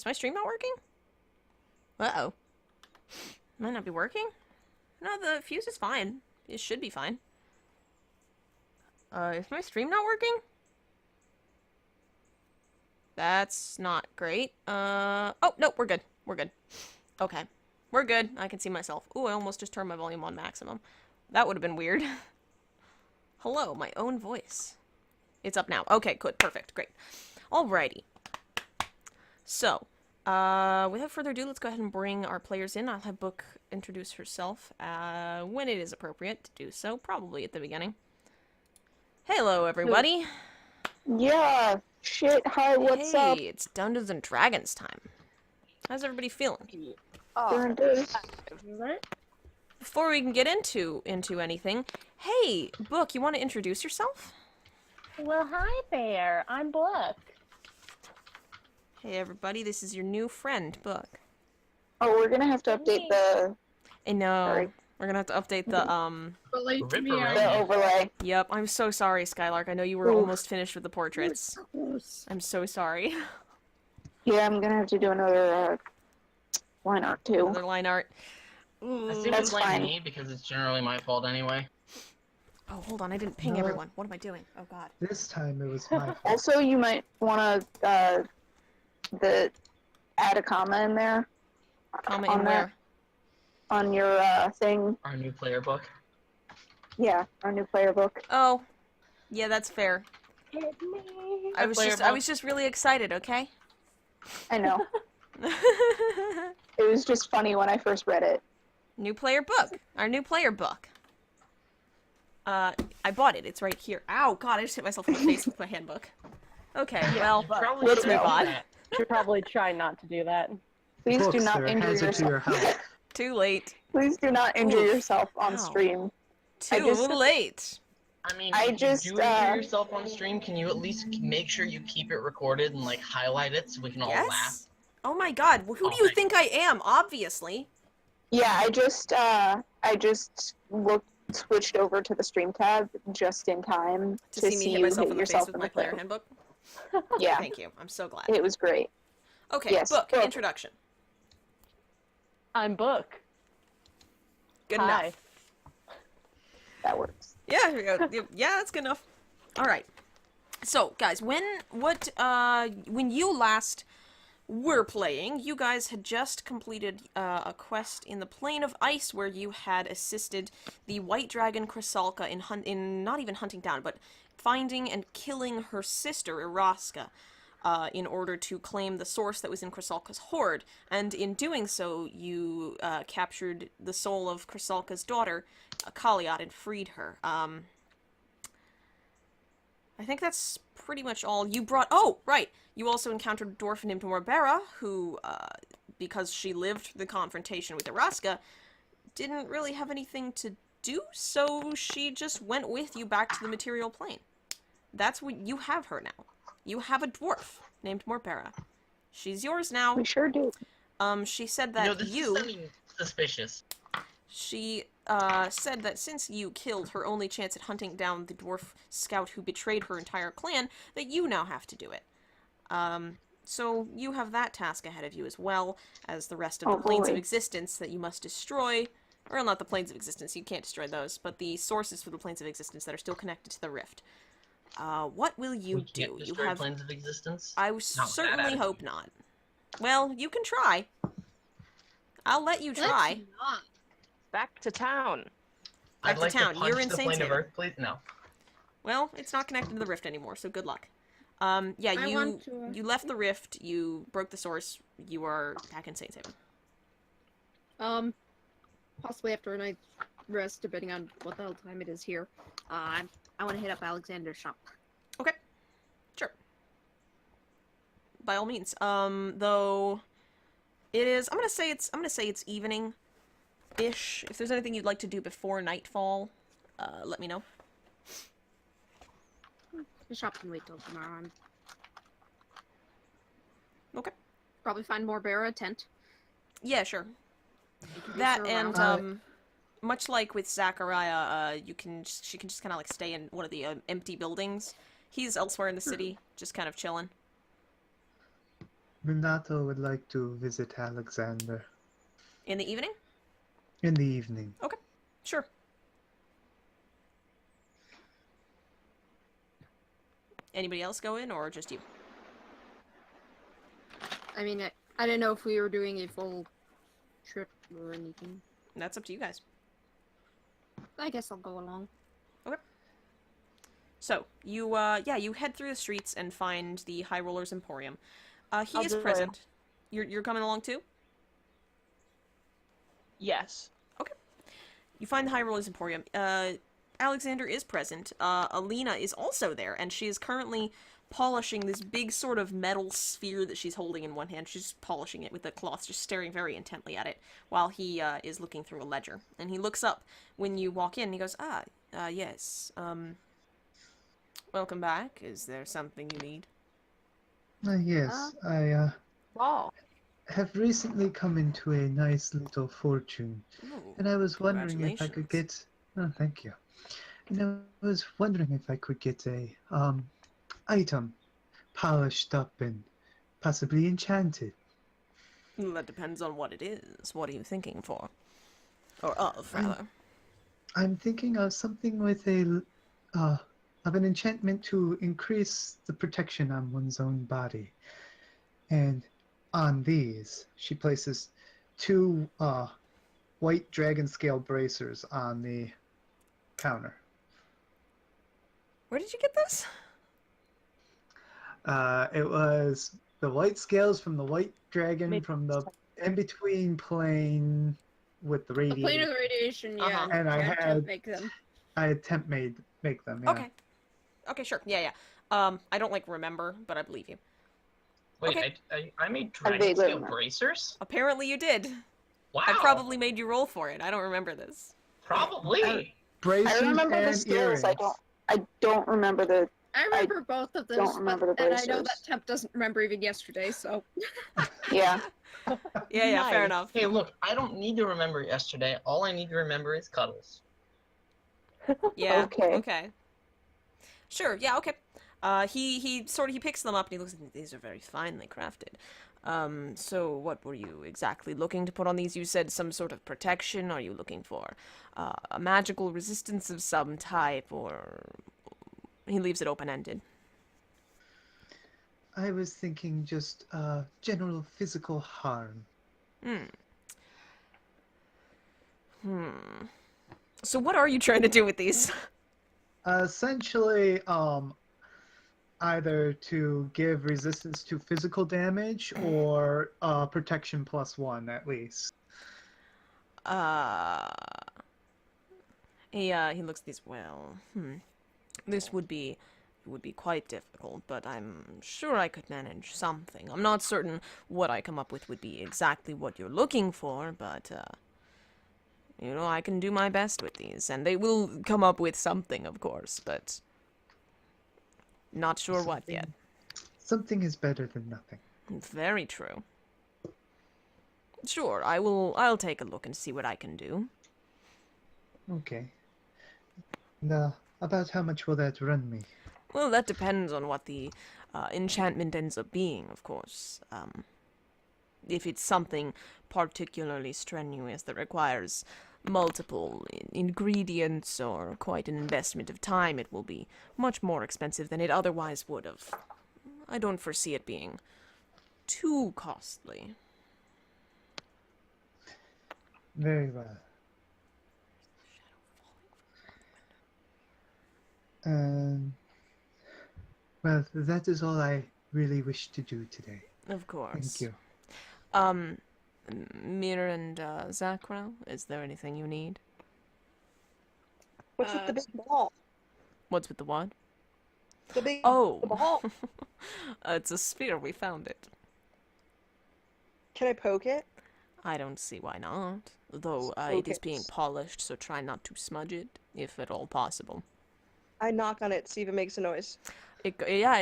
Is my stream not working? Uh-oh. Might not be working? No, the fuse is fine. It should be fine. Is my stream not working? That's not great. Oh, no, we're good. We're good. Okay. We're good. I can see myself. Ooh, I almost just turned my volume on maximum. That would have been weird. Hello, my own voice. It's up now. Okay, good. Perfect. Great. Alrighty. So, without further ado, let's go ahead and bring our players in. I'll have Book introduce herself when it is appropriate to do so, probably at the beginning. Hello, everybody. Yeah, shit, hi, what's up? Hey, it's Dungeons and Dragons time. How's everybody feeling? Doing good. Before we can get into anything, hey, Book, you want to introduce yourself? Well, hi there. I'm Book. Hey, everybody, this is your new friend, Book. Oh, we're gonna have to update the... I know. Sorry. We're gonna have to update the, the overlay. Yep, I'm so sorry, Skylark. I know you were almost finished with the portraits. I'm so sorry. Yeah, I'm gonna have to do another, line art, too. Another line art. I assume That's it's like fine. me because it's generally my fault anyway. Oh, hold on, I didn't ping No. everyone. What am I doing? Oh, God. This time it was my fault. Also, you might wanna, add a comma in there. Comment on in that, where? On your, thing. Our new player book. Yeah, our new player book. Oh, yeah, that's fair. Hit me. I was just really excited, okay? I know. It was just funny when I first read it. New player book. Our new player book. I bought it. It's right here. Ow, God, I just hit myself in the face with my handbook. Okay, well, Probably let's should move know on. that. Should probably try not to do that. Please do Books, not they're a injure hazard to your yourself. health. Too late. Please do not injure Oof. yourself on Ow. stream. Too just- late. I mean, I if just, you do injure yourself on stream, can you at least make sure you keep it recorded and like highlight it so we can all laugh? Yes? Oh my God, who do Oh you my- think I am? Obviously. Yeah, I just switched over to the stream tab just in time To to see me see hit you myself hit in the face yourself with in my the player foot. handbook. Yeah, Thank you. I'm so glad. it was great. Okay, Yes, book, book. introduction. I'm Book. Good Hi. enough. That works. Yeah, yeah, that's good enough. All right. So, guys, when you last were playing, you guys had just completed a quest in the Plane of Ice where you had assisted the White Dragon Chrysalka in not even hunting down, but finding and killing her sister Iraska. In order to claim the source that was in Chrysalka's hoard, and in doing so, you captured the soul of Chrysalka's daughter, Kaliat, and freed her. I think that's pretty much all. You brought... Oh, right! You also encountered a dwarf named Morbera, who, because she lived the confrontation with Iraska, didn't really have anything to do, so she just went with you back to the material plane. That's what... You have her now. You have a dwarf named Morbera. She's yours now. We sure do. She said that This you... is sounding suspicious. She, said that since you killed her only chance at hunting down the dwarf scout who betrayed her entire clan, that you now have to do it. So you have that task ahead of you as well as the rest of Oh, the planes of boy. existence that you must destroy. Or not the planes of existence, you can't destroy those, but the sources for the planes of existence that are still connected to the rift. What will you We do? can't You destroy have... planes of existence. I Not with that certainly attitude. hope not. Well, you can try. I'll let you try. Back to town. Back I'd to like town. to punch You're in the plane of Saintshaven. Earth, please. No. Well, it's not connected to the rift anymore, so good luck. Yeah, I want to, you left the rift, you broke the source, you are back in Saintshaven. Possibly after a night's rest, depending on what the hell time it is here. I want to hit up Alexander's shop. Okay. Sure. By all means. Though it is I'm gonna say it's evening-ish. If there's anything you'd like to do before nightfall, let me know. The shop can wait till tomorrow. I'm Okay. probably find more bearer a tent. Yeah, sure. Introduce That her and around. much like with Zachariah, she can just kind of like stay in one of the empty buildings. He's elsewhere in the city, just kind of chilling. Minato would like to visit Alexander In the evening? in the evening. Okay, sure. Anybody else go in, or just you? I mean, I didn't know if we were doing a full trip or anything. That's up to you guys. I guess I'll go along. So, you head through the streets and find the High Roller's Emporium. He I'll is join. present. You're coming along too? Yes. You find the High Roller's Emporium. Alexander is present. Alina is also there, and she is currently polishing this big sort of metal sphere that she's holding in one hand. She's just polishing it with the cloth, just staring very intently at it, while he is looking through a ledger. And he looks up when you walk in, and he goes, yes, welcome back. Is there something you need? Yes, I Wow. have recently come into a nice little fortune, Ooh, and I was wondering if I could congratulations. get. Oh, thank you. And I was wondering if I could get a item polished up and possibly enchanted. Well, that depends on what it is. What are you thinking for? Or of, rather. I'm thinking of something with a of an enchantment to increase the protection on one's own body. And on these, she places two white dragon scale bracers on the counter. Where did you get this? It was the white scales from the white dragon Made- from the in-between plane with the The plane radiator. of the radiation, yeah. Uh-huh. And I tried to had- make them. I attempt make them, yeah. Okay. Okay, sure. Yeah. I don't, remember, but I believe you. Wait, Okay. I made I dragon vaguely scale remember. bracers? Apparently you did. Wow. I probably made you roll for it. I don't remember this. Probably. Bracers I remember and the skills. earrings. I don't remember the. I remember both of those, don't remember the and I know that bracers. Temp doesn't remember even yesterday, so. Yeah. Yeah, fair Nice. enough. Hey, look, I don't need to remember yesterday. All I need to remember is cuddles. Yeah. Okay. Sure. Yeah. Okay. He picks them up and he looks at them. These are very finely crafted. So what were you exactly looking to put on these? You said some sort of protection. Are you looking for a magical resistance of some type, or he leaves it open-ended? I was thinking just general physical harm. So what are you trying to do with these? Essentially, either to give resistance to physical damage or protection +1 at least. He looks at these. Well, this would be quite difficult, but I'm sure I could manage something. I'm not certain what I come up with would be exactly what you're looking for, but I can do my best with these, and they will come up with something, of course, but not sure what yet. Something is better than nothing. Very true. Sure, I'll take a look and see what I can do. Okay. And, about how much will that run me? Well, that depends on what the enchantment ends up being, of course. If it's something particularly strenuous that requires multiple ingredients or quite an investment of time, it will be much more expensive than it otherwise would have. I don't foresee it being too costly. Very well. Well, that is all I really wish to do today. Of course. Thank you. Mir and Zakra, is there anything you need? What's with the big ball? What's with the what? The big Oh, the ball. it's a sphere. We found it. Can I poke it? I don't see why not. Though it is Okay. being polished, so try not to smudge it, if at all possible. I knock on it, see if it makes a noise. It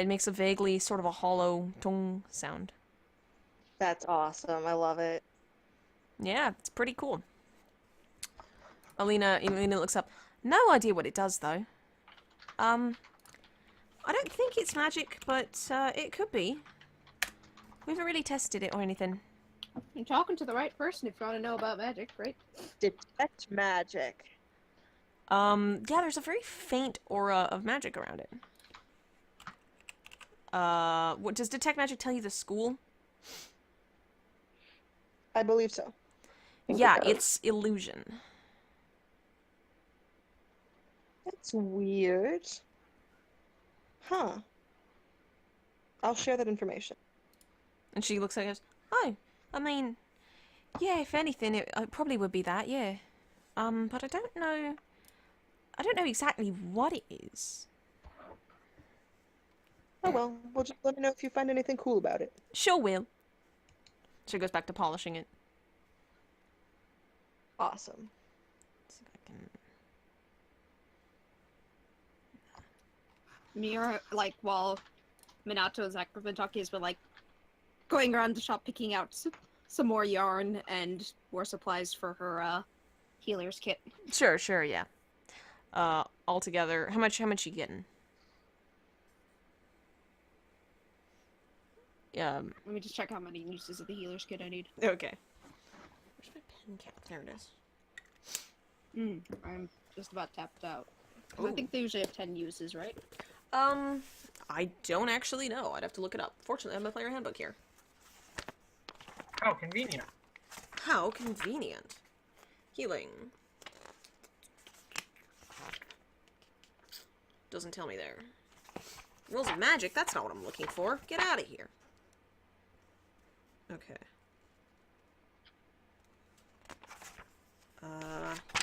makes a vaguely sort of a hollow tung sound. That's awesome. I love it. Yeah, it's pretty cool. Alina looks up. No idea what it does, though. I don't think it's magic, but it could be. We haven't really tested it or anything. You're talking to the right person if you want to know about magic, right? Detect magic. Yeah, there's a very faint aura of magic around it. What does detect magic tell you the school? I believe so. think Yeah, it does. it's illusion. That's weird. Huh. I'll share that information. And she looks at us. Oh, I mean, yeah, if anything, it probably would be that, yeah. But I don't know. I don't know exactly what it is. Oh well, well just let me know if you find anything cool about it. Sure will. She goes back to polishing it. Awesome. See if I can... Mira, like, while Minato and Zach have been talking, has been, like, going around the shop picking out some more yarn and more supplies for her, healer's kit. Sure, yeah. Altogether, how much you getting? Let me just check how many uses of the healer's kit I need. Okay. Where's my pen cap? There it is. I'm just about tapped out. I Ooh. think they usually have 10 uses, right? I don't actually know. I'd have to look it up. Fortunately, I have my player handbook here. How convenient. How convenient. Healing. Doesn't tell me there. Rules of magic, that's not what I'm looking for. Get out of here. Okay.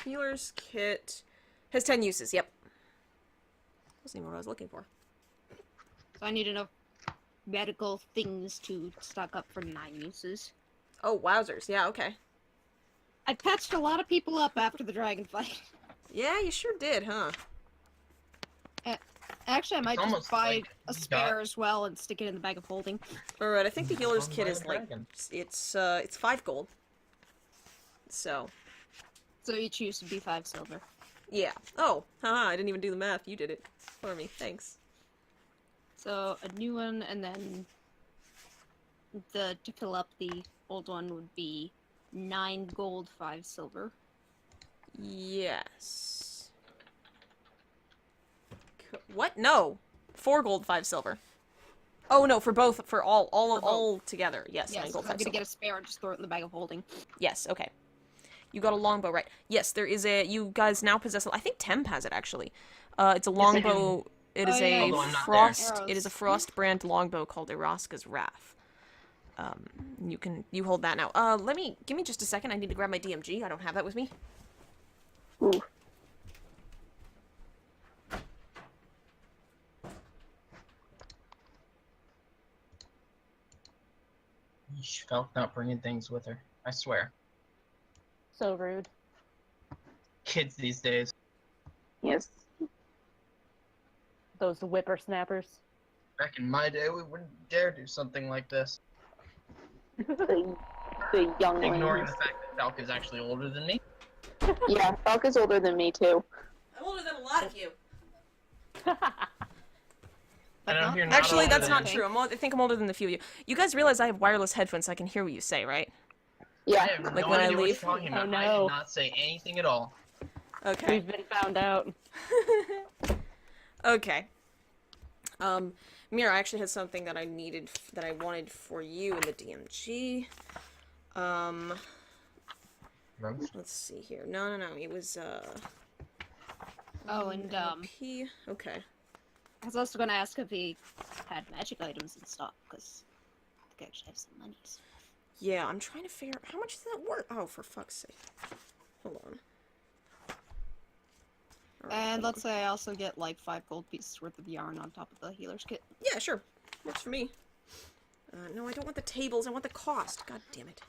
Healer's kit has 10 uses, yep. Wasn't even what I was looking for. So I need enough medical things to stock up for 9 uses. Oh, wowzers. Yeah, okay. I patched a lot of people up after the dragon fight. Yeah, you sure did, huh? Actually, I might It's just almost buy like a you spare got- as well and stick it in the bag of holding. Alright, I think the healer's kit By is the like... dragon. It's 5 gold. So... So each use would be 5 silver. Yeah. Oh, haha, I didn't even do the math. You did it for me. Thanks. So a new one, and then to fill up the old one would be 9 gold, 5 silver. Yes. What? No. 4 gold, 5 silver. Oh no, for both, for all together. Yes, 9 Yes, gold, I'm 5 gonna silver. get a spare and just throw it in the bag of holding. Yes, okay. You got a longbow, right? Yes, there is a... You guys now possess... I think Temp has it, actually. It's a I do. longbow... It is Oh, yeah, a Although I'm not frost... there. It is a frost brand longbow called Eraska's Wrath. You hold that now. Give me just a second. I need to grab my DMG. I don't have that with me. Ooh. Yeesh, Falcon not bringing things with her. I swear. So rude. Kids these days. Yes. Those whippersnappers. Back in my day, we wouldn't dare do something like this. The younglings. Ignoring the fact that Falcon is actually older than me. Yeah, Falcon's older than me too. I'm older than a lot of you. And I'm here not Actually, older that's than not you. true. I think I'm older than the few of you. You guys realize I have wireless headphones, so I can hear what you say, right? Yeah. I have Like no when I idea what leave? you're talking about. Oh, I no. did not say anything at all. Okay. We've been found out. Okay. Mira, I actually had something that I needed, that I wanted for you in the DMG. Roast? Let's see here. No. It was, Oh, and P. Okay. I was also gonna ask if he had magic items in stock, because I think I actually have some monies. Yeah, I'm trying to figure out how much is that worth. Oh, for fuck's sake. Hold on. Alright, And hold let's on. say I also get like 5 gold pieces worth of yarn on top of the healer's kit. Yeah, sure. Works for me. No, I don't want the tables. I want the cost. God damn it.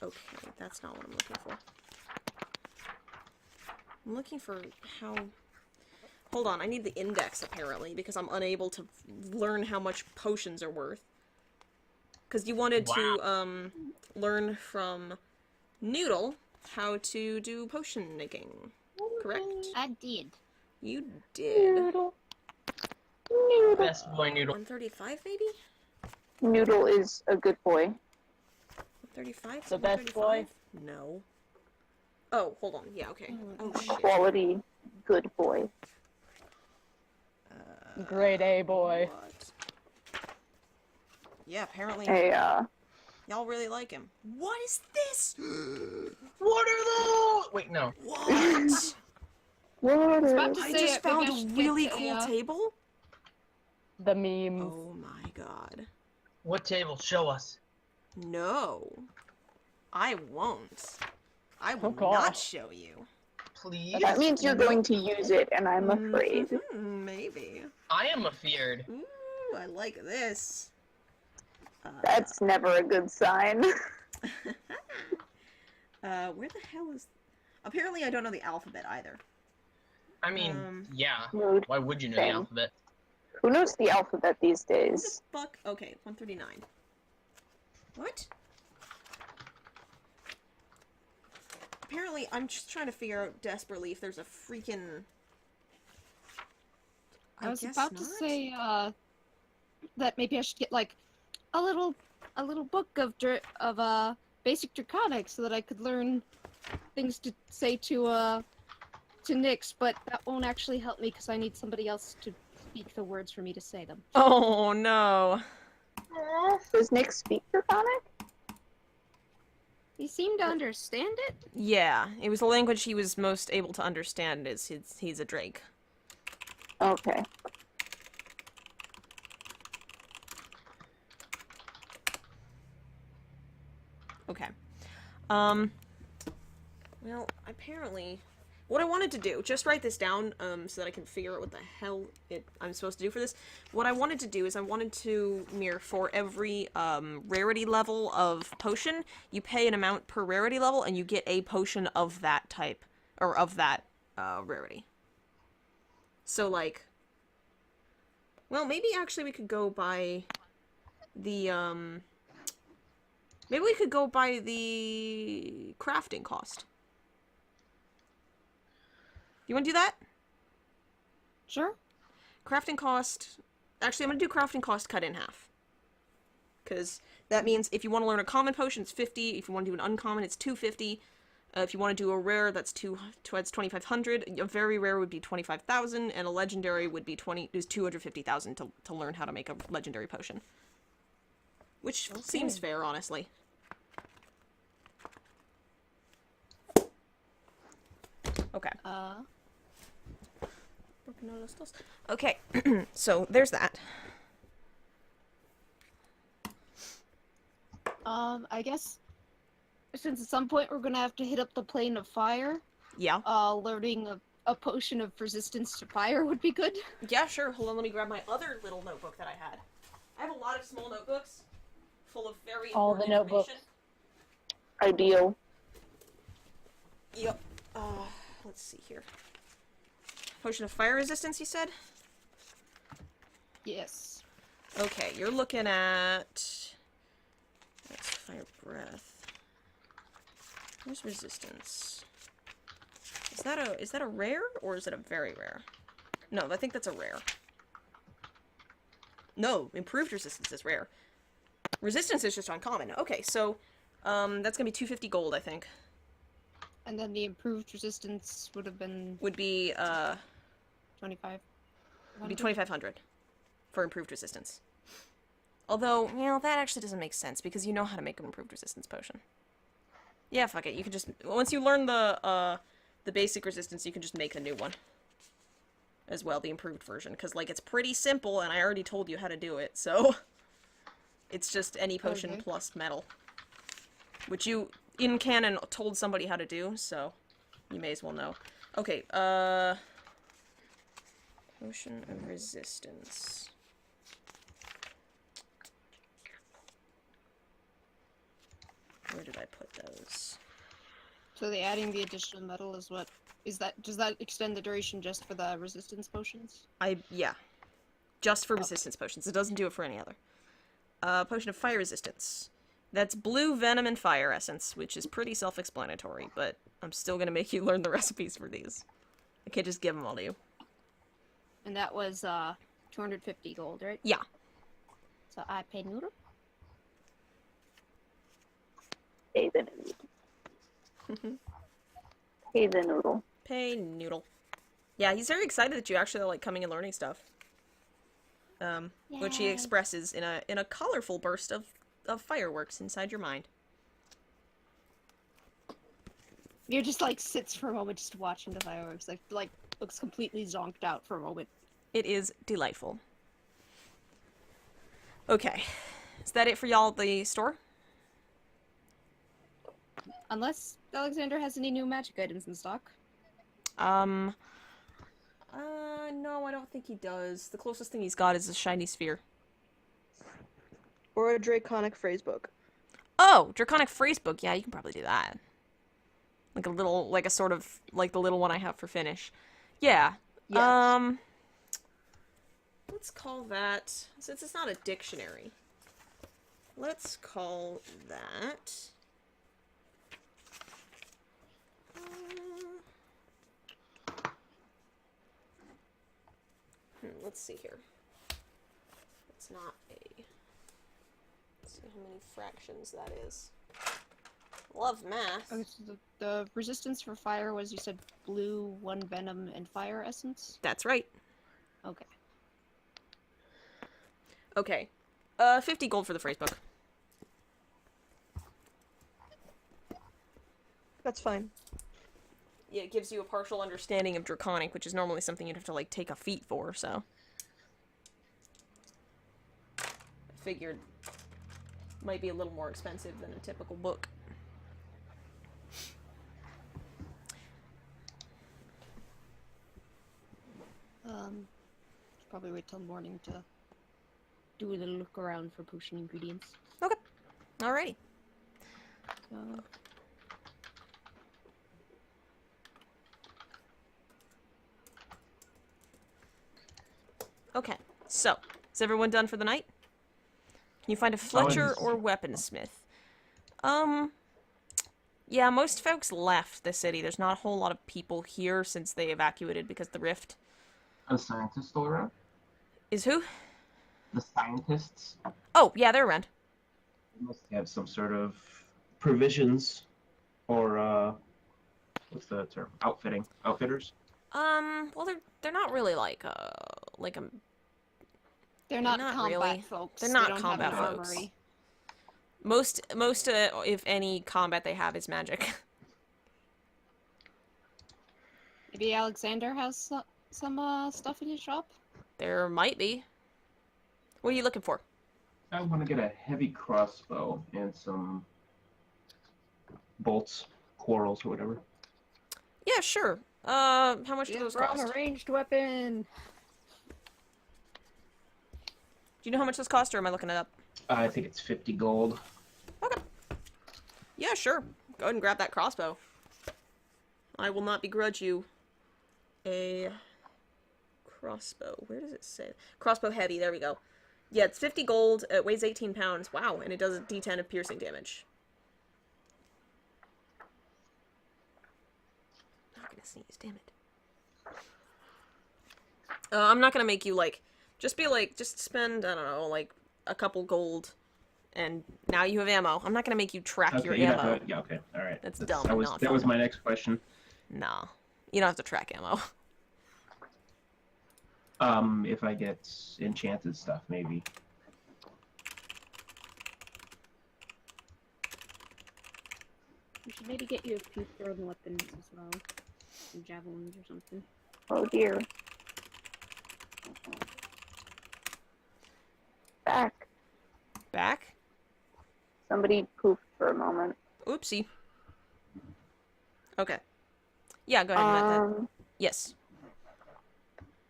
Okay, that's not what I'm looking for. I'm looking for how... Hold on, I need the index, apparently, because I'm unable to learn how much potions are worth. Because you wanted to, learn from Noodle how to do potion making, correct? I did. You did. Noodle. Best boy noodle. 135 maybe? Noodle is a good boy. 135? The best boy? No. Oh, hold on. Yeah, okay. Oh, shit. Quality good boy. Grade A boy. What? Yeah, apparently A, y'all really like him. What is this? What are those? Wait, no. What? what is... about to I say, just maybe found I a should really get cool a, table. The memes. Oh my god. What table? Show us. No. I won't. I will Oh, not gosh. show you. Please? That means you're going to use it, and I'm afraid. Maybe. I am afeared. Ooh, I like this. That's never a good sign. Where the hell is... Apparently I don't know the alphabet either. I mean, yeah. Mood. Why would you know the Same. alphabet? Who knows the alphabet these What the days? fuck? Okay, 139. What? Apparently, I'm just trying to figure out desperately if there's a freaking... I was guess about to not? say that maybe I should get like a little book of basic Draconic so that I could learn things to say to Nyx, but that won't actually help me because I need somebody else to speak the words for me to say them. Oh, no. Does Nick speak Draconic? He seemed to understand it. Yeah, it was the language he was most able to understand. He's a Drake. Okay. Okay. Well, apparently... What I wanted to do, just write this down, so that I can figure out what the hell I'm supposed to do for this. What I wanted to do is I wanted to mirror for every, rarity level of potion, you pay an amount per rarity level, and you get a potion of that type, or of that, rarity. So, like... Well, maybe actually we could go by the, maybe we could go by the crafting cost. You want to do that? Sure. Crafting cost... Actually, I'm going to do crafting cost cut in half. Because that means if you want to learn a common potion, it's 50. If you want to do an uncommon, it's 250. If you want to do a rare, that's 2,500. A very rare would be 25,000, and a legendary would be 250,000 to learn how to make a legendary potion. Which seems fair, honestly. Okay. Okay, so there's that. I guess since at some point we're gonna have to hit up the plane of fire, Yeah. learning a potion of resistance to fire would be good. Yeah, sure. Hold on, let me grab my other little notebook that I had. I have a lot of small notebooks full of very All the important notebooks. information. Ideal. Yep. Let's see here. Potion of fire resistance, you said? Yes. Okay, you're looking at... That's fire breath. Where's resistance? Is that a rare, or is it a very rare? No, I think that's a rare. No, improved resistance is rare. Resistance is just uncommon. Okay, so, that's gonna be 250 gold, I think. And then the improved resistance would have been Would be, 25. Would be 2,500 for improved resistance. Although, you know, that actually doesn't make sense because you know how to make an improved resistance potion. Yeah, fuck it. You can just once you learn the basic resistance, you can just make a new one as well, the improved version, because like it's pretty simple, and I already told you how to do it. So it's just any potion plus metal, which you in canon told somebody how to do, so you may as well know. Okay, potion of resistance. Where did I put those? So the adding the additional metal is what does that extend the duration just for the resistance potions? Yeah. Just for resistance potions. It doesn't do it for any other. Potion of fire resistance. That's blue venom and fire essence, which is pretty self-explanatory, but I'm still gonna make you learn the recipes for these. I can't just give them all to you. And that was 250 gold, right? Yeah. So I pay noodle. Pay the noodle. Pay the noodle. Pay noodle. Yeah, he's very excited that you actually like coming and learning stuff. Which he Yay. expresses in a colorful burst of fireworks inside your mind. You're just like sits for a moment just watching the fireworks, like looks completely zonked out for a moment. It is delightful. Okay. Is that it for y'all at the store? Unless Alexander has any new magic items in stock. No, I don't think he does. The closest thing he's got is a shiny sphere. Or a draconic phrase book. Oh, Draconic Phrase Book. Yeah, you can probably do that. Like a little, like a sort of, like the little one I have for finish. Yeah. Yes. Let's call that, since it's not a dictionary, let's call that, let's see here. It's not a, let's see how many fractions that is. Love math. Okay, so the resistance for fire was, you said, blue, 1 venom, and fire essence? That's right. Okay. Okay. 50 gold for the phrase book. That's fine. Yeah, it gives you a partial understanding of Draconic, which is normally something you'd have to, like, take a feat for, so. I figured might be a little more expensive than a typical book. Probably wait till morning to do a little look around for potion ingredients. Okay. Alrighty. So, Okay. So, is everyone done for the night? Can you find a Fletcher or weaponsmith? Yeah, most folks left the city. There's not a whole lot of people here since they evacuated because of the rift. Are the scientists still around? Is who? The scientists Oh, yeah, they're around. must have some sort of provisions or what's the term? Outfitters? Well, they're not really like a they're not Not combat really. folks. They're They not don't combat have an folks. armory. most if any combat they have is magic. Maybe Alexander has some stuff in his shop? There might be. What are you looking for? I want to get a heavy crossbow and some bolts, quarrels, or whatever. Yeah, sure. How much do Yeah, those wrong, cost? a ranged weapon! Do you know how much those cost, or am I looking it up? I think it's 50 gold. Okay. Yeah, sure. Go ahead and grab that crossbow. I will not begrudge you a crossbow. Where does it say? Crossbow heavy, there we go. Yeah, it's 50 gold, it weighs 18 pounds. Wow, and it does a d10 of piercing damage. Not gonna sneeze, damn it. I'm not gonna make you, like, just spend, I don't know, like, a couple gold, and now you have ammo. I'm not gonna make you track your you have ammo. to, yeah, okay, all right. That's dumb and not that was fun. my next question. Nah. You don't have to track ammo. If I get enchanted stuff, maybe. We should maybe get you a few thrown weapons as well. Some javelins or something. Oh dear. Back. Back? Somebody poofed for a moment. Oopsie. Okay. Yeah, go ahead and let that. Yes.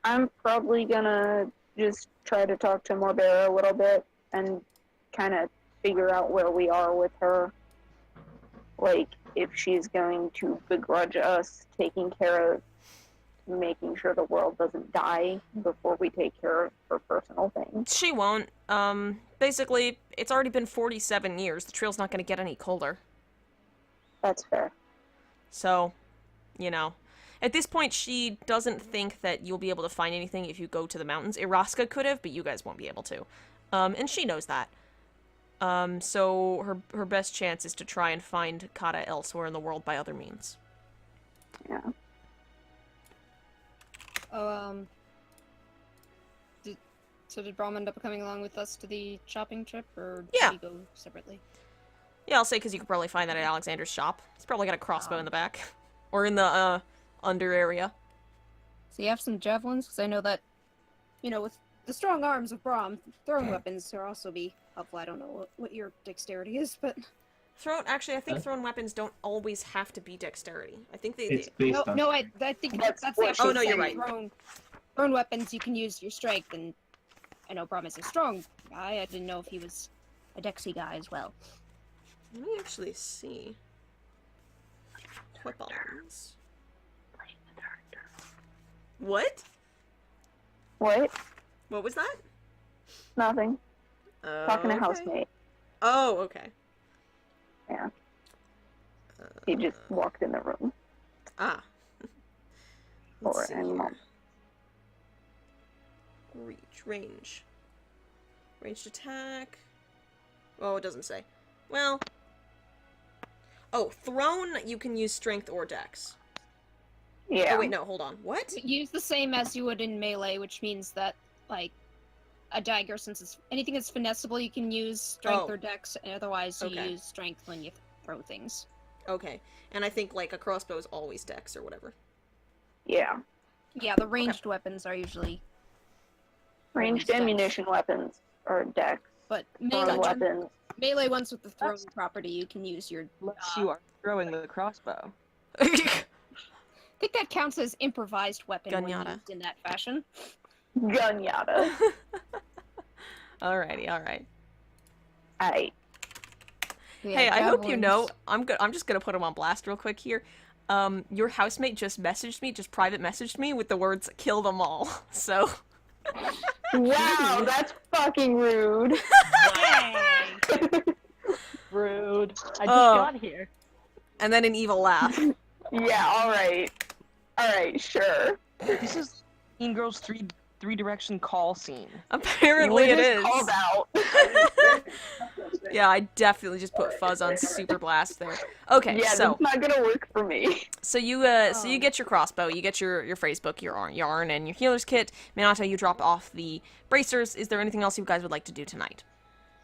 I'm probably gonna just try to talk to Morbera a little bit and kind of figure out where we are with her. Like, if she's going to begrudge us taking care of making sure the world doesn't die before we take care of her personal things. She won't. Basically, it's already been 47 years. The trail's not gonna get any colder. That's fair. So, you know. At this point, she doesn't think that you'll be able to find anything if you go to the mountains. Iraska could have, but you guys won't be able to. And she knows that. So her best chance is to try and find Kata elsewhere in the world by other means. Yeah. Oh, did Braum end up coming along with us to the shopping trip, or did Yeah. we go separately? Yeah, I'll say because you could probably find that at Alexander's shop. He's probably got a crossbow in the back. Or in the, under area. So you have some javelins? Because I know that, with the strong arms of Braum, throwing weapons will also be helpful. I don't know what your dexterity is, but... Actually, I think thrown weapons don't always have to be dexterity. I think It's based on. No, I think that's the what actual Oh, no, you're thing. right. Thrown weapons, you can use your strength, and I know Braum is a strong guy. I didn't know if he was a dexy guy as well. Let me actually see. Weapons. What? What? What was that? Nothing. Talking to Okay. housemate. Oh, okay. Yeah. He just walked in the room. Ah. Or Let's see any here. mom. Range. Ranged attack. Oh, it doesn't say. Well. Oh, thrown, you can use strength or dex. Yeah. Oh, wait, no, hold on. What? Use the same as you would in melee, which means that, like, a dagger, since it's anything that's finessable, you can use strength Oh. or dex, and otherwise you Okay. use strength when you throw things. Okay. And I think, like, a crossbow is always dex or whatever. Yeah. Yeah, the ranged weapons are usually, Ranged Dex. ammunition weapons or dex. but Thrown weapons. melee ones with the thrown property, you can use your. Unless you are throwing the crossbow. I think that counts as improvised weapon when Gunnyata. used in that fashion. Gun yada. Alrighty, alright. Aight. Yeah, Hey, I hope you know, javelins. I'm just gonna put him on blast real quick here. Your housemate just private messaged me with the words, kill them all. So. Wow, that's fucking rude. Rude. I just Oh. got here. And then an evil laugh. Yeah, alright. Alright, sure. This is Mean Girls three direction call scene. Apparently We're it just is. called out. Yeah, I definitely just put fuzz on super blast there. Okay, Yeah, so that's not gonna work for me. so you get your crossbow, you get your phrase book, your yarn, and your healer's kit. Minato, you drop off the bracers. Is there anything else you guys would like to do tonight?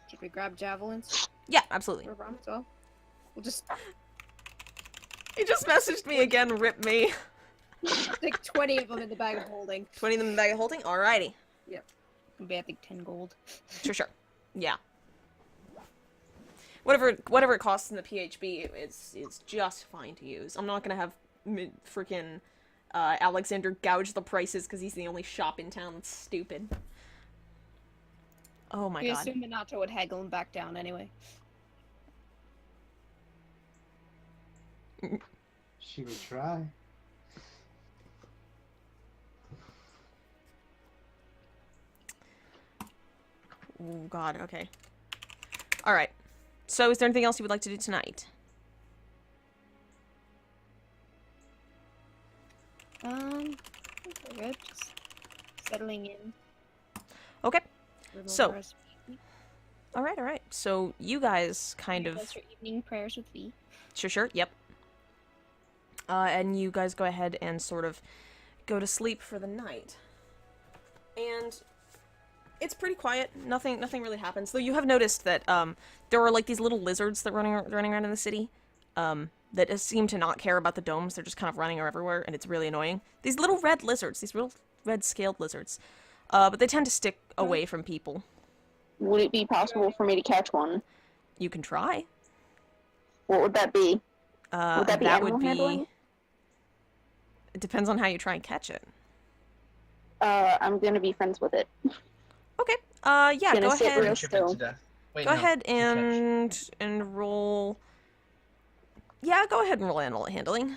Should we grab javelins Yeah, absolutely. for Braum as well? We'll just He just messaged me again, rip me. stick 20 of them in the bag of holding. 20 of them in the bag of holding? Alrighty. It'll be, I think, 10 gold. Sure. Yeah. Whatever it costs in the PHB, it's just fine to use. I'm not gonna have freaking Alexander gouge the prices because he's the only shop in town that's stupid. Oh my We god. assume Minato would haggle him back down anyway. She would try. Oh god, okay. Alright. So is there anything else you would like to do tonight? I think we're good. Just settling in. Okay. for the So, rest. Alright. So you guys kind You of... guys are evening prayers with V. Sure, yep. And you guys go ahead and sort of go to sleep for the night. And it's pretty quiet. Nothing really happens. Though you have noticed that there are like these little lizards that running around in the city that just seem to not care about the domes. They're just kind of running everywhere, and it's really annoying. These little red lizards, these real red scaled lizards. But they tend to stick away from people. Would it be possible for me to catch one? You can try. What would that be? Would that be that animal would be... handling? It depends on how you try and catch it. I'm gonna be friends with it. Okay. Yeah, Gonna go sit ahead. real Chip it still. to death. Wait, Go no, ahead you catch. and roll. Yeah, go ahead and roll animal handling.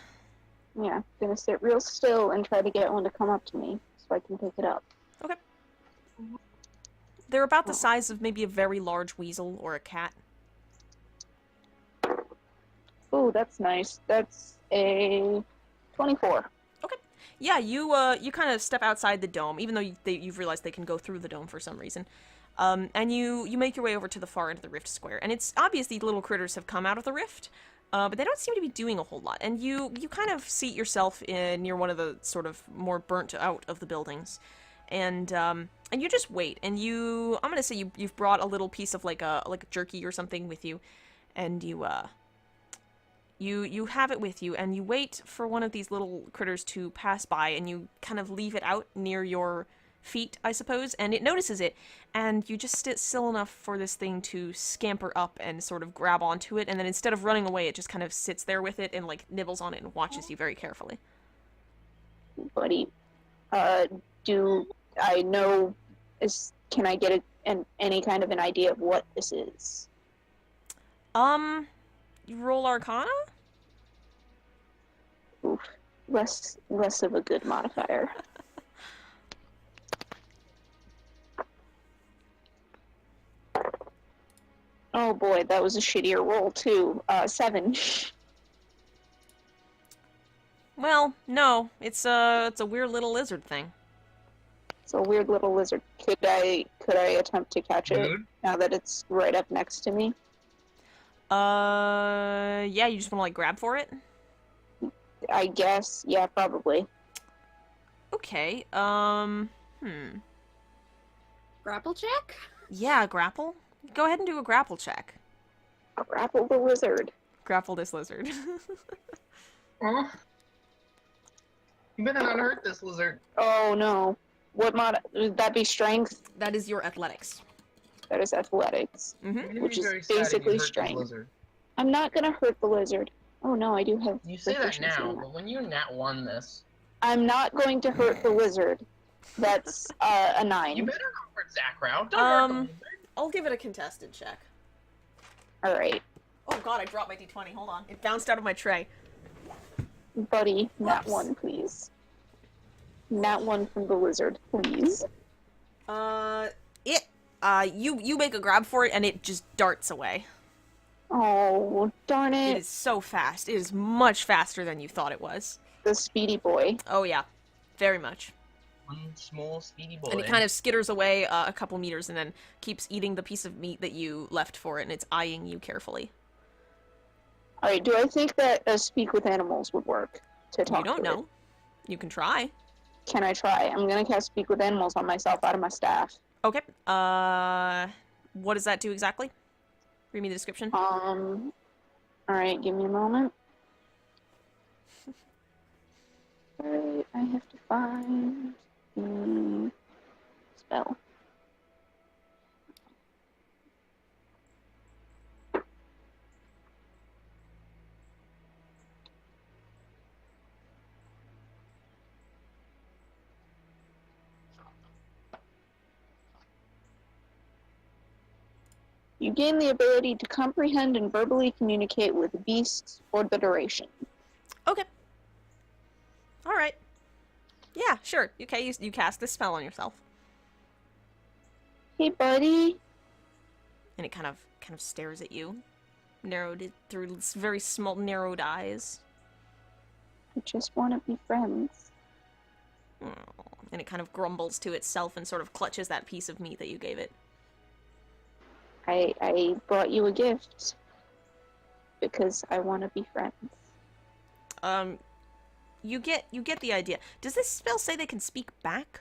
Yeah, gonna sit real still and try to get one to come up to me so I can pick it up. They're about the size of maybe a very large weasel or a cat. Ooh, that's nice. That's a 24. Okay. Yeah, you kind of step outside the dome, even though you've realized they can go through the dome for some reason. And you make your way over to the far end of the rift square, and it's obvious these little critters have come out of the rift, but they don't seem to be doing a whole lot. And you kind of seat yourself near one of the sort of more burnt out of the buildings, and you just wait. And I'm gonna say you've brought a little piece of like a jerky or something with you, and you have it with you, and you wait for one of these little critters to pass by, and you kind of leave it out near your feet, I suppose, and it notices it, and you just sit still enough for this thing to scamper up and sort of grab onto it, and then instead of running away, it just kind of sits there with it and, like, nibbles on it and watches you very carefully. Buddy, do I know, can I get any kind of an idea of what this is? You roll Arcana? Oof, less of a good modifier. Oh boy, that was a shittier roll too. 7. Well, no, it's a weird little lizard thing. It's a weird little lizard. Could I attempt to catch it Dude? now that it's right up next to me? Yeah, you just want to, like, grab for it? I guess. Yeah, probably. Okay, Grapple check? Yeah, grapple? Go ahead and do a grapple check. Grapple the lizard. Grapple this lizard. Oh. You better not hurt this lizard. Oh no. What would that be strength? That is your athletics. That is athletics. Mm-hmm. You're gonna Which be is very sad if you basically hurt this strength. lizard. I'm not gonna hurt the lizard. Oh no, I do have You say that proficiency now, in that. but when you nat 1 this, I'm not going to hurt the lizard. That's a 9. you better not hurt Zakrau. Don't hurt the lizard. I'll give it a contested check. Alright. Oh god, I dropped my d20, hold on. It bounced out of my tray. Buddy, nat Whoops. 1, please. Nat 1 from the lizard, please. You make a grab for it and it just darts away. Oh, darn It it. is so fast. It is much faster than you thought it was. The speedy boy. Oh yeah, very much. One small speedy boy. And it kind of skitters away a couple meters and then keeps eating the piece of meat that you left for it, and it's eyeing you carefully. Alright, do I think that a speak with animals would work to talk You don't to know. it? You can try. Can I try? I'm gonna cast speak with animals on myself out of my staff. Okay. What does that do exactly? Read me the description. Alright, give me a moment. Alright, I have to find the spell. You gain the ability to comprehend and verbally communicate with beasts for the duration. Okay. Alright. Yeah, sure. Okay, you cast this spell on yourself. Hey, buddy. And it kind of stares at you. Narrowed it through its very small, narrowed eyes. I just want to be friends. Oh. And it kind of grumbles to itself and sort of clutches that piece of meat that you gave it. I brought you a gift. Because I want to be friends. You get the idea. Does this spell say they can speak back?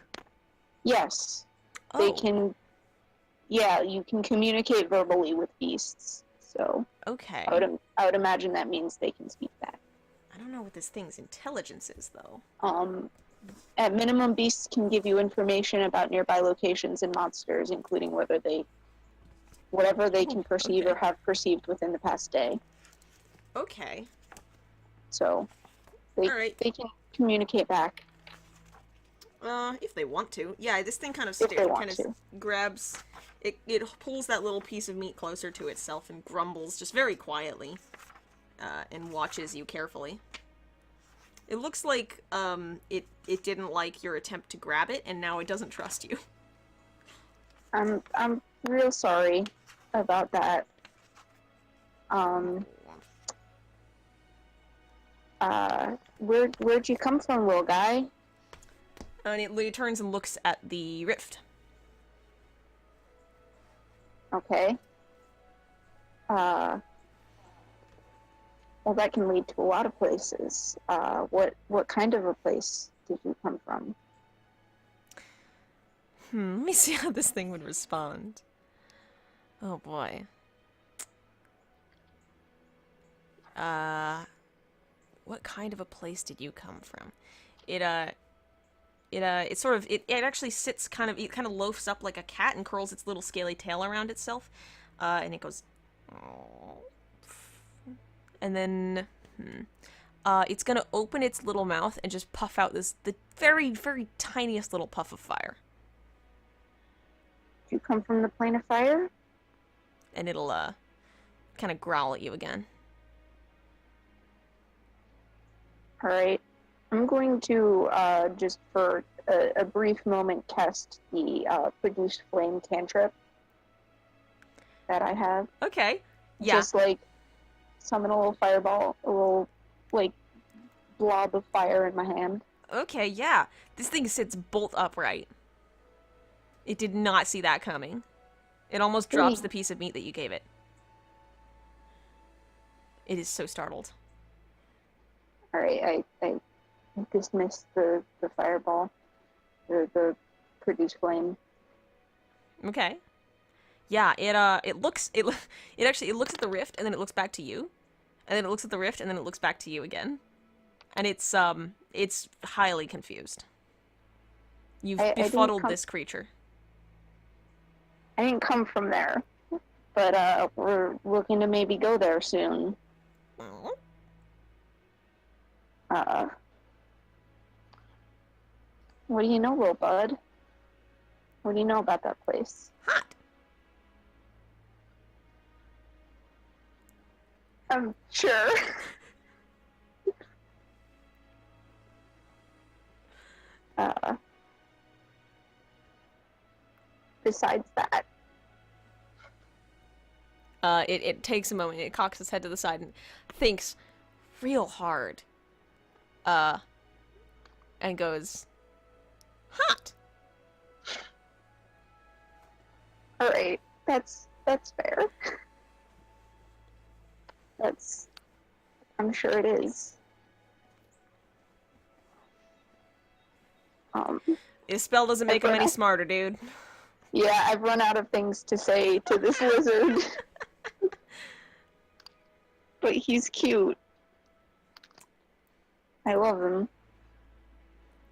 Yes. Oh. They can... Yeah, you can communicate verbally with beasts. So, Okay. I would imagine that means they can speak back. I don't know what this thing's intelligence is, though. At minimum, beasts can give you information about nearby locations and monsters, including whatever they can perceive okay. or have perceived within the past day. Okay. So, they Alright. they can communicate back. If they want to. Yeah, this thing kind of If they want kind of to. grabs... It pulls that little piece of meat closer to itself and grumbles just very quietly. And watches you carefully. It looks like, it didn't like your attempt to grab it, and now it doesn't trust you. I'm real sorry about that. Where'd you come from, little guy? And it turns and looks at the rift. Okay. Well, that can lead to a lot of places. What kind of a place did you come from? Let me see how this thing would respond. Oh boy. What kind of a place did you come from? It actually sits it kind of loafs up like a cat and curls its little scaly tail around itself. And it goes, oh. And then, it's gonna open its little mouth and just puff out the very, very tiniest little puff of fire. Do you come from the plane of fire? And it'll, kind of growl at you again. Alright. I'm going to, just for a brief moment, cast the, produce flame cantrip that I have. Okay. Yeah. Just, like, summon a little fireball, a little, like, blob of fire in my hand. Okay, yeah. This thing sits bolt upright. It did not see that coming. It almost drops the piece of meat that you gave it. It is so startled. Alright, I dismiss the fireball. The produce flame. Okay. Yeah, it looks at the rift and then it looks back to you. And then it looks at the rift and then it looks back to you again. And it's highly confused. You've befuddled this creature. I didn't come from there. But we're looking to maybe go there soon. What do you know, little bud? What do you know about that place? Hot. I'm sure. Besides that. It takes a moment, it cocks its head to the side and thinks real hard. And goes, hot. Alright, that's fair. I'm sure it is. This spell doesn't make him any smarter, dude. Yeah, I've run out of things to say to this lizard. But he's cute. I love him.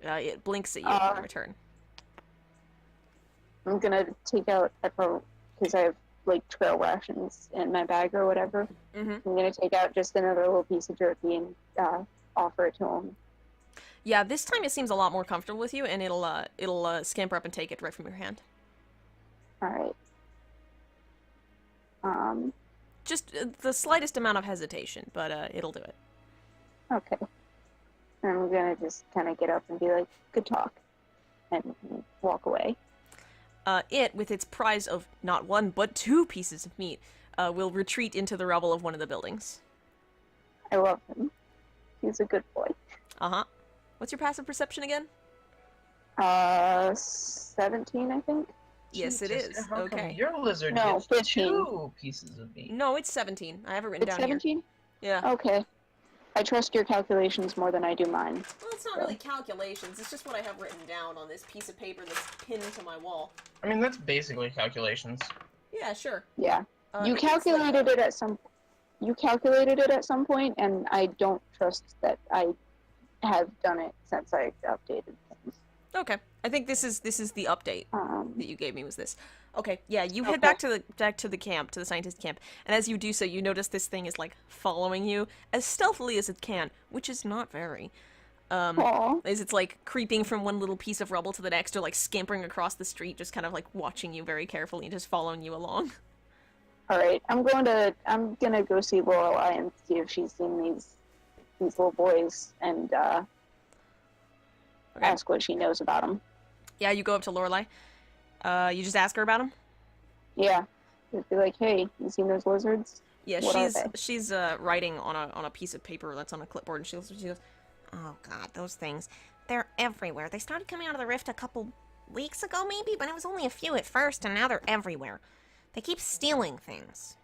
It blinks at you in return. I'm gonna take out, because I have, like, trail rations in my bag or whatever. Mm-hmm. I'm gonna take out just another little piece of jerky and offer it to him. Yeah, this time it seems a lot more comfortable with you, and it'll scamper up and take it right from your hand. Alright. Just the slightest amount of hesitation, but it'll do it. Okay. I'm gonna just kind of get up and be like, good talk, and walk away. It, with its prize of not one, but 2 pieces of meat, will retreat into the rubble of one of the buildings. I love him. He's a good boy. Uh-huh. What's your passive perception again? 17, I think? Yes, it Jesus, is. how come Okay. Your lizard No, gets 15. 2 pieces of meat. No, it's 17. I have it written It's down 17? here. Yeah. Okay. I trust your calculations more than I do mine. Well, it's not really calculations. It's just what I have written down on this piece of paper that's pinned to my wall. I mean, that's basically calculations. Yeah, sure. Yeah. You It's like- calculated it at some... You calculated it at some point, and I don't trust that I have done it since I updated things. Okay. I think this is the update that you gave me was this. Okay, yeah, you head Okay. back to the camp, to the scientist camp, and as you do so, you notice this thing is like following you as stealthily as it can, which is not very. Aw. As it's like creeping from one little piece of rubble to the next, or like scampering across the street, just kind of like watching you very carefully and just following you along. Alright, I'm gonna go see Lorelai and see if she's seen these little boys and ask what she knows about them. Yeah, you go up to Lorelai. You just ask her about him? Yeah. Just be like, hey, you seen those lizards? Yeah, What are she's writing on a piece of paper that's on a clipboard, and she goes, "Oh God, those things. They're everywhere. They started coming out of the rift a couple weeks ago, maybe, but it was only a few at first, and now they're everywhere. They keep stealing things.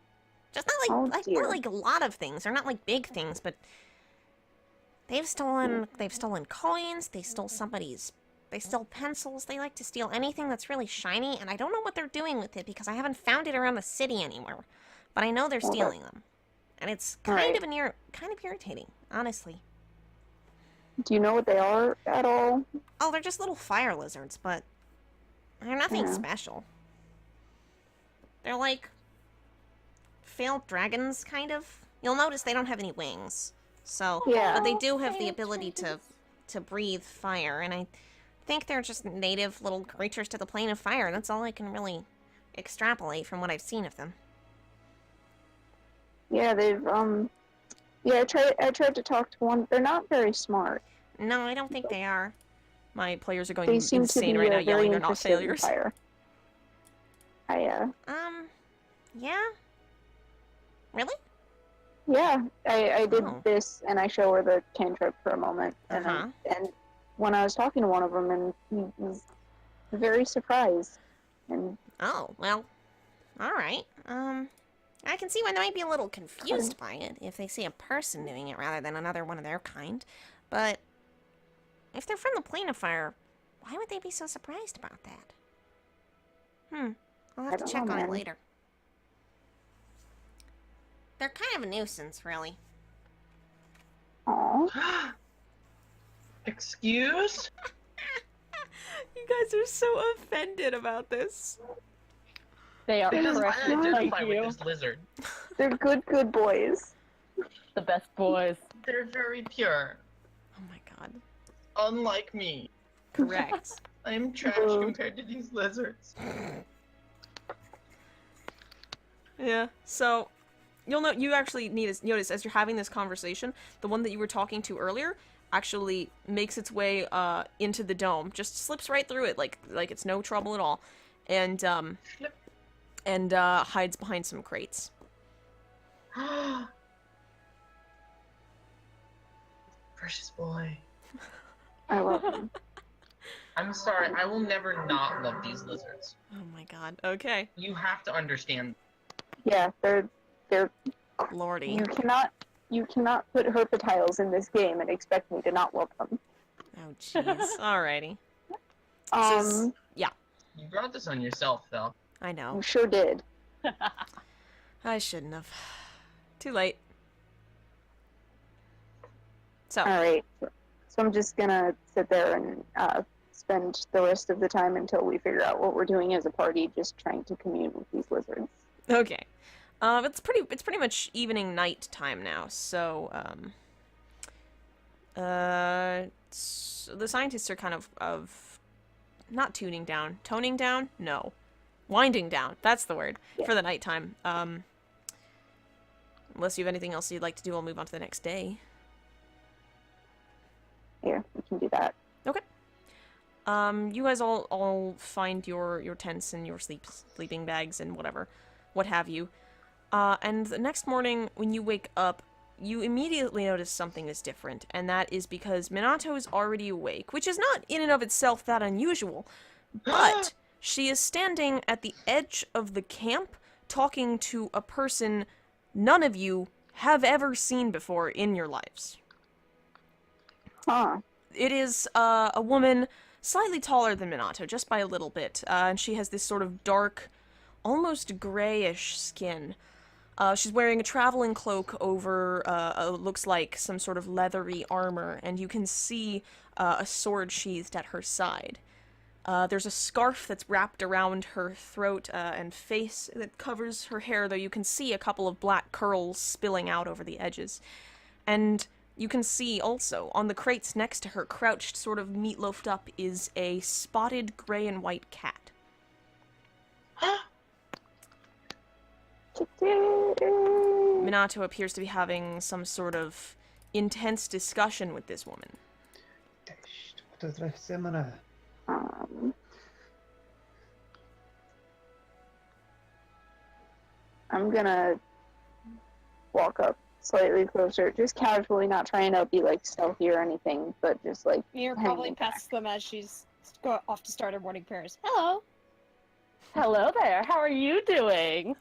Just Oh, not dear. like a lot of things. They're not like big things, but they've stolen coins. They stole pencils. They like to steal anything that's really shiny, and I don't know what they're doing with it because I haven't found it around the city anywhere. But I know they're Okay. stealing them, and it's Alright. kind of irritating, honestly. Do you know what they are at all? Oh, they're just little fire lizards, but they're nothing Yeah. special. They're like failed dragons, kind of. You'll notice they don't have any wings, so Yeah. but they do have the ability to breathe fire, and I think they're just native little creatures to the plane of fire. That's all I can really extrapolate from what I've seen of them. Yeah, they've yeah, I tried to talk to one. They're not very smart. No, I don't think they are. My players are going They seem to insane be right now, very yelling they're not interested in failures. fire. Yeah. Really? Yeah, I did Oh. this, and I show her the cantrip for a moment, and Uh-huh. and when I was talking to one of them, and he was very surprised, and Oh, well, alright. I can see why they might be a little confused by it if they see a person doing it rather than another one of their kind. But if they're from the plane of fire, why would they be so surprised about that? I'll have I to don't check know, on it man. later. They're kind of a nuisance, really. aw, Excuse? You guys are so offended about this. They are Because I precious. identify Thank with you. this lizard. they're good boys. The best boys. They're very pure. Oh my god. Unlike me. Correct. I'm trash compared to these lizards. Yeah, so you actually notice as you're having this conversation, the one that you were talking to earlier actually makes its way into the dome, just slips right through it like it's no trouble at all, and hides behind some crates. Precious boy. I love them. I'm sorry, I will never not love these lizards. Oh my god. Okay, You have to understand. Yeah, they're lordy. you cannot put herpetiles in this game and expect me to not love them. Oh jeez. Alrighty. Yeah, You brought this on yourself, though. I know. you sure did. I shouldn't have. Too late. So. All right, so I'm just gonna sit there and spend the rest of the time until we figure out what we're doing as a party, just trying to commune with these lizards. Okay. It's pretty much evening night time now, so so the scientists are kind of not toning down. Toning down? No. Winding down. That's the word for the nighttime. Unless you have anything else you'd like to do, I'll move on to the next day. Yeah, we can do that. Okay. You guys all find your tents and your sleeping bags and what have you. And the next morning, when you wake up, you immediately notice something is different, and that is because Minato is already awake, which is not in and of itself that unusual, but she is standing at the edge of the camp, talking to a person none of you have ever seen before in your lives. Huh. It is a woman slightly taller than Minato, just by a little bit, and she has this sort of dark, almost grayish skin. She's wearing a traveling cloak over, looks like some sort of leathery armor, and you can see a sword sheathed at her side. There's a scarf that's wrapped around her throat and face that covers her hair, though you can see a couple of black curls spilling out over the edges. And you can see also, on the crates next to her, crouched sort of meatloafed up, is a spotted gray and white cat. Minato appears to be having some sort of intense discussion with this woman. I'm gonna walk up slightly closer, just casually, not trying to be like stealthy or anything, but just like Mir hanging probably back. passes them as she's off to start her morning prayers. Hello. Hello there. How are you doing?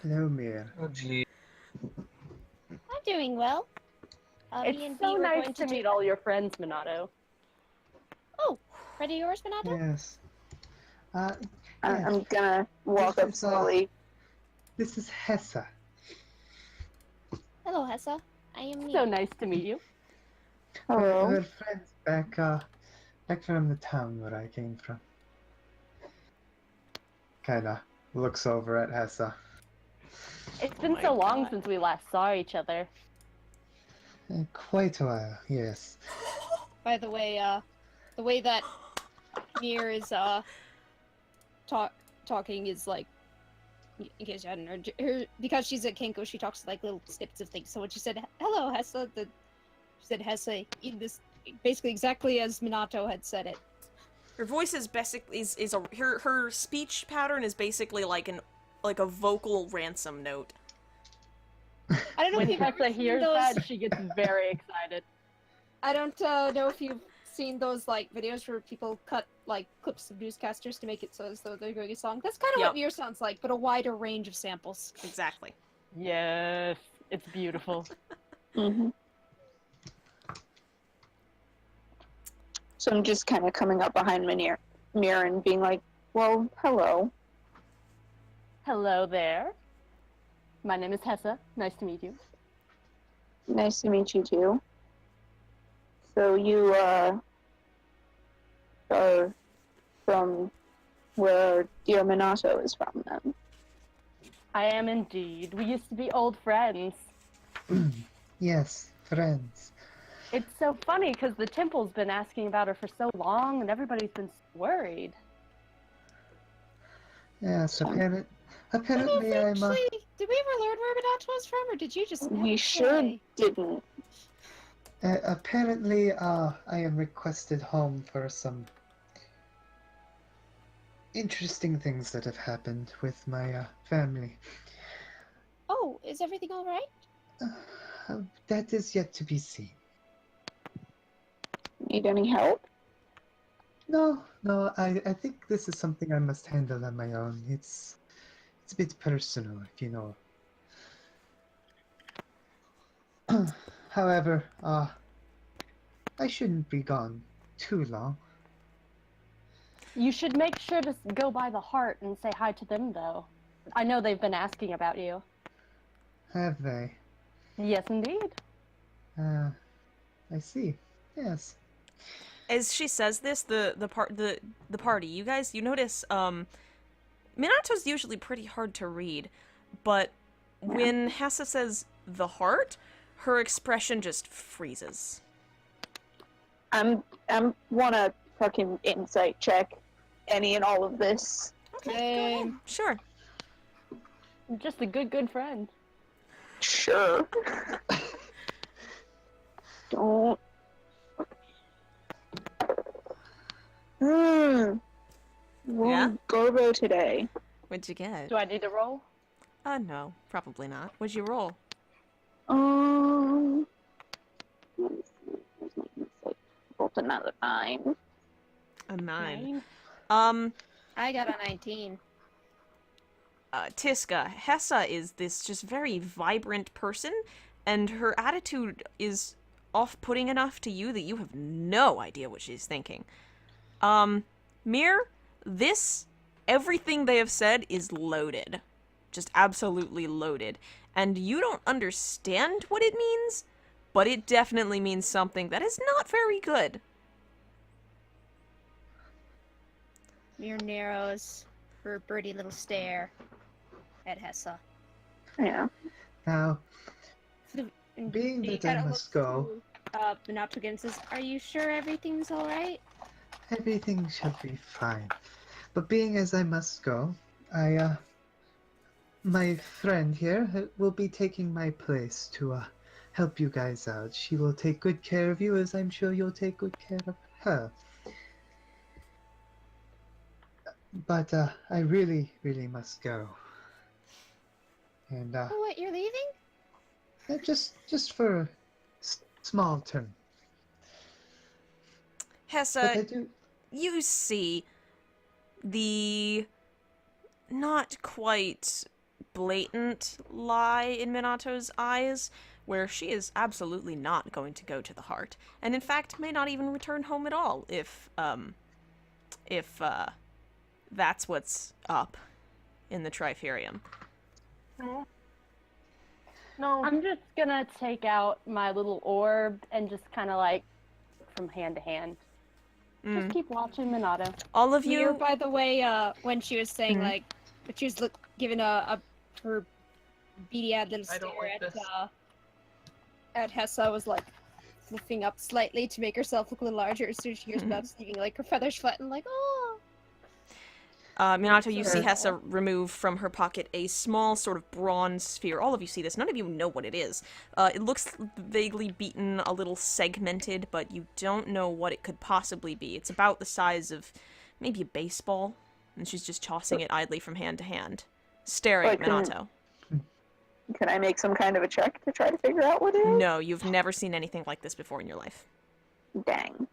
Hello, Mir. Oh gee. I'm doing well. Me It's and so B were nice going to do- meet all your friends, Minato. Oh, friend of yours, Minato? Yes. Yes. I'm gonna walk This up is, slowly. This is Hessa. Hello, Hessa. I am me. So nice to meet you. Hello. We're friends back from the town where I came from. Kinda looks over at Hessa. It's been my so long God. since we last saw each other. Quite a while, yes. By the way, the way that Mir is talking is like, in case you hadn't heard, because she's at Kenko, she talks like little snippets of things. So when she said "Hello, Hessa," she said "Hessa" in this basically exactly as Minato had said it. Her voice is basically her speech pattern is basically like a vocal ransom note. I don't know When if you've ever Hessa seen hears those. that, she gets very excited. I don't know if you've seen those like videos where people cut like clips of newscasters to make it so as though they're doing a song. That's kind of Yep. what Mir sounds like, but a wider range of samples. Exactly. Yes, it's beautiful. Mm-hmm. So I'm just kind of coming up behind Mir and being like, well, hello. Hello there. My name is Hessa. Nice to meet you. Nice to meet you too. So you, are from where dear Minato is from then? I am indeed. We used to be old friends. Yes, friends. It's so funny because the temple's been asking about her for so long and everybody's been worried. Yes, So- apparently I'm Actually, did we ever learn where Minato was from, or did you just never We sure say? didn't. apparently I am requested home for some interesting things that have happened with my family. Oh, is everything all right? That is yet to be seen. Need any help? No, I think this is something I must handle on my own. It's a bit personal, if you know. However, I shouldn't be gone too long. You should make sure to go by the heart and say hi to them, though. I know they've been asking about you. Have they? Yes, indeed. I see. Yes. As she says this, the party, you guys, you notice Minato's usually pretty hard to read, but when Hessa says the heart, her expression just freezes. I'm wanna fucking insight check any and all of this. Okay, go ahead. Same. Sure. I'm just a good friend. Sure. Don't. Yeah? Gorbo today. What'd you get? Do I need to roll? No, probably not. What'd you roll? Let me see. Where's my insight? Rolled another 9. A 9. 9? I got a 19. Tiska, Hessa is this just very vibrant person, and her attitude is off-putting enough to you that you have no idea what she's thinking. Mir, everything they have said is loaded. Just absolutely loaded. And you don't understand what it means, but it definitely means something that is not very good. Mir narrows her birdie little stare at Hessa. Yeah. Now, And being he that I kinda must looks go, to, Minato again and says, "Are you sure everything's all right?" everything shall be fine. But being as I must go, my friend here will be taking my place to help you guys out. She will take good care of you, as I'm sure you'll take good care of her. But I really must go. And Oh, what? You're leaving? Just for a small term. But I Hessa, do. you see the not quite blatant lie in Minato's eyes, where she is absolutely not going to go to the heart, and in fact may not even return home at all if that's what's up in the Triferium. No. I'm just gonna take out my little orb and just kind of like from hand to hand. Just keep watching Minato. All of Mir, you, by the way, when she was saying like, but she was giving her beady eyed little I stare don't like this. at Hessa, was like lifting up slightly to make herself look a little larger as soon as she hears about sleeping, like her feathers flatten, like oh. Minato, you see Sure. Hessa remove from her pocket a small sort of bronze sphere. All of you see this. None of you know what it is. It looks vaguely beaten, a little segmented, but you don't know what it could possibly be. It's about the size of maybe a baseball, and she's just tossing it idly from hand to hand, staring at Like, Minato. Can I make some kind of a check to try to figure out what it is? No, you've never seen anything like this before in your life. Dang.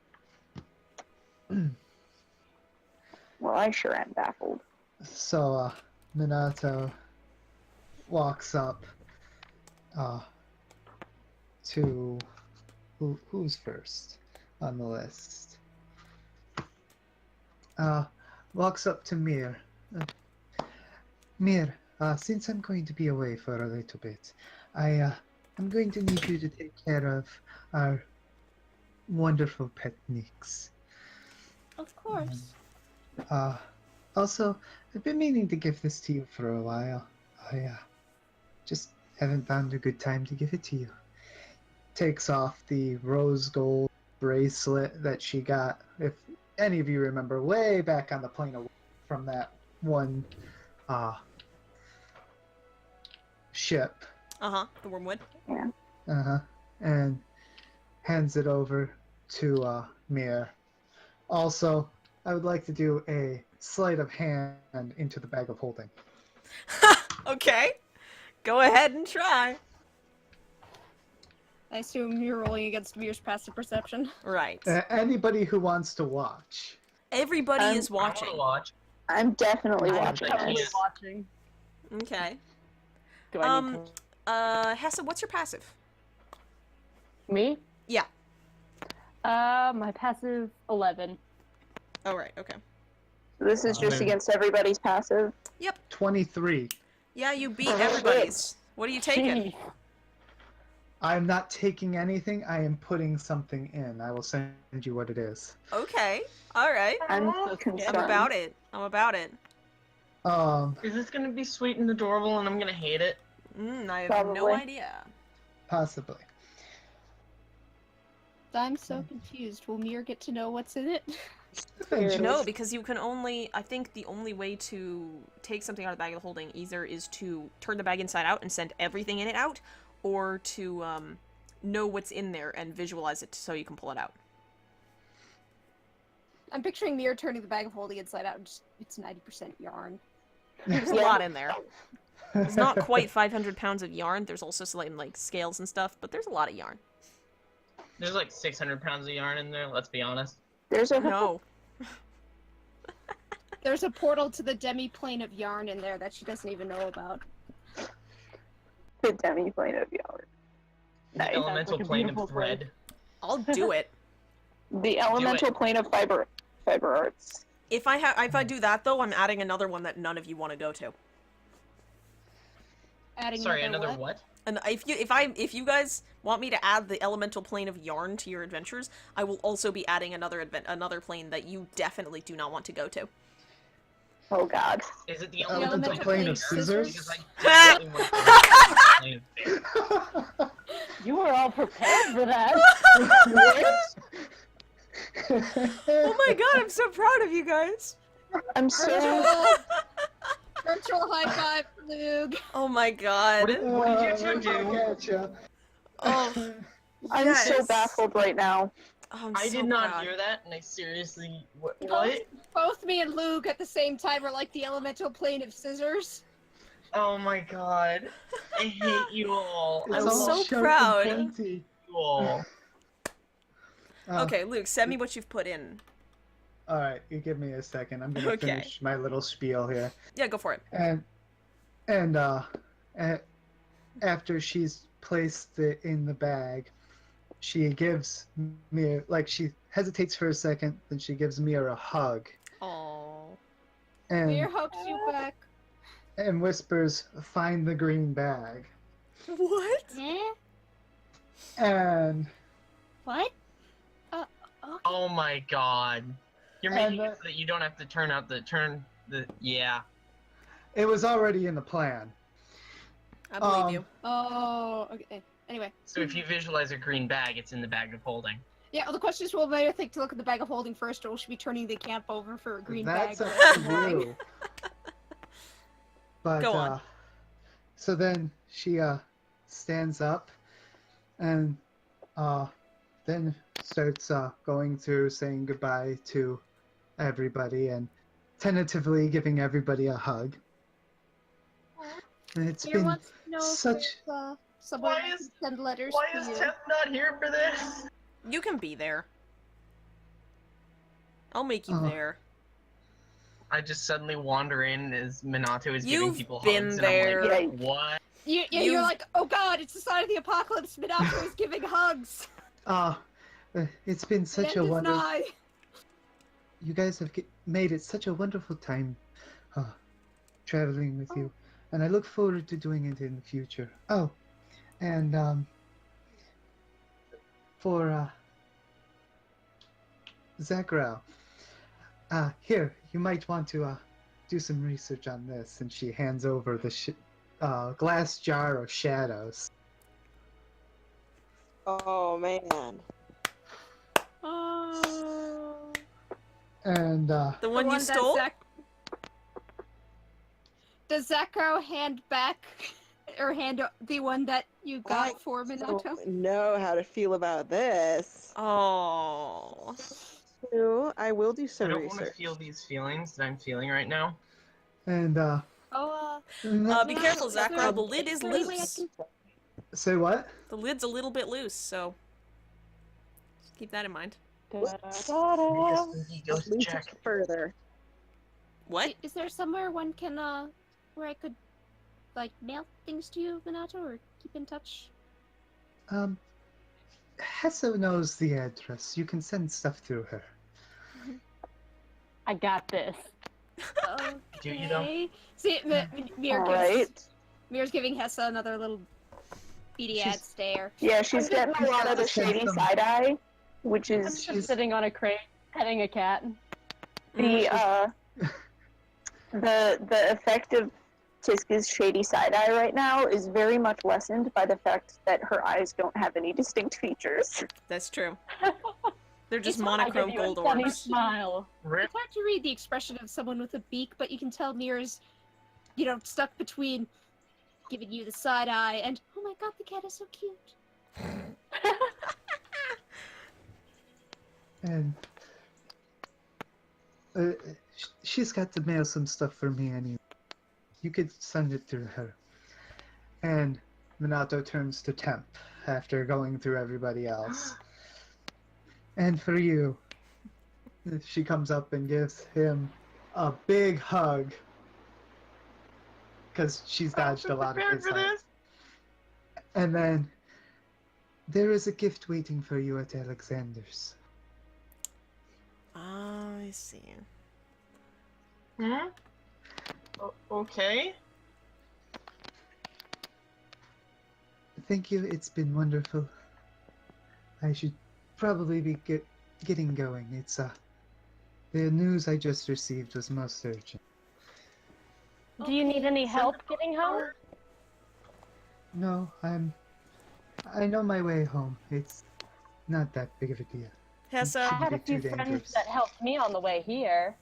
Well, I sure am baffled. So, Minato walks up to who's first on the list? Walks up to Mir. Mir, since I'm going to be away for a little bit, I'm going to need you to take care of our wonderful pet Nix. Of course. Also, I've been meaning to give this to you for a while. I just haven't found a good time to give it to you. Takes off the rose gold bracelet that she got, if any of you remember, way back on the plane of from that one ship. The Wormwood. And hands it over to Mir. Also, I would like to do a sleight of hand into the bag of holding. Okay. Go ahead and try. I assume you're rolling against Mir's passive perception. Right. Anybody who wants to watch. Everybody is I wanna watching. watch. I'm definitely I'm watching definitely this. watching. Okay. Do I need Hessa, what's your passive? to... Me? Yeah. My passive 11. Oh, right, okay. This is just Okay. against everybody's passive. 23. Yeah, you beat Oh, shit. everybody's. What are you taking? Jeez. I'm not taking anything, I am putting something in. I will send you what it is. Okay. Alright. I'm concerned. I'm about it. I'm about it. Is this gonna be sweet and adorable and I'm gonna hate it? I have no Probably. idea. Possibly. I'm so confused. Will Mir get to know what's in it? Eventually. No, because you can only... I think the only way to take something out of the bag of holding either is to turn the bag inside out and send everything in it out, or to know what's in there and visualize it so you can pull it out. I'm picturing Mir turning the bag of holding inside out. And just, it's 90% yarn. There's a lot in there. It's not quite 500 pounds of yarn. There's also some like scales and stuff, but there's a lot of yarn. There's like 600 pounds of yarn in there, let's be honest. There's a No. There's a portal to the demi-plane of yarn in there that she doesn't even know about. the demi-plane of yarn. Nice. Elemental like a plane beautiful of thread. I'll do it. The elemental plane of fiber arts. If I do that though, I'm adding another one that none of you want to go to. Adding Sorry, another what? And if you guys want me to add the elemental plane of yarn to your adventures, I will also be adding another plane that you definitely do not want to go to. Oh god. Is it the Elemental plane of scissors? Because I definitely want the plane. You were all prepared for that. Oh my god, I'm so proud of you guys. I'm so. Virtual high five, Luke. Oh my god. What did you two do? Gotcha. Oh, I'm so yes. baffled right now. Oh, I'm I so did not proud. hear that, and I seriously... What? Both me and Luke at the same time are like the elemental plane of scissors. Oh my god. I hate you all. It's I I'm all so love sharp proud. and pointy. you all. Okay, Luke, send me what you've put in. All right, you give me a second. I'm gonna Okay. finish my little spiel here. Yeah, go for it. And after she's placed it in the bag, she gives Mir, like, she hesitates for a second, then she gives Mir a hug Oh. Mir and hugs you back. whispers, "Find the green bag." What? Eh? And What? Okay. Oh my god. You're And, making it so that you don't have to yeah. it was already in the plan. I believe you. Oh, okay. Anyway. So if you visualize a green bag, it's in the bag of holding. Yeah, well, the question is, will Mayor think to look at the bag of holding first, or will she be turning the camp over for a green That's bag? up to you. But Go on. so then she stands up and then starts going through saying goodbye to everybody and tentatively giving everybody a hug. And it's Mayor been wants to know if such there's, someone Why who is- can send letters Why to is you. Tep not here for this? You can be there. I'll make you Oh. there. I just suddenly wander in as Minato is You've giving people been hugs, there. and I'm Yeah. like, what? You're You've- like, oh god, it's the sign of the apocalypse. Minato is giving hugs. it's been The such end a is wonderful. nigh. You guys have made it such a wonderful time traveling with you, and I look forward to doing it in the future. Oh, and for Zachariah, here, you might want to do some research on this. And she hands over the glass jar of shadows. Oh man. Oh. And The one you that stole? Does Zacharo hand back, or hand the one that you got I for Minato? don't know how to feel about this. Oh. So I will do I some don't want to research. feel these feelings that I'm feeling right now. and Oh, Be careful, is there- Zachariah. The lid is there any way I loose. can- say what? The lid's a little bit loose, so just keep that in mind. Maybe a spooky ghost Lead check. further. What? Is there somewhere one can, where I could, like, mail things to you, Minato, or keep in touch? Hessa knows the address. You can send stuff through her. I got this. Okay. Do you though? See, Mir Alright. Mir's giving Hessa another little beady ad She's- stare. Yeah, she's getting a lot of the shady side eye, which I'm is just sitting on a crate, petting a cat. the the effect of Tiska's shady side eye right now is very much lessened by the fact that her eyes don't have any distinct features. That's true. They're just It's fine, I give monochrome you a gold funny orbs. smile. Rip. It's hard to read the expression of someone with a beak, but you can tell Mir's, stuck between giving you the side eye and, oh my god, the cat is so cute. And she's got to mail some stuff for me anyway. You could send it through her. And Minato turns to Temp after going through everybody else. And for you, she comes up and gives him a big hug. Because she's dodged a lot of Prepared his for hugs. this? And then, there is a gift waiting for you at Alexander's. I see. Hmm? Okay. Thank you, it's been wonderful. I should probably be getting going. It's, the news I just received was most urgent. Do you need any help getting home? No, I know my way home. It's not that big of a deal. I Hessa, had a be too few friends dangerous. that helped me on the way here.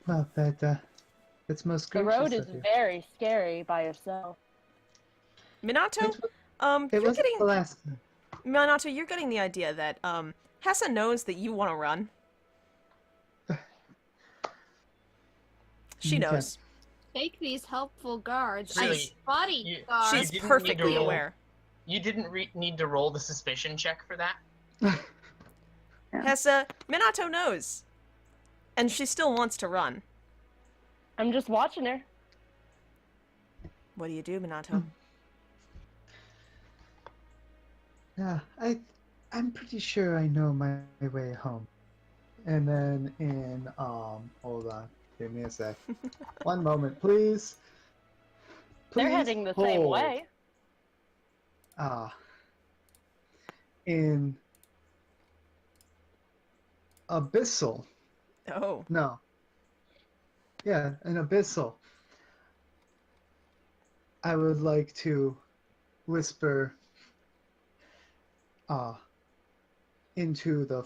Well, that's most The gracious road is of you. very scary by yourself. Minato, It you're wasn't getting the last time. Minato, you're getting the idea that Hessa knows that you want to run. She Okay. knows. take these helpful guards. Really, Body you- guards. She's didn't need perfectly to roll. aware. You didn't need to roll the suspicion check for that? Hessa, Minato knows. And she still wants to run. I'm just watching her. What do you do, Minato? Yeah, I'm pretty sure I know my way home. And then hold on, give me a sec. One moment, please. They're Please heading the same hold. way. In Abyssal. Oh. No. Yeah, in Abyssal. I would like to whisper into the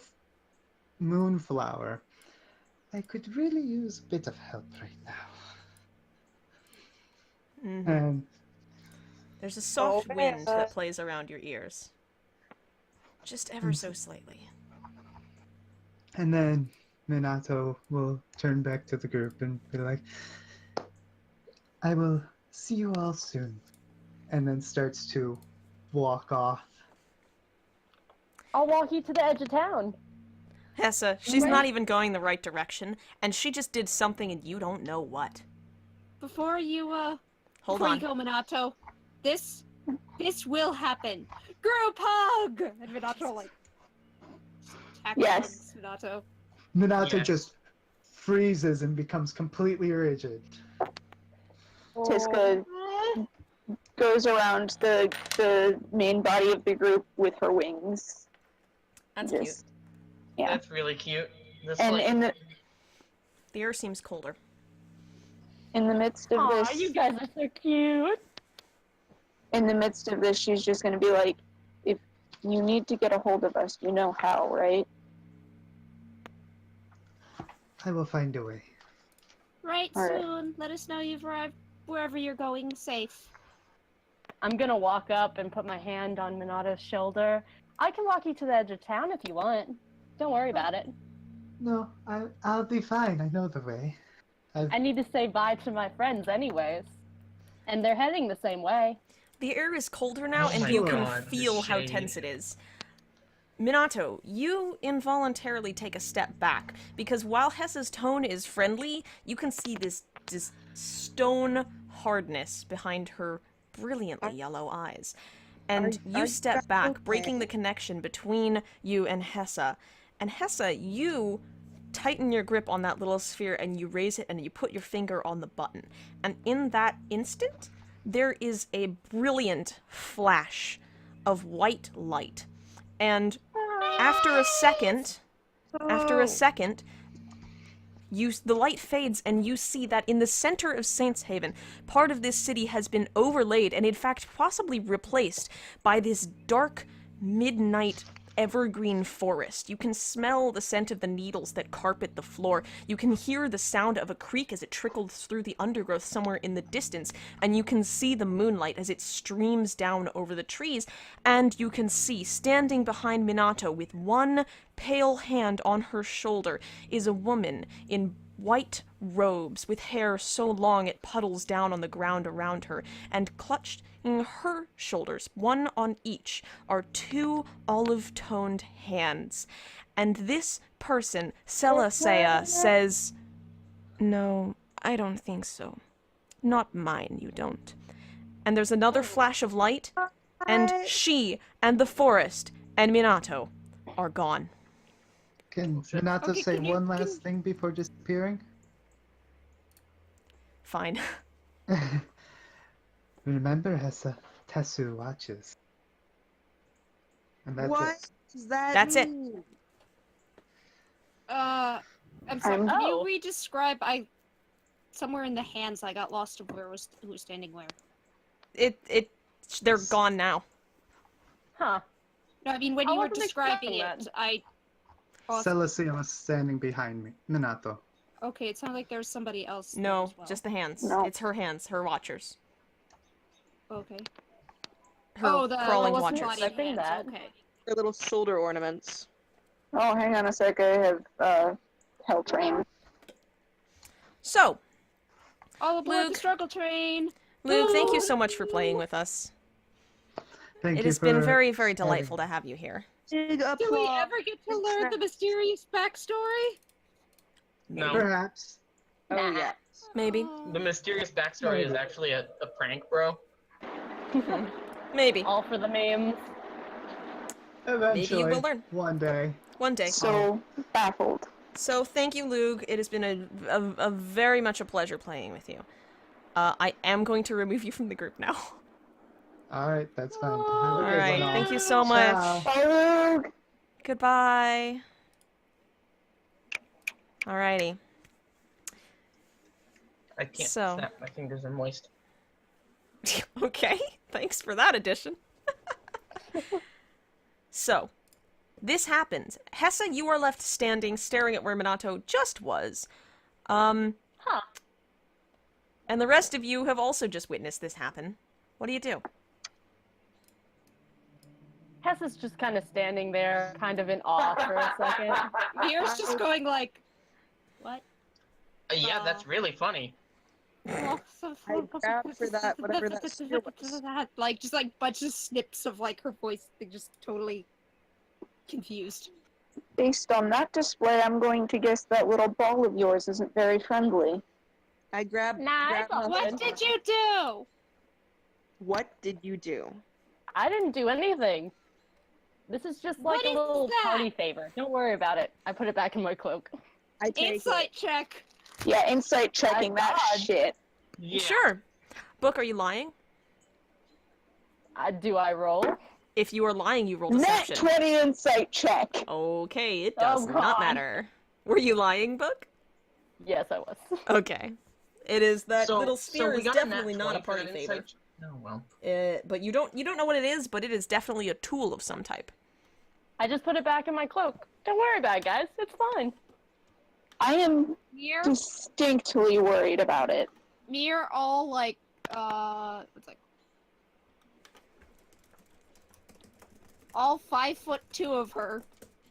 moonflower. I could really use a bit of help right now. Mhm. And There's a soft Oh, wind man. that plays around your ears. Just ever so slightly. then Minato will turn back to the group and be like, I will see you all soon. And then starts to walk off. I'll walk you to the edge of town. Hessa, she's Right. not even going the right direction, and she just did something and you don't know what. Before you Hold before on. you go, Minato, this will happen. Group hug. And Minato like tackles Yes. Minato. Minato Yes. just freezes and becomes completely rigid. Tiska goes around the main body of the group with her wings. That's Just- cute. Yeah. That's really cute. This, And like, in the The air seems colder. midst of Aw, this, you guys are so cute. in the midst of this, she's just gonna be like, if you need to get a hold of us, you know how, right? I will find a way. Right All right. soon. Let us know you've arrived wherever you're going safe. I'm gonna walk up and put my hand on Minato's shoulder. I can walk you to the edge of town if you want. Don't worry about it. No, I'll be fine. I know the way. I need to say bye to my friends anyways. And they're heading the same way. The air is colder now, Oh and my you can God, feel this how shade. tense it is. Minato, you involuntarily take a step back, because while Hessa's tone is friendly, you can see this stone hardness behind her brilliantly yellow eyes. And Are you you step guys back, breaking the okay? connection between you and Hessa. And Hessa, you tighten your grip on that little sphere and you raise it and you put your finger on the button. And in that instant, there is a brilliant flash of white light. And after a second, the light fades and you see that in the center of Saintshaven, part of this city has been overlaid and in fact possibly replaced by this dark midnight evergreen forest. You can smell the scent of the needles that carpet the floor. You can hear the sound of a creek as it trickles through the undergrowth somewhere in the distance, and you can see the moonlight as it streams down over the trees, and you can see, standing behind Minato with one pale hand on her shoulder, is a woman in white robes with hair so long it puddles down on the ground around her, and clutched in her shoulders, one on each, are two olive-toned hands. And this person, Selasea, says, "No, I don't think so. Not mine, you don't." And there's another flash of light, and she and the forest and Minato are gone. Can Minato Okay, say can you- one last thing before disappearing? Fine. Remember, Hessa, Tetsu watches. And that's What it. does that That's it. mean? I'm sorry. I'm- Can you Oh. re-describe? Somewhere in the hands, I got lost of who was standing where. They're gone now. Huh. No, I mean when I you were wasn't describing expecting it, that. I. Oh, Celestia was standing behind me. Minato. okay, it sounded like there was somebody else. there No, as well. just the hands. No. It's her hands, her watchers. Okay. Her the crawling I wasn't watchers. body expecting hands, that. Okay. Their little shoulder ornaments. Oh, hang on a sec. I have hell train. So, All aboard Luke. the struggle train. Luke, thank you so much for playing with us. Thank It you has been for very, very having delightful me. to have you here. Big Do we applause. ever get to learn the mysterious backstory? No. Perhaps. Oh yeah. Maybe. The mysterious backstory is actually a prank, bro. Maybe. All for the memes. Eventually. Maybe you will learn. One day. One day. So baffled. So thank you, Luke. It has been a very much a pleasure playing with you. I am going to remove you from the group now. Alright, that's fine. Have a All good right. one, all. Thank you so much. Ciao. Bye, Luke. Goodbye. Alrighty. I can't So- snap. My fingers are moist. Okay. Thanks for that addition. So, this happens. Hessa, you are left standing, staring at where Minato just was. Huh. And the rest of you have also just witnessed this happen. What do you do? Hessa's just kind of standing there, kind of in awe for a second. Mir's just going like, what? Yeah, that's really funny. I grabbed for that, whatever that spear was. Like, just like bunch of snips of like her voice, they're just totally confused. Based on that display, I'm going to guess that little ball of yours isn't very friendly. I grabbed. Nah, it's all What good. did you do? What did you do? I didn't do anything. This is just like What a is little that? party favor. Don't worry about it. I put it back in my cloak. I take Insight check. Yeah, insight checking My that God. shit. Yeah. Sure. Book, are you lying? Do I roll? If you are lying, you roll Net deception. 20 insight check. Okay, it Oh, does not God. matter. Were you lying, Book? Yes, I was. Okay. It is that So- little so sphere we is got a nat definitely not a 20 for party that favor. insight- Oh well. But you don't know what it is, but it is definitely a tool of some type. I just put it back in my cloak. Don't worry about it, guys. It's fine. I am Mir, distinctly worried about it. Mir, all like, it's like, all 5'2" of her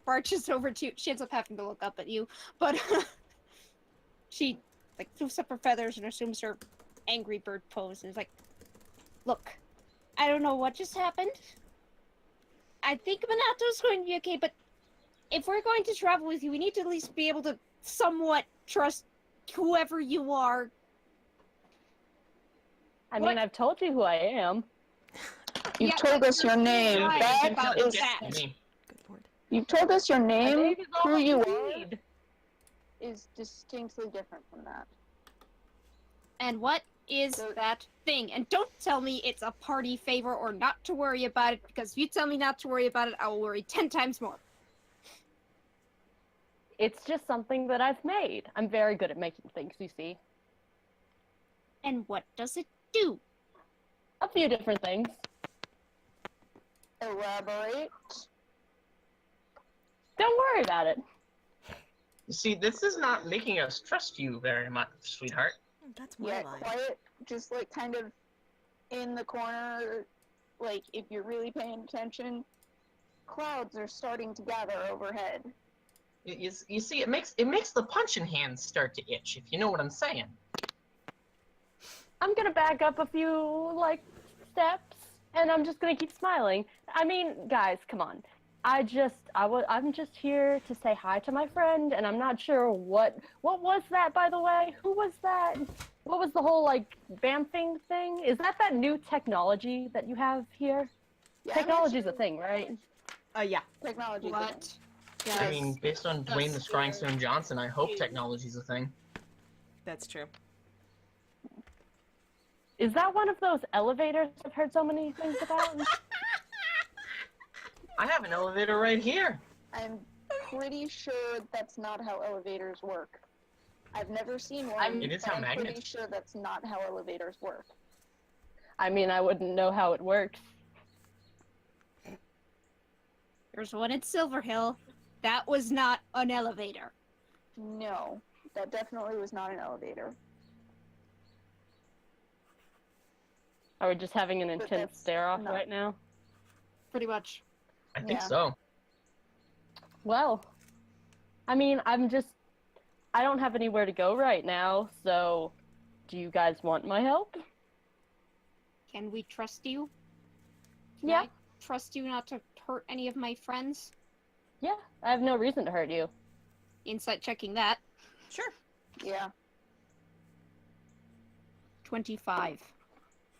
marches over to. She ends up having to look up at you, but she like poofs up her feathers and assumes her angry bird pose and is like, "Look, I don't know what just happened. I think Minato's going to be okay, but if we're going to travel with you, we need to at least be able to somewhat trust whoever you are." I What? mean, I've told you who I am. You've Yeah, told us your name. right, That about is. that. Good lord. You've told us your My name. name is all Who you you are need. is distinctly different from that. And what is that thing? And don't tell me it's a party favor or not to worry about it, because if you tell me not to worry about it, I will worry 10 times more. It's just something that I've made. I'm very good at making things, you see. And what does it do? A few different things. Elaborate. Don't worry about it. See, this is not making us trust you very much, sweetheart. That's Yeah, quiet. Just like kind of in the corner. Like if you're really paying attention, clouds are starting to gather overhead. You see, it makes the punching hands start to itch, if you know what I'm saying. I'm gonna back up a few, like, steps, and I'm just gonna keep smiling. I mean, guys, come on. I'm just here to say hi to my friend, and I'm not sure what was that, by the way? Who was that? What was the whole, like, vamping thing? Is that new technology that you have here? Yeah, Technology's a thing, right? Yeah. Technology. What? I mean, based on Dwayne the Scrying Stone Johnson, I hope technology's a thing. That's true. Is that one of those elevators I've heard so many things about? I have an elevator right here. I'm pretty sure that's not how elevators work. I've never seen one. It is but how I'm pretty magnets- sure that's not how elevators work. I mean, I wouldn't know how it works. There's one in Silverhill. That was not an elevator. No, that definitely was not an elevator. Are we just having an But intense that's stare-off not- right now? Pretty much. I think Yeah. so. Well, I mean, I don't have anywhere to go right now, so Do you guys want my help? Can we trust you? Can Yeah. I trust you not to hurt any of my friends? Yeah, I have no reason to hurt you. Insight checking that. Sure. Yeah. 25.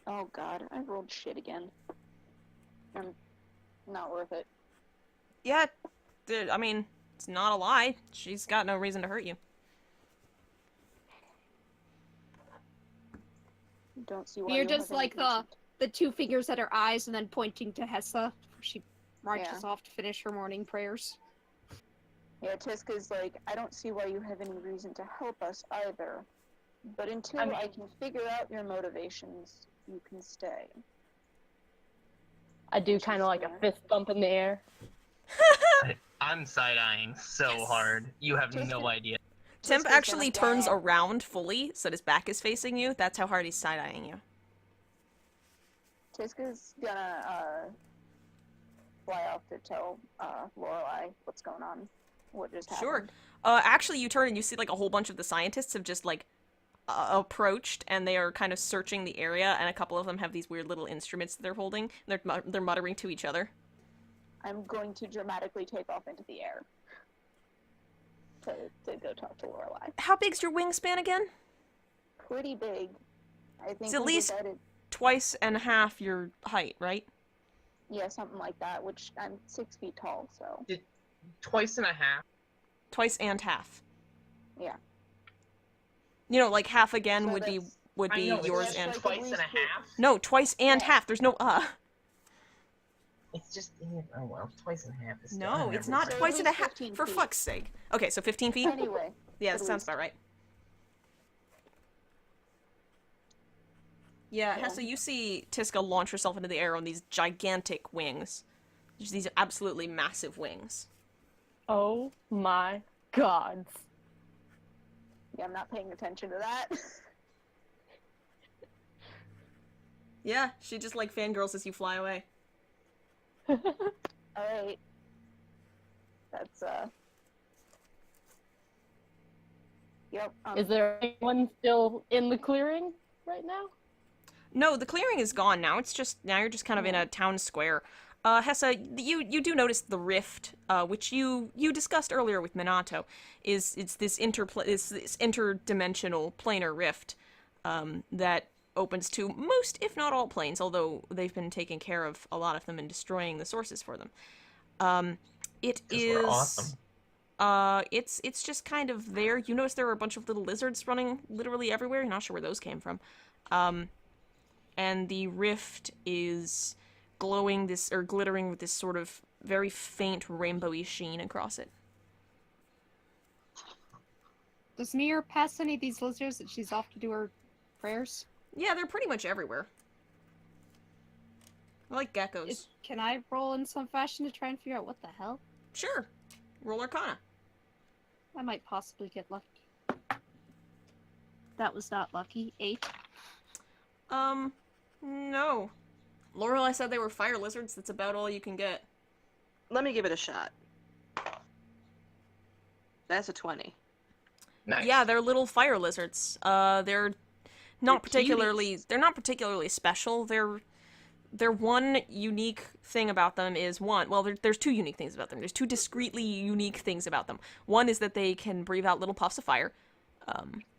Oh god, I rolled shit again. Not worth it. Yeah, I mean, it's not a lie. She's got no reason to hurt you. Don't see why. You're you'll just have any like reason the two fingers at her eyes and then pointing to Hessa. She marches Yeah. off to finish her morning prayers. Yeah, Tiska's like, I don't see why you have any reason to help us either. But until I can figure out your motivations, you can stay. I do kind of like a fist bump in the air. I'm side-eyeing so hard. You have no idea. Temp Tiska's actually gonna turns fly. around fully, so that his back is facing you. That's how hard he's side-eyeing you. Tiska's gonna fly off to tell Lorelai what's going on. What just happened. Sure. Actually, you turn and you see, like, a whole bunch of the scientists have just, like, approached, and they are kind of searching the area, and a couple of them have these weird little instruments that they're holding. They're muttering to each other. I'm going to dramatically take off into the air to go talk to Lorelai. How big's your wingspan again? Pretty big. I think It's at we least decided, twice and a half your height, right? yeah, something like that, which I'm 6 feet tall, so. Twice and a half. Twice and half. Yeah. You know, like half again So would be that's- I know, yours it's and just twice and a half. no, twice and Yeah. half. There's no It's just, oh well, twice and a half is still No, never it's not great. twice and a least half. 15 For feet. fuck's sake. Okay, so 15 feet? Anyway. Yeah, at that sounds least. about right. Yeah, Yeah. Hessa, you see Tiska launch herself into the air on these gigantic wings. Just these absolutely massive wings. Oh my gods. Yeah, I'm not paying attention to that. Yeah, she just like fangirls as you fly away. Alright. That's, Yep. Is there anyone still in the clearing right now? No, the clearing is gone now. Now you're just kind of in a town square. Hessa, you do notice the rift, which you discussed earlier with Minato, it's this interdimensional planar rift that opens to most, if not all, planes, although they've been taking care of a lot of them and destroying the sources for them. It 'Cause is we're awesome. It's just kind of there. You notice there are a bunch of little lizards running literally everywhere. You're not sure where those came from. And the rift is glittering with this sort of very faint rainbowy sheen across it. Does Nier pass any of these lizards that she's off to do her prayers? Yeah, they're pretty much everywhere. I like geckos. Can I roll in some fashion to try and figure out what the hell? Sure. Roll Arcana. I might possibly get lucky. That was not lucky. 8. No. Lorelai said they were fire lizards. That's about all you can get. Let me give it a shot. That's a 20. Nice. Yeah, they're little fire lizards. They're not particularly special. Their one unique thing about them is there's two unique things about them. There's two discreetly unique things about them. One is that they can breathe out little puffs of fire,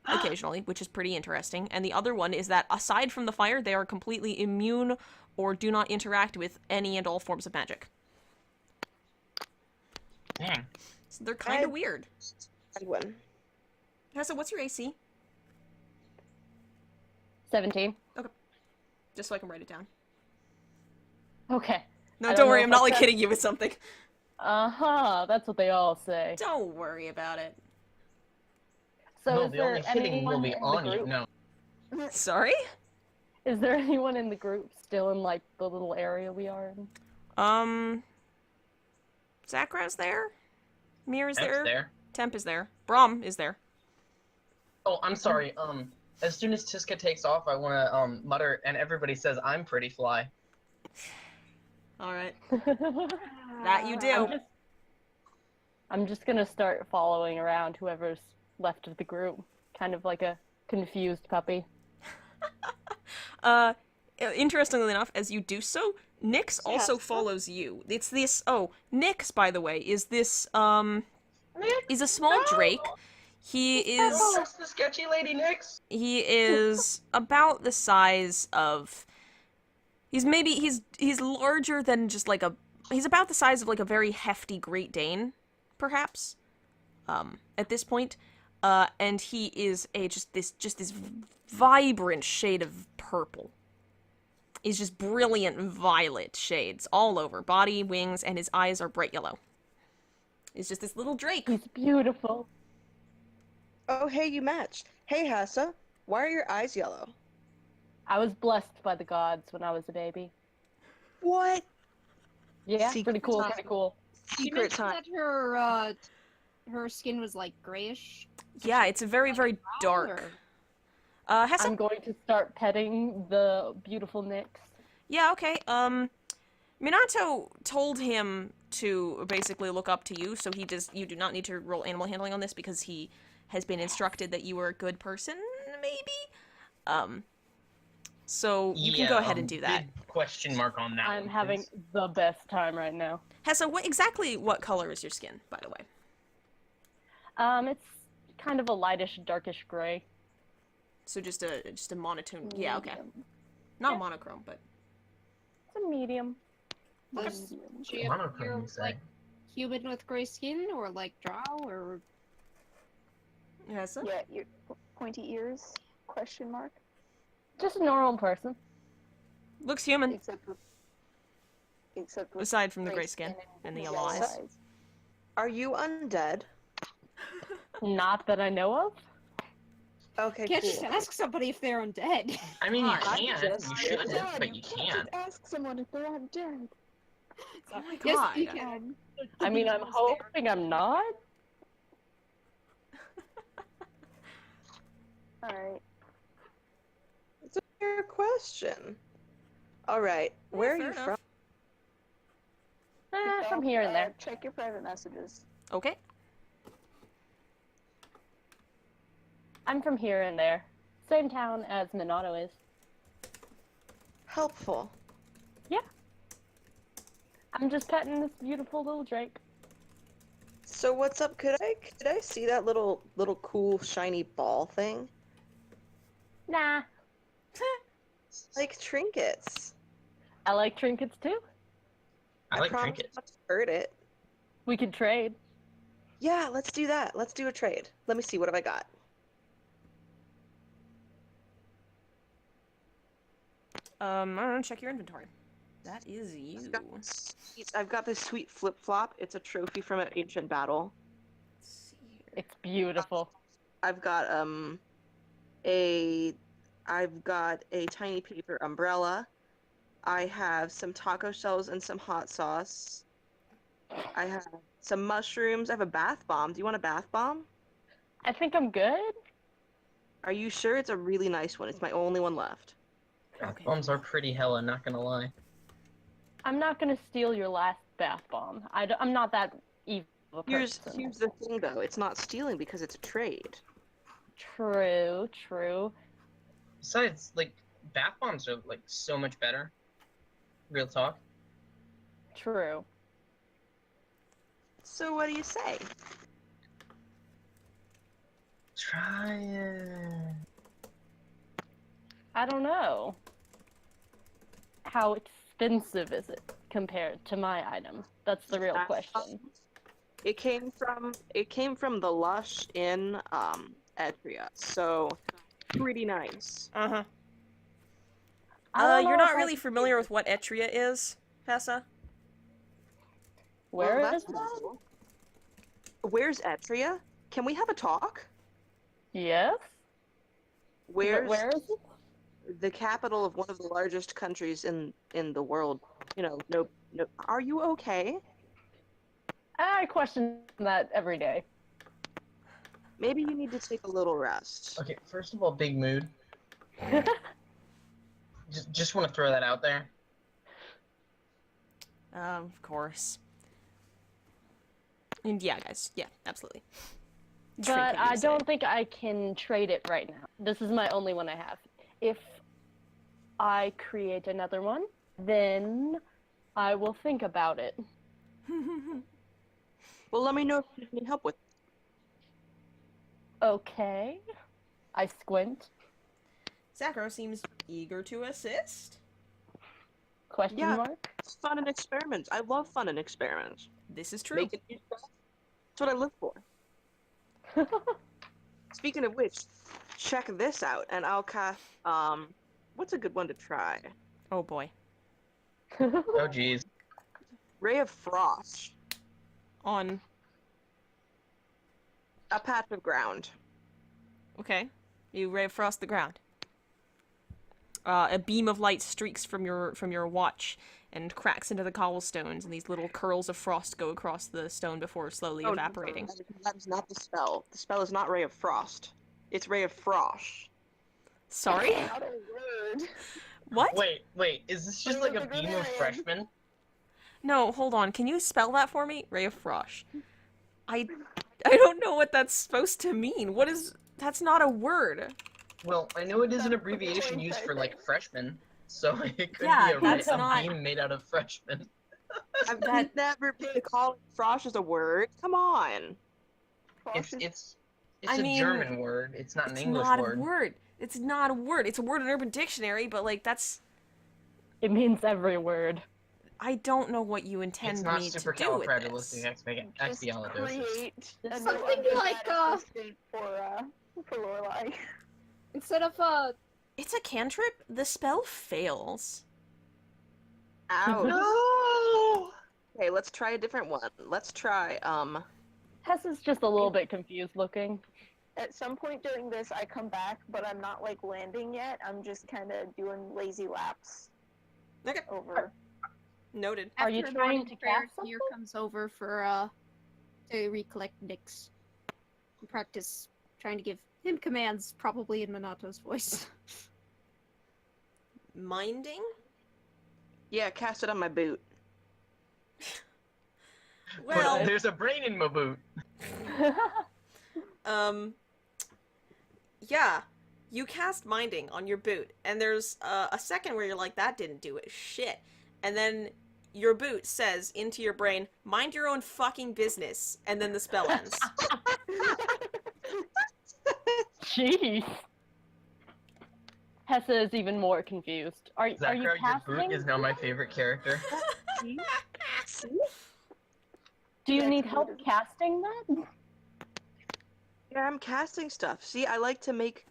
occasionally, which is pretty interesting. And the other one is that aside from the fire, they are completely immune or do not interact with any and all forms of magic. Dang. So they're kind of weird. Good one. Hessa, what's your AC? 17. Just so I can write it down. Okay. No, I don't don't worry, know I'm if not I like said- hitting you with something. Uh-huh, that's what they all say. Don't worry about it. So No, is the there only hitting will anyone be in the on you. group? No. Sorry? Is there anyone in the group still in, like, the little area we are in? Zakra's there? Mir is Temp's there? there. Temp is there. Brom is there. Oh, I'm sorry. As soon as Tiska takes off, I want to mutter, and everybody says I'm pretty fly. Alright. That you do. I'm just gonna start following around whoever's left of the group, kind of like a confused puppy. Interestingly enough, as you do so, Nyx also follows you. It's this. Oh, Nyx, by the way, is this. Is a small drake. He is. Don't trust the sketchy lady, Nyx. He is about the size of. He's larger than just like a. He's about the size of like a very hefty Great Dane, perhaps. At this point, and he is just this vibrant shade of purple. He's just brilliant violet shades all over body, wings, and his eyes are bright yellow. He's just this little drake. He's beautiful. Oh, hey, you matched. Hey, Hessa, why are your eyes yellow? I was blessed by the gods when I was a baby. What? Yeah, Secret pretty cool, time. pretty cool. You Secret mentioned time. that her skin was like grayish. Yeah, it's a very, very dark. Hessa? I'm going to start petting the beautiful Nyx. Yeah, okay. Minato told him to basically look up to you, so you do not need to roll animal handling on this because he has been instructed that you were a good person, maybe? So you can go ahead and do that. Big question mark on that. I'm one, having please. the best time right now. Hessa, what color is your skin, by the way? It's kind of a lightish, darkish gray. So just a monotone. Yeah, okay. Not monochrome, but It's a medium. Does she Monochrome, appear you say? like human with gray skin, or like drow, or Hessa? Yeah, your pointy ears? Question mark. Just a normal person. Looks human, Except with aside from the gray skin and the yellow eyes. Are you undead? Not that I know of. Okay, can't cool. just ask somebody if they're undead. I mean, you God, can. You should, but you can't can't. just ask someone if they're undead. Oh my Yes, god. you can. I mean, I'm hoping I'm not. Alright. It's a fair question. Alright, where are fair you enough. from? From here and there. Check your private messages. Okay. I'm from here and there. Same town as Minato is. Helpful. Yeah. I'm just petting this beautiful little drake. So what's up? Could I see that little cool shiny ball thing? Nah. Like trinkets. I like trinkets too. I like promise trinkets. not to hurt it. We could trade. Yeah, let's do that. Let's do a trade. Let me see. What have I got? I don't know, check your inventory. That is you. I've got this sweet flip flop. It's a trophy from an ancient battle. Let's see here. It's beautiful. I've got a tiny paper umbrella. I have some taco shells and some hot sauce. I have some mushrooms. I have a bath bomb. Do you want a bath bomb? I think I'm good. Are you sure? It's a really nice one. It's my only one left. Okay. Bombs are pretty hella, not gonna lie. I'm not gonna steal your last bath bomb. I'm not that evil of a Here's person. the thing though. It's not stealing because it's a trade. True, true. Besides, like, bath bombs are, like, so much better. Real talk. True. So what do you say? Try it. I don't know. How expensive is it compared to my item? That's the real question. It came from the Lush in Etria, so pretty nice. Uh-huh. I don't know You're if not I really can- familiar with what Etria is, Hessa? Where Well, is that's that? cool. Where's Etria? Can we have a talk? Yes. Where's Where is it? the capital of one of the largest countries in the world? You know, no. Are you okay? I question that every day. Maybe you need to take a little rest. Okay, first of all, big mood. Just want to throw that out there. Of course. And yeah, guys. Yeah, absolutely. But Trade I can be don't think I can trade it right now. This is my only one I have. If I create another one, then I will think about it. Well, let me know if you need help with. Okay. I squint. Zacharo seems eager to assist. Question Yeah. mark? It's fun and experiments. I love fun and experiments. This is true. Making new stuff. That's what I live for. Speaking of which, check this out, and I'll cast. What's a good one to try? Oh boy. Oh jeez. Ray of Frost. On. A patch of ground. Okay. You ray of frost the ground. A beam of light streaks from your watch and cracks into the cobblestones, and these little curls of frost go across the stone before slowly Oh, evaporating. That is not the spell. The spell is not Ray of Frost. It's Ray of Frost. Sorry? Not a word. What? Wait, is this just like a beam of freshmen? No, hold on. Can you spell that for me? Ray of frost. I don't know what that's supposed to mean. What is... That's not a word. Well, I know it is an abbreviation used for like freshmen, so it could Yeah, be that's a not- beam made out of freshmen. I've never been called Frost as a word. Come on. It's I a mean, German word. It's not an It's English not word. a word. It's not a word. It's a word in Urban Dictionary, but like that's... It means every word. I don't know what you intend It's not me to do with this. supercalifragilisticexpialidocious. Create a new Something like, assistant for Lorelai. Instead of It's a cantrip. The spell fails. Ouch. No! Okay, let's try a different one. Let's try, Hess is just a little bit confused looking. At some point during this, I come back, but I'm not like landing yet. I'm just kind of doing lazy laps Okay. over. Noted. Are you after trying morning to prayer, cast Nier something? comes over for to recollect Nyx. And practice trying to give him commands, probably in Minato's voice. Minding? yeah, cast it on my boot. Well, There's a brain in my boot. yeah. You cast Minding on your boot, and there's a second where you're like, that didn't do it. Shit. And then your boot says into your brain, mind your own fucking business, and then the spell ends. Jeez. Hessa is even more confused. Are you Zachary, your casting? boot is now my favorite character. Do you need help casting that? Yeah, I'm casting stuff. See, I like to make...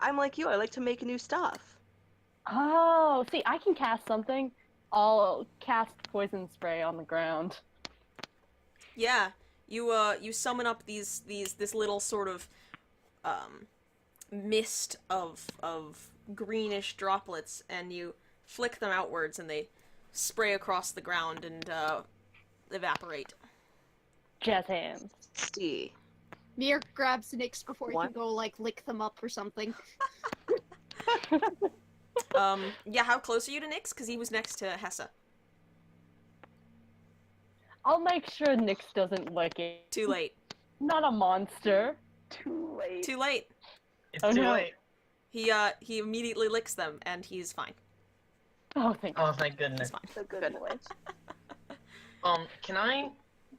I'm like you, I like to make new stuff. Oh, see, I can cast something. I'll cast poison spray on the ground. Yeah, you summon up this little sort of mist of greenish droplets, and you flick them outwards, and they spray across the ground and evaporate. Jazz hands. See. Nier grabs Nyx before he What? can go like lick them up or something. Yeah, how close are you to Nyx? Because he was next to Hessa. I'll make sure Nyx doesn't lick it. Too late. Not a monster. Too late. Too late. It's Oh, too no. late. He immediately licks them, and he's fine. Oh, thank Oh, thank He's goodness. fine. The good boy. Can I?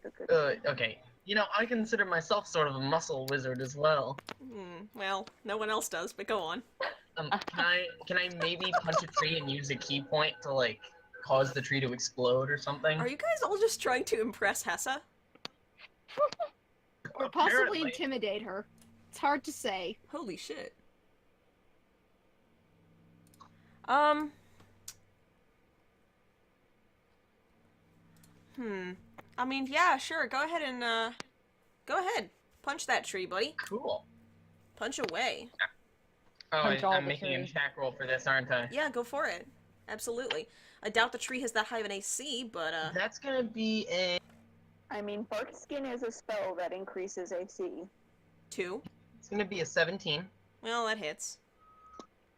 The good Okay. You know, I consider myself sort of a muscle wizard as well. Well, no one else does, but go on. Can I maybe punch a tree and use a key point to like cause the tree to explode or something? Are you guys all just trying to impress Hessa? Or possibly Apparently. intimidate her. It's hard to say. Holy shit. I mean, yeah, sure. Go ahead and, go ahead. Punch that tree, buddy. Cool. Punch away. Oh, Punch all I'm the making an trees. attack roll for this, aren't I? Yeah, go for it. Absolutely. I doubt the tree has that high of an AC, but, That's gonna be a. I mean, Bark Skin is a spell that increases AC. 2. It's gonna be a 17. Well, that hits.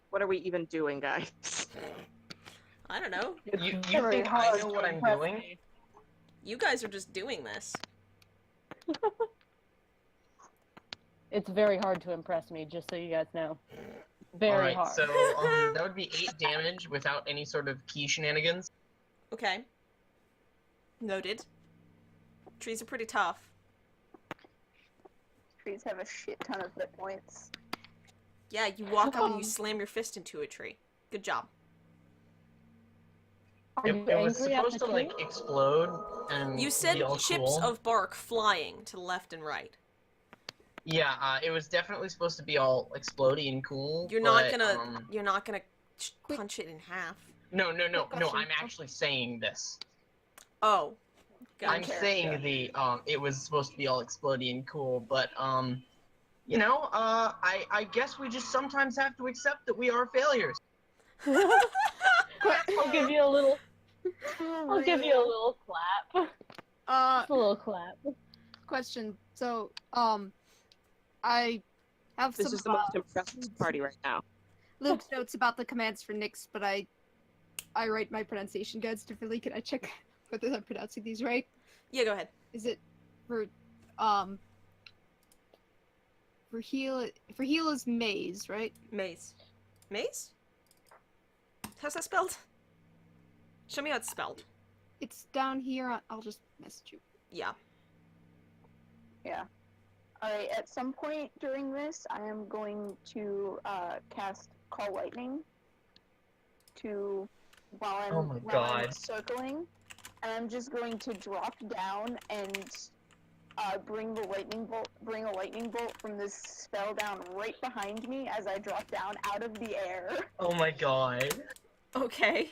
What are we even doing, guys? I don't know. You very think I hard know to what I'm impress doing? me. You guys are just doing this. It's very hard to impress me, just so you guys know. Very Alright, hard. so that would be 8 damage without any sort of key shenanigans. Okay. Noted. Trees are pretty tough. Trees have a shit ton of hit points. Yeah, you walk up and you slam your fist into a tree. Good job. Are It, you it was angry at supposed the to tree? like explode and You said be all chips cool. of bark flying to the left and right. Yeah, it was definitely supposed to be all explodey and cool. You're but, not gonna punch it in half. No, Quick question. I'm actually saying this. Oh. I'm Gotcha. saying it was supposed to be all explodey and cool, but, you know, I guess we just sometimes have to accept that we are failures. I'll give you a little. I'll give you a little clap. Just a little clap. Question. So, I have This some is the most impressive party right now. Luke's notes about the commands for Nyx, but I write my pronunciation guides differently. Can I check whether I'm pronouncing these right? Yeah, go ahead. Is it for heal is maze, right? Maze. Maze? How's that spelled? Show me how it's spelled. It's down here. I'll just message you. Yeah. Yeah. Alright, at some point during this, I am going to cast Call Lightning while my I'm God. circling, and I'm just going to drop down and bring a lightning bolt from this spell down right behind me as I drop down out of the air, Oh my god. Okay.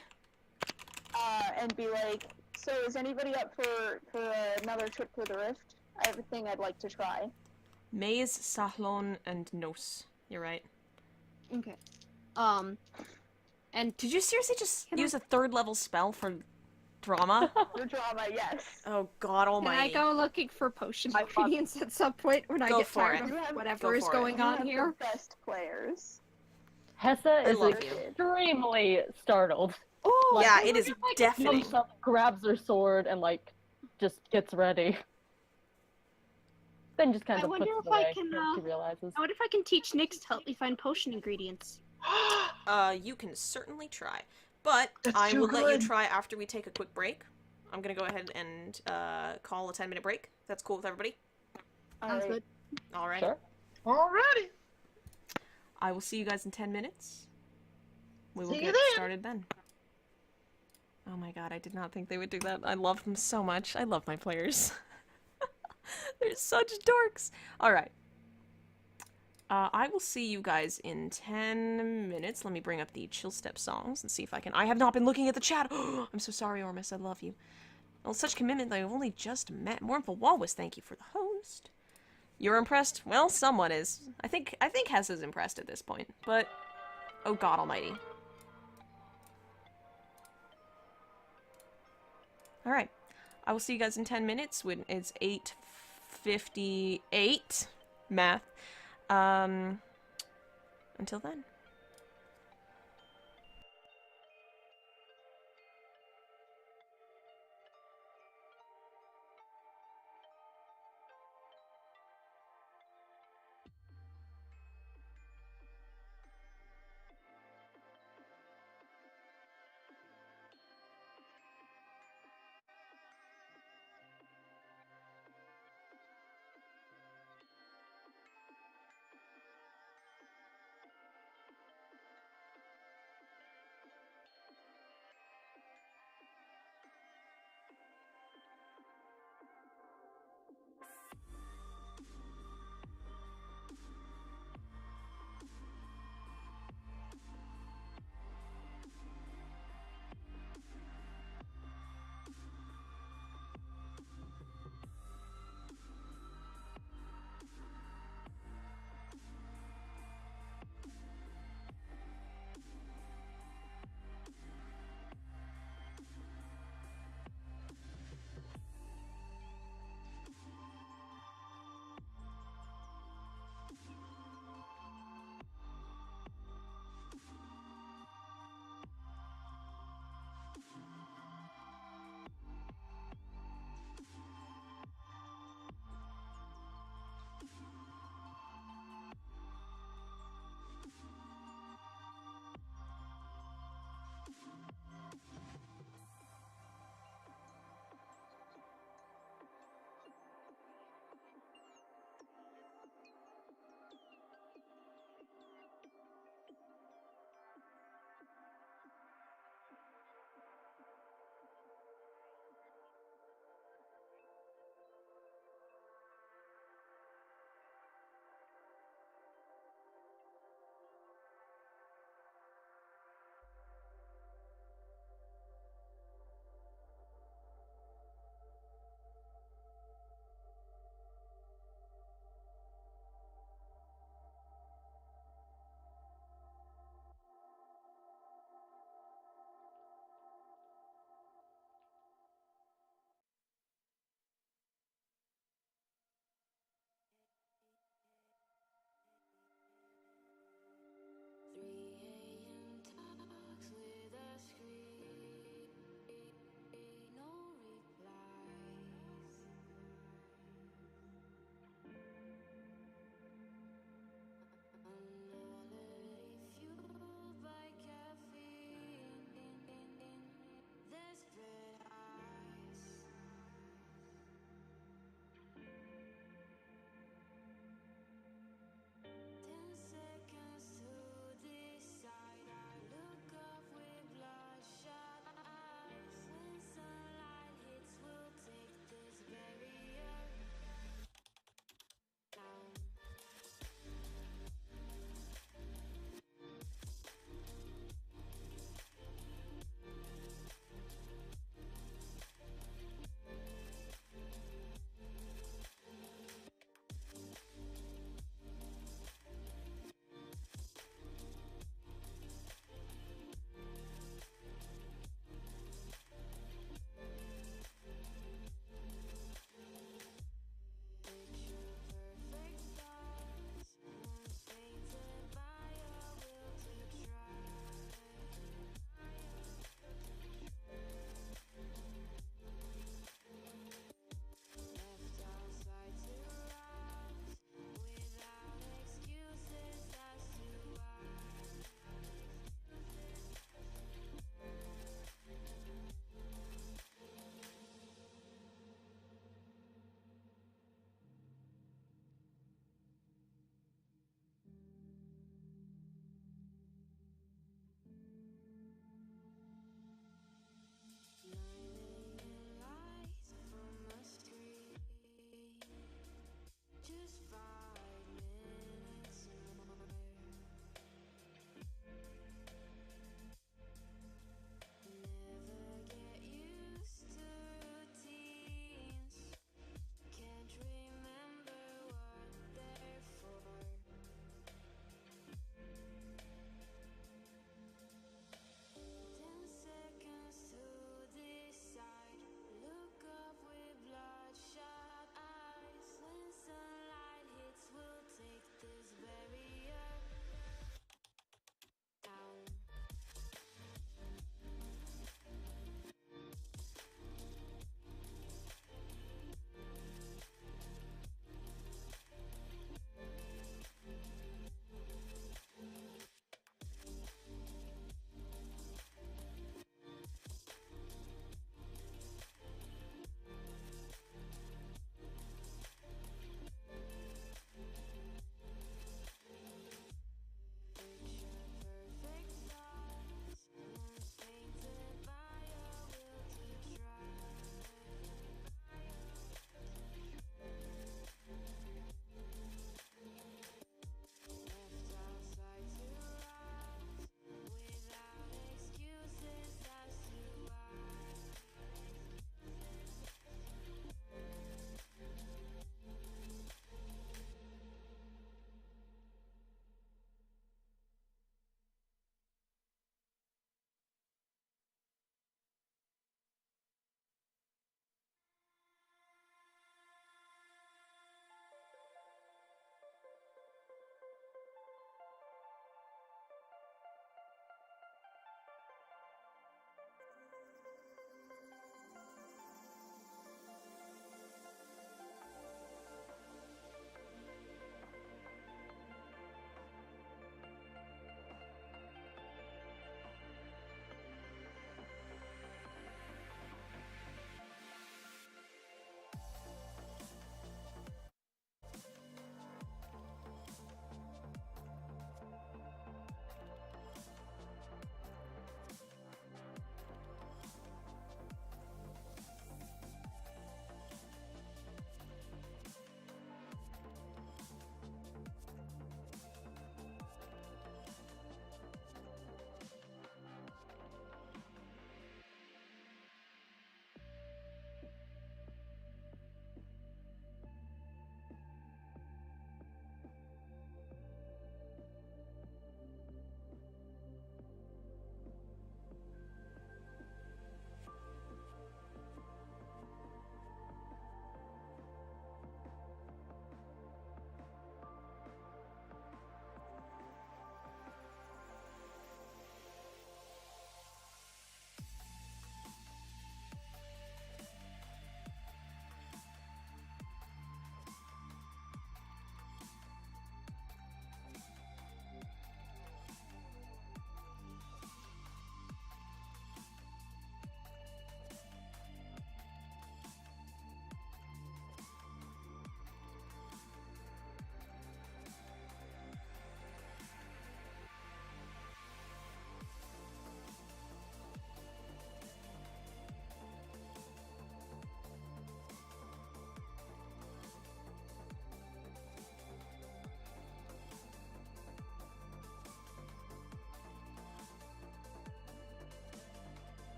and be like, so is anybody up for another trip to the Rift? I have a thing I'd like to try. Maze, Sahlon, and Nos. You're right. Okay. And Did you seriously just Can use a 3rd level spell for drama? For drama, yes. Oh god can I almighty. go looking for potion I thought- ingredients at some point when I Go get for tired it. of Go whatever is for it. going You on have here? the best players. Hessa is love you. extremely startled. Oh, Yeah, I it is wonder if I can- deafening. Jumps up, grabs her sword, and like just gets ready. Then just kind I of puts wonder it if I away. can, once she realizes. I wonder if I can teach Nyx to help me find potion ingredients. You can certainly try. But That's I too will let you good. try after we take a quick break. I'm gonna go ahead and call a 10-minute break. That's cool with everybody? Sounds Alright. good. Alright. Sure. Alrighty. I will see you guys in 10 minutes. We will See you get then. started then. Oh my god, I did not think they would do that. I love them so much. I love my players. They're such dorks. Alright. I will see you guys in 10 minutes. Let me bring up the chill step songs and see if I can. I have not been looking at the chat. I'm so sorry, Ormus. I love you. Well, such commitment that I've only just met. Mournful Walrus, thank you for the host. You're impressed? Well, someone is. I think Hessa's impressed at this point. But, oh god almighty. Alright. I will see you guys in 10 minutes when it's 8:58. Math. Until then.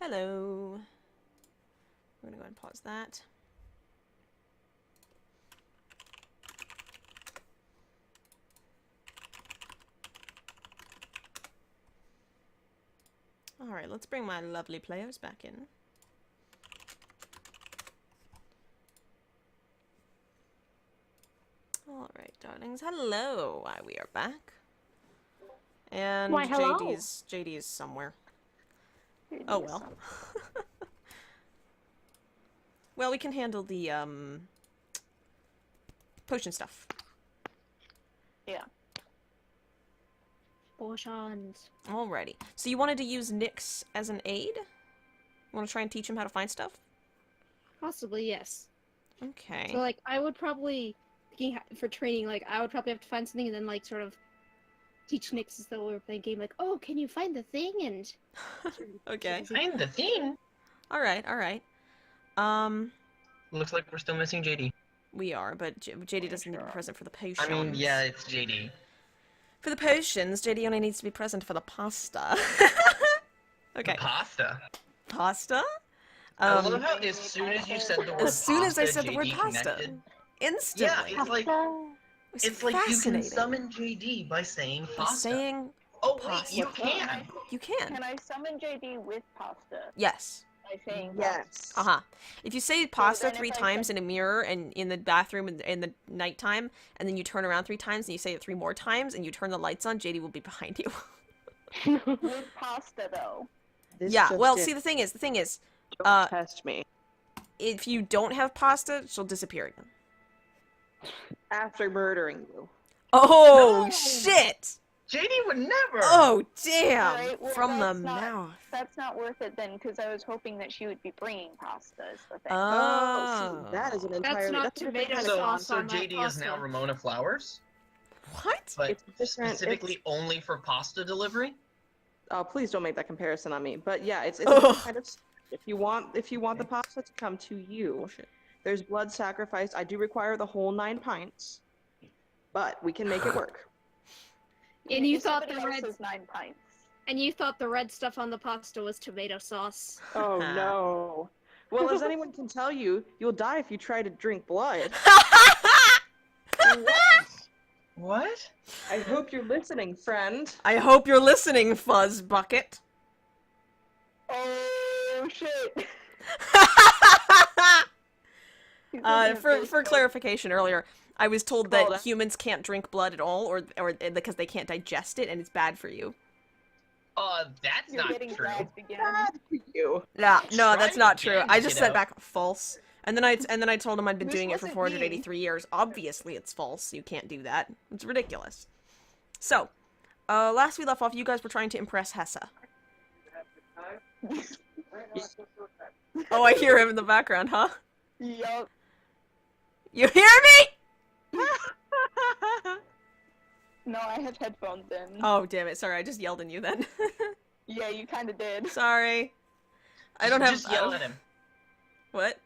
Hello. We're gonna go ahead and pause that. Alright, let's bring my lovely players back in. Alright, darlings. Hello. We are back. And Why, hello. JD's somewhere. Oh well. Well, we can handle the potion stuff. Yeah. Potions. Alrighty. So you wanted to use Nyx as an aid? You want to try and teach him how to find stuff? Possibly, yes. Okay. So, like, I would probably, for training, like, I would probably have to find something and then, like, sort of teach Nyx as though we were playing a game, like, oh, can you find the thing? And... Okay. Find the thing. Alright, alright. Looks like we're still missing JD. We are, but JD doesn't need to be present for the potions. I mean, yeah, it's JD. For the potions, JD only needs to be present for the pasta. Okay. The pasta. Pasta? I love how as soon as you said the word As soon as I pasta, said the word JD pasta, connected. instantly. Yeah, it's like It's like you can fascinating. summon JD by saying By pasta. saying Oh wait, pasta. you can. you can. Can I summon JD with pasta Yes. by saying Yes. Uh-huh. If you say pasta then 3 if I times in a mirror and in the bathroom in the nighttime, and then you turn around 3 times and you say it 3 more times and you turn the lights on, JD will be behind you. with pasta though? This Yeah, just well, in. see, the thing is, Don't test me. if you don't have pasta, she'll disappear again. After murdering you. Oh, No! shit! JD would never. Oh, damn! Alright, well, From the that's not- mouth. That's not worth it then, because I was hoping that she would be bringing pasta. Is the thing. Oh. See, that is an entirely... not that's a different tomato kind of So, sauce so on my JD is now pasta. Ramona Flowers, What? but It's different- specifically only for pasta delivery. Oh, please don't make that comparison on me. But yeah, it's a Ugh. different kind of... If you want the pasta to come to you, Oh, shit. there's blood sacrifice. I do require the whole 9 pints, but we can make it work. And you If thought somebody the else red, has 9 pints. and you thought the red stuff on the pasta was tomato sauce. Oh no. Well, as anyone can tell you, you'll die if you try to drink blood. What? I hope you're listening, friend. I hope you're listening, Fuzz Bucket. Oh shit! For clarification earlier, I was told that Oh, that- humans can't drink blood at all, or because they can't digest it, and it's bad for you. That's You're not getting true. dragged again. Bad for you. Yeah, no, that's Try not it true. again, I just said kiddo. back false, and then I told him I'd been This doing it for wasn't 483 years. Obviously, it's false. You can't do that. It's ridiculous. So, last we left off, you guys were trying to impress Hessa. Oh, I hear him in the background, huh? Yup. You hear me? No, I have headphones in. Oh, damn it. Sorry, I just yelled at you then. Yeah, you kind of did. Sorry. I don't have... Just yell at him. What?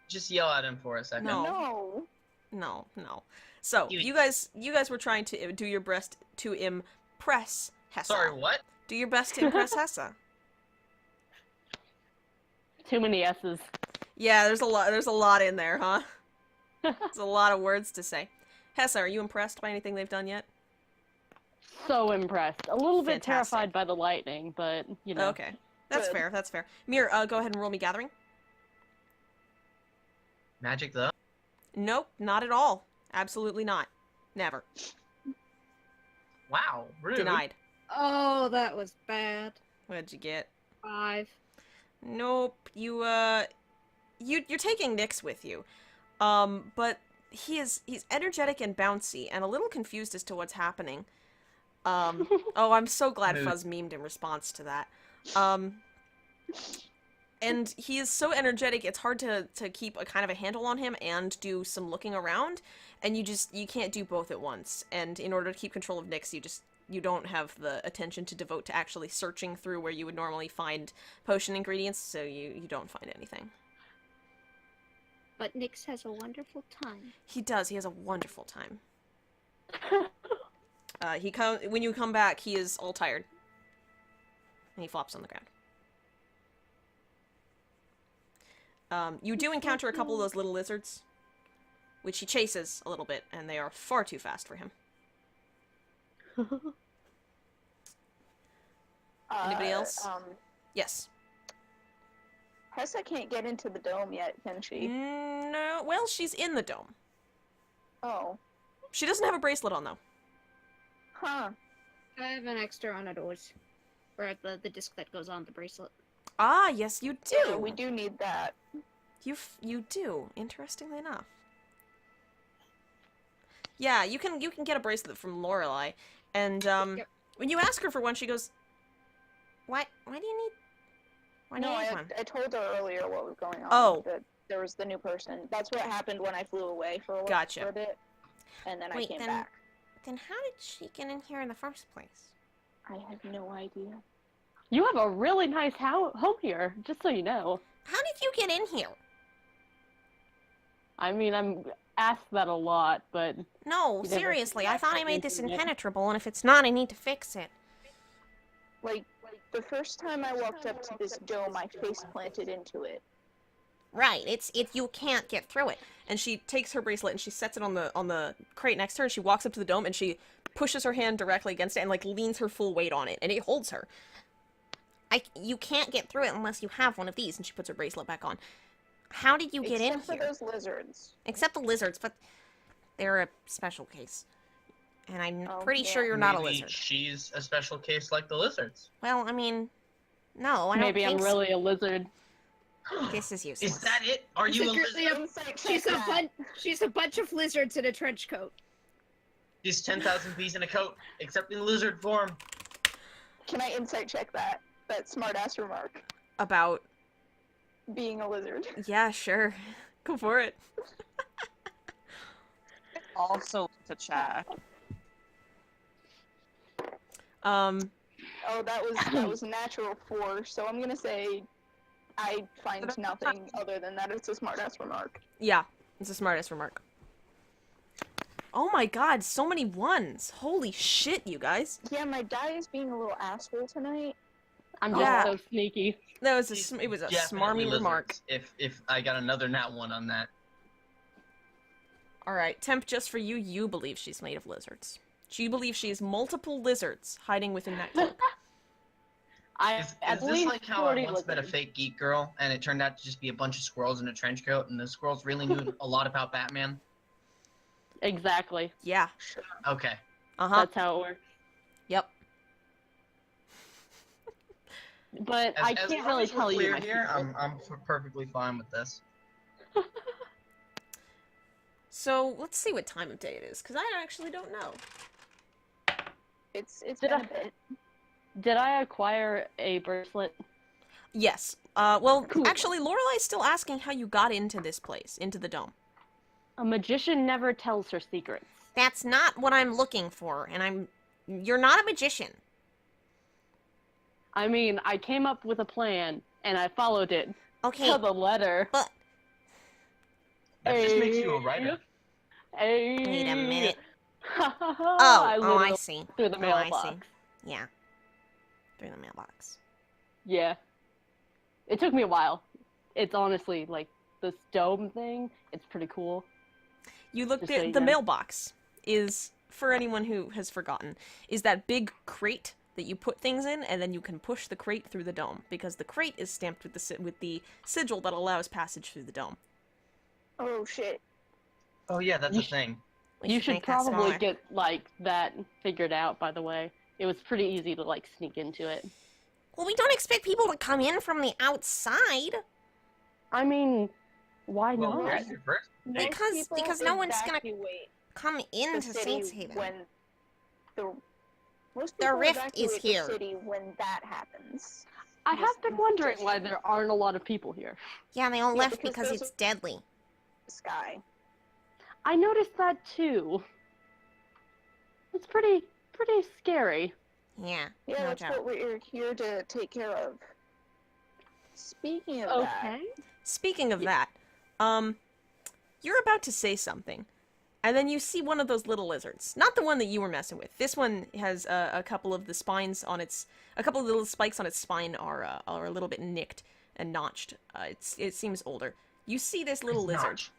Just yell at him for a second. No. No. No. So, you guys were trying to do your best to impress Hessa. Sorry, what? Do your best to impress Hessa. Too many S's. Yeah, there's a lot in there, huh? There's a lot of words to say. Hessa, are you impressed by anything they've done yet? So impressed. A little bit Fantastic. terrified by the lightning, but, you know. Okay. That's Good. fair, that's fair. Mir, go ahead and roll me gathering. Magic though. Nope, not at all. Absolutely not. Never. Wow, rude. Denied. Oh, that was bad. What'd you get? 5. Nope. You're taking Nyx with you. But he's energetic and bouncy and a little confused as to what's happening. Oh, I'm so glad Mood. Fuzz memed in response to that. And he is so energetic, it's hard to keep a kind of a handle on him and do some looking around, and you can't do both at once. And in order to keep control of Nyx, you don't have the attention to devote to actually searching through where you would normally find potion ingredients, so you don't find anything. But Nyx has a wonderful time. He does, he has a wonderful time. When you come back, he is all tired. And he flops on the ground. You do encounter a couple of those little lizards, which he chases a little bit, and they are far too fast for him. Anybody else? Yes. Hessa can't get into the dome yet, can she? No, well, she's in the dome. Oh. She doesn't have a bracelet on, though. Huh. I have an extra on it, or the disc that goes on the bracelet. Ah, yes, you do. Yeah, we do need that. You do. Interestingly enough. Yeah, you can get a bracelet from Lorelai, and Yep. when you ask her for one, she goes, "Why do you need? Why do No, you need one?" I told her earlier what was going on. Oh. That there was the new person. That's what happened when I flew away for Gotcha. a bit, and then Wait, I came then- back. Then how did she get in here in the first place? I have no idea. You have a really nice home here, just so you know. How did you get in here? I mean, I'm asked that a lot, but No, You never seriously, I thought I made this mentioned it. impenetrable, and if it's not, I need to fix it. Like, the first time I walked up to this dome, I face planted into it. Right, it's you can't get through it. And she takes her bracelet and she sets it on the crate next to her, and she walks up to the dome and she pushes her hand directly against it and like leans her full weight on it, and it holds her. You can't get through it unless you have one of these, and she puts her bracelet back on. How did you get in Except for here? those lizards. Except the lizards, but they're a special case. And I'm Oh, pretty yeah. sure you're not a Maybe lizard. she's a special case like the lizards. Well, I mean, no, I maybe don't I'm think really a lizard. so. This is useless. Is that it? Are you a Secretly lizard? Insight She's check that. she's a bunch of lizards in a trench coat. She's 10,000 bees in a coat, except in lizard form. Can I insight check that? That smartass remark. About, Being a lizard. yeah, sure. Go for it. Also to check. Oh, that was natural 4, so I'm gonna say I find nothing other than that it's a smartass remark. Yeah, it's the smartest remark. Oh my god, so many ones. Holy shit, you guys. Yeah, my die is being a little asshole tonight. I'm just Yeah. so sneaky. That was She's it was a definitely smarmy remark. lizards, If I got another nat 1 on that. Alright, Temp, just for you, you believe she's made of lizards. You believe she is multiple lizards hiding within that cloak. I Is at this least like how I 40 once met a lizards. fake geek girl, and it turned out to just be a bunch of squirrels in a trench coat, and the squirrels really knew a lot about Batman? Exactly. Yeah. Okay. Uh-huh. That's how it works. Yep. But I As can't long really as we're tell you clear my here, secret. I'm perfectly fine with this. So, let's see what time of day it is, because I actually don't know. It's Did been I- a bit. Did I acquire a bracelet? Yes. Well, Cool. actually, Lorelai's still asking how you got into this place, into the dome. A magician never tells her secrets. That's not what I'm looking for, and you're not a magician. I mean, I came up with a plan, and I followed it Okay, to the letter. but That just makes you a writer. Hey. wait a minute. I I literally see. through the Oh, I mailbox. see. Yeah. Through the mailbox. Yeah. It took me a while. It's honestly, like, this dome thing, it's pretty cool. You looked Just so at you the know. mailbox is, for anyone who has forgotten, is that big crate that you put things in, and then you can push the crate through the dome, because the crate is stamped with the sigil that allows passage through the dome. Oh shit. Oh yeah, that's You a thing. We You should make that probably smaller. get, like, that figured out, by the way. It was pretty easy to, like, sneak into it. Well, we don't expect people to come in from the outside. I mean, why Well, not? where's your first? Most people Because no one's gonna evacuate come the into city Saintshaven. when most The people rift is evacuate here. the city when that happens. I have been wondering why there aren't a lot of people here. Yeah, they all Yeah, left because because there's it's deadly. Sky. I noticed that too. It's pretty scary. Yeah, Yeah, no that's doubt. what we're here to take care of. Speaking of that, Okay. Speaking of that, you're about to say something, and then you see one of those little lizards. Not the one that you were messing with. This one has a couple of the spines on its, a couple of the little spikes on its spine are a little bit nicked, and notched. It seems older. You see this little It's lizard, notched.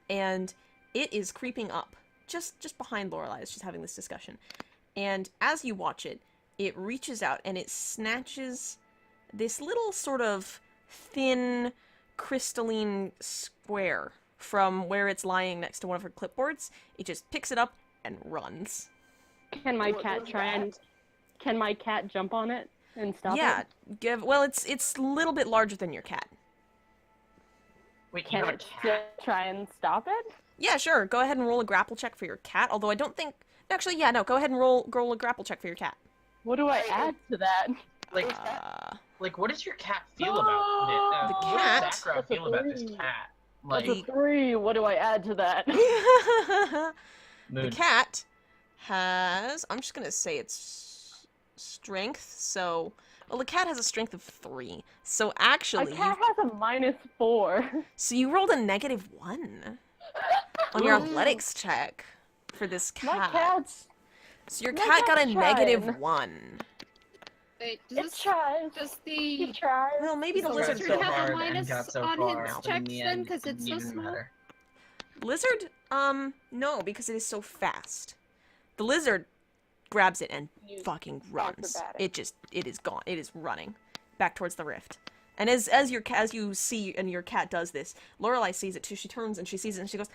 and it is creeping up just behind Lorelai as she's having this discussion. And as you watch it, it reaches out and it snatches this little sort of thin, crystalline square from where it's lying next to one of her clipboards. It just picks it up and runs. Can my What cat was try and... that? Can my cat jump on it and stop Yeah, it? well, it's a little bit larger than your cat. Wait, you Can got a it cat? still try and stop it? Yeah, sure. Go ahead and roll a grapple check for your cat. Although I don't think... Actually, yeah, no. Go ahead and roll a grapple check for your cat. What do I add to that? Like, what does your cat feel about it? The What cat- does Sakura That's a feel about this three. cat? That's Like, a 3. What do I add to that? The mood. cat has... I'm just gonna say it's strength, so... Well, the cat has a strength of 3. So My actually, cat has a -4. so you rolled a -1 on your athletics check for this My cat. cat's... So your my cat got a cat's trying. -1. Wait, It tries. does He the tries. Well, maybe the Does lizard lizard have a hard and minus got so on far, its but in checks the then, end, 'cause it it's so didn't even small? matter. Lizard? No, because it is so fast. The lizard grabs it and fucking runs. acrobatic. It is gone. It is running back towards the rift. And as you see and your cat does this, Lorelai sees it too. She turns and she sees it and she goes,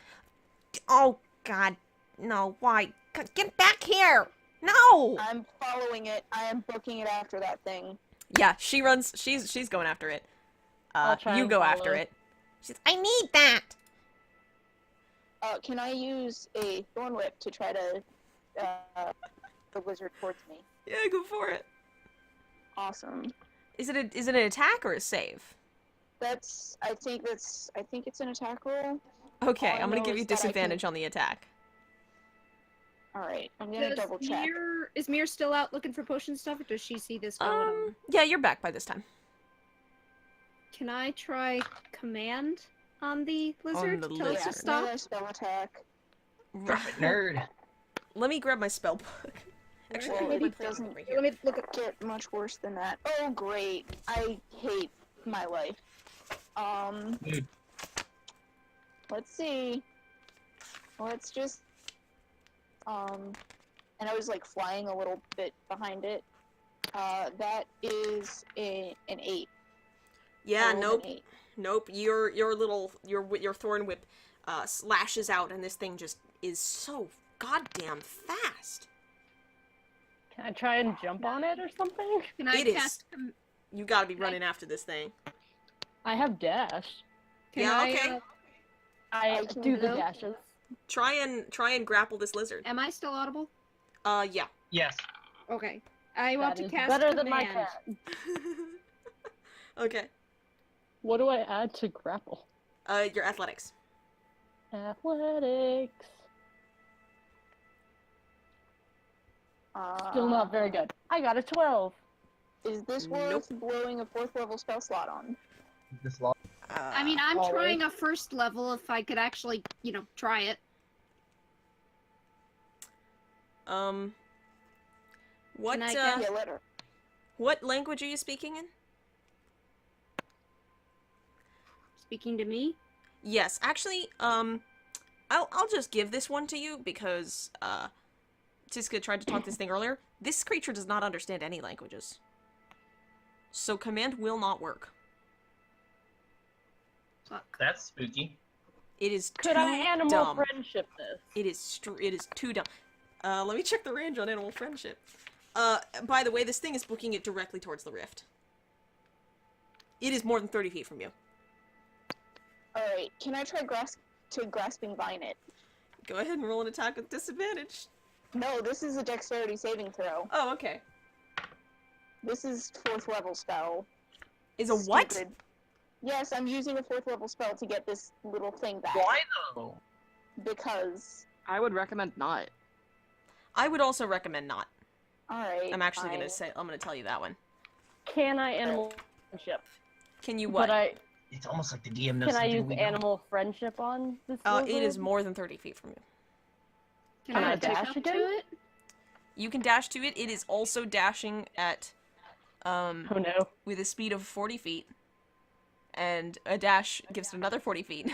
"Oh God, no! Why? Get back here! No!" I'm following it. I am booking it after that thing. Yeah, she runs. She's going after it. I'll try You and go follow. after it. She's, "I need that." Can I use a thorn whip to try to the lizard towards me? Yeah, go for it. Awesome. Is it an attack or a save? I think it's an attack roll. Okay, All I I'm gonna know give you is that I can- disadvantage on the attack. All right, I'm gonna double check. Is Mir still out looking for potion stuff, or does she see this going? Yeah, you're back by this time. Can I try command on the lizard the to tell it lizard. to stop? Another spell attack. Drop it, nerd. Let me grab my spell book. Actually, Well, maybe it doesn't over Let here. me look at. get much worse than that. Oh, great! I hate my life. Dude. Let's see. Let's just. And I was like flying a little bit behind it. That is an 8. Yeah, I rolled an nope, 8. nope. Your thorn whip slashes out, and this thing just is so goddamn fast. Can I try and jump on it or something? Can I It is. cast? You gotta be running after this thing. I have dash. Can Yeah, I, okay. I can do the go. dashes. Try and grapple this lizard. Am I still audible? Yeah. Yes. Okay. I want That to is cast better command. than my cat. Okay. What do I add to grapple? Your athletics. Athletics. Still not very good. I got a 12. Is this worth blowing a 4th level spell slot on? This law. I mean, I'm Always. trying a first level. If I could actually, try it. What Can I cast- Yeah, let her. what language are you speaking in? Speaking to me. Yes, actually, I'll just give this one to you because Tiska tried to talk this thing earlier. This creature does not understand any languages, so command will not work. Fuck. That's spooky. It is Could too I animal dumb. friendship this? It is too dumb. Let me check the range on animal friendship. By the way, this thing is booking it directly towards the rift. It is more than 30 feet from you. Alright, can I try grasping vine it? Go ahead and roll an attack with disadvantage. No, this is a dexterity saving throw. Oh, okay. This is 4th level spell. Is a what? Stupid. Yes, I'm using a 4th level spell to get this little thing back. Why though? Because. I would recommend not. I would also recommend not. Alright. I'm actually fine. gonna tell you that one. Can I animal friendship? Can you what? But It's almost like the DM knows can I something use we don't. animal friendship on this? It lizard? is more than 30 feet from you. Can Can I I dash dash up again? to it? You can dash to it. It is also dashing at Oh no. with a speed of 40 feet. and a dash gives it another 40 feet.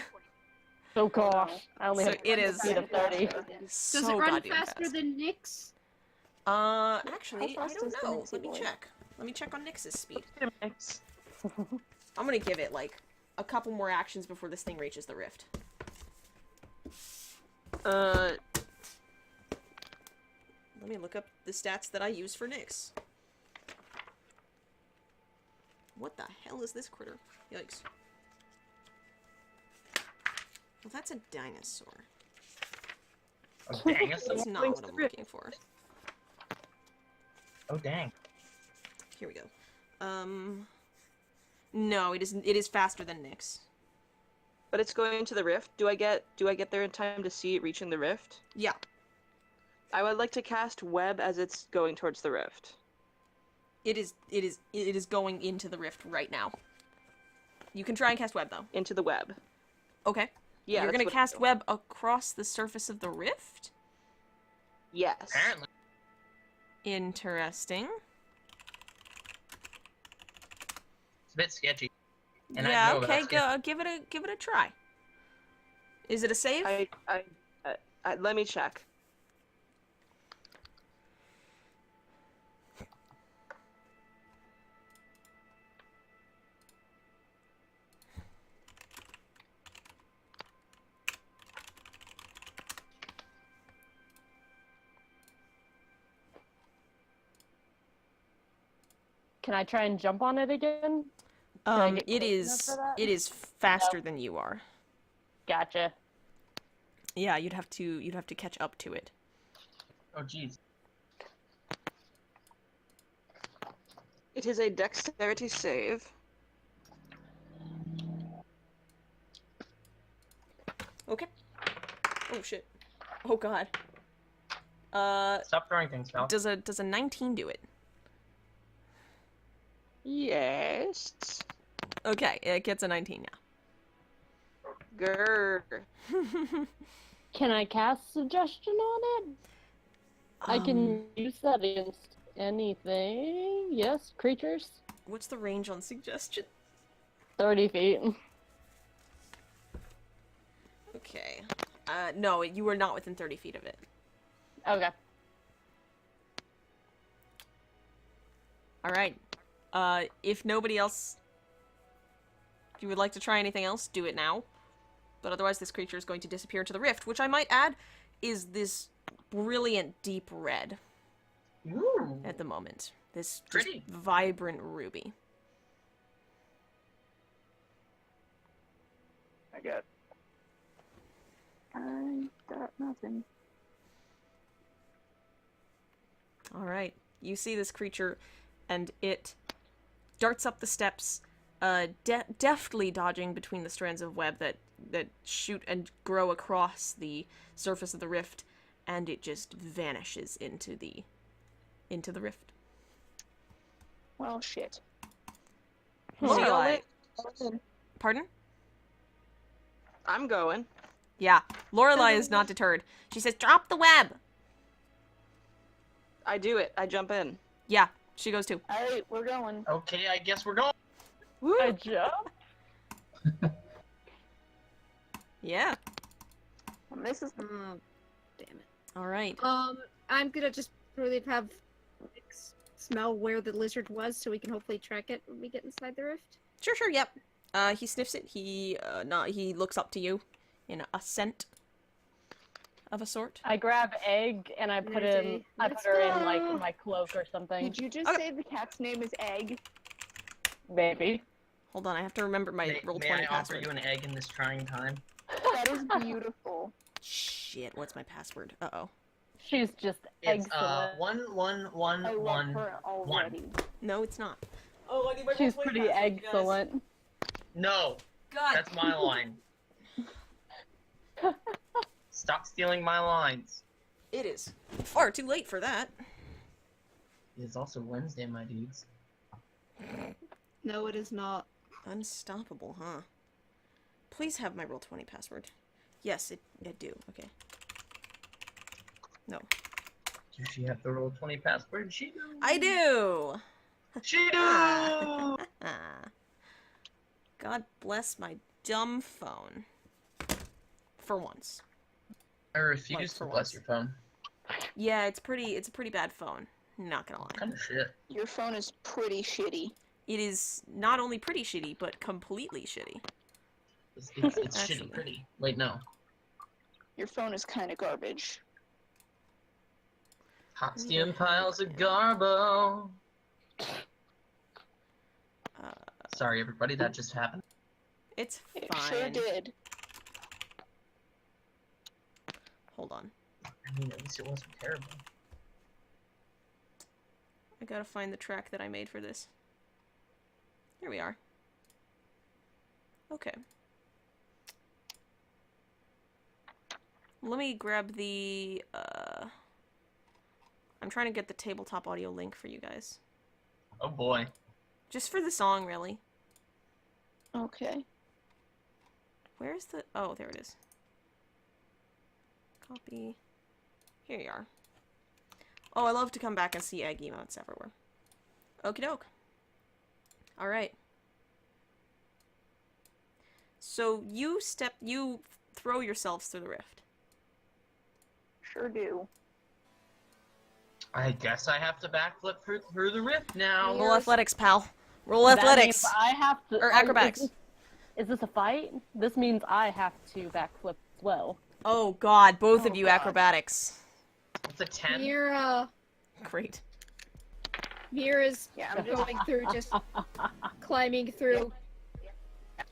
Oh gosh, I only So have it is speed of 30. so Does it run goddamn faster fast. than Nyx? Actually, How I fast don't is the know. Nixie Let me boy? check. Let me check on Nyx's speed. Mix. I'm gonna give it, like, a couple more actions before this thing reaches the rift. Let me look up the stats that I use for Nyx. What the hell is this critter? Yikes. Well, that's a dinosaur. Oh, dang. That's not what I'm looking for. Oh, dang. Here we go. No, it is faster than Nyx. But it's going to the rift. Do I get there in time to see it reaching the rift? Yeah. I would like to cast web as it's going towards the rift. It is going into the rift right now. You can try and cast web, though. Into the web. Okay. Yeah. You're that's gonna what cast I'm doing. web across the surface of the rift? Yes. Apparently. Interesting. It's a bit sketchy. And I Yeah, know that okay, that's give it a try. Is it a save? Let me check. Can I try and jump on it again? I get It close enough for that? is faster than you are. Gotcha. Yeah, you'd have to catch up to it. Oh, jeez. It is a dexterity save. Okay. Oh shit. Oh god. Stop throwing things, Val. Does a 19 do it? Yes. Okay, it gets a 19, Grr. yeah. Can I cast suggestion on it? I can use that against anything. Yes, creatures. What's the range on suggestion? 30 feet. Okay. No, you are not within 30 feet of it. Okay. Alright. If nobody else... If you would like to try anything else, do it now. But otherwise, this creature is going to disappear into the rift, which I might add is this brilliant deep red Ooh. at the moment. This just Pretty. vibrant ruby. I got nothing. Alright. You see this creature, and it darts up the steps, deftly dodging between the strands of web that shoot and grow across the surface of the rift, and it just vanishes into the rift. Well, shit. Lorelai. Pardon? I'm going. Yeah. Lorelai is not deterred. She says, "Drop the web!" I do it. I jump in. Yeah, she goes too. Alright, we're going. Okay, I guess we're going. Woo! I jump? Yeah. And this is the Oh, damn it. Alright. I'm gonna just really have Nyx smell where the lizard was, so we can hopefully track it when we get inside the rift. Sure, yep. He sniffs it. He looks up to you in a scent of a sort. I grab egg and I put There's him. a- I put her in like Let's go. my cloak or something. Did you just Okay. say the cat's name is Egg? Maybe. Hold on, I have to remember my May roll I 20 offer password. you an egg in this trying time? That is beautiful. Shit, what's my password? Uh-oh. She's just It's excellent. 11111. I love her already. No, it's not. Oh, I need my She's pretty excellent. No, God. that's my line. Stop stealing my lines. It is far too late for that. It is also Wednesday, my dudes. No, it is not. Unstoppable, huh? Please have my roll 20 password. Yes, I do. Okay. No. Does she have the roll 20 password? She do. I do! She do. God God bless my dumb phone. For once. I refuse for to bless once. your phone. Yeah, it's a pretty bad phone. Not gonna lie. Kind of shit. Your phone is pretty shitty. It is not only pretty shitty, but completely shitty. It's Actually. shitty pretty. Wait, no. Your phone is kind of garbage. Hot steam piles of garbo. Sorry, everybody, that just happened. It's It fine. sure did. Hold on. I mean, at least it wasn't terrible. I gotta find the track that I made for this. Here we are. Okay. Let me grab the, I'm trying to get the tabletop audio link for you guys. Oh boy. Just for the song, really. Okay. Where's the... Oh, there it is. Copy. Here you are. Oh, I love to come back and see egg emotes everywhere. Okie doke. Alright. So, you throw yourselves through the rift. Sure do. I guess I have to backflip through the rift now. Roll athletics, pal. Roll That athletics. means I have to. Or acrobatics. Is this a fight? This means I have to backflip as well. Oh god, both of Oh, you God. acrobatics. It's a 10. Great. Mira's Yeah, I'm just going through, just climbing through,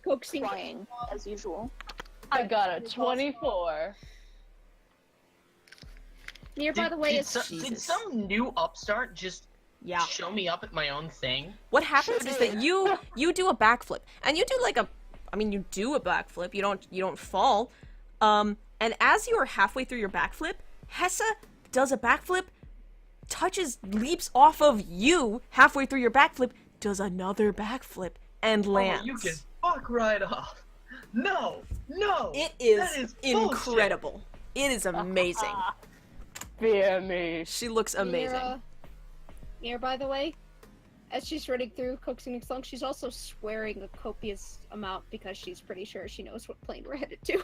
coaxing. flying, as usual. I got a 24. Mira, by the way, is did Jesus. some new upstart just Yeah. show me up at my own thing? What happens Sure is did. that you do a backflip, and you do like a, I mean, you do a backflip. You don't fall. And as you are halfway through your backflip, Hessa does a backflip, leaps off of you halfway through your backflip, does another backflip, and lands. Oh, you can fuck right off. No, no. It that is is bullshit. incredible. It is amazing. Fear me. She looks amazing. Mira, by the way, as she's running through coaxing and slung, she's also swearing a copious amount because she's pretty sure she knows what plane we're headed to.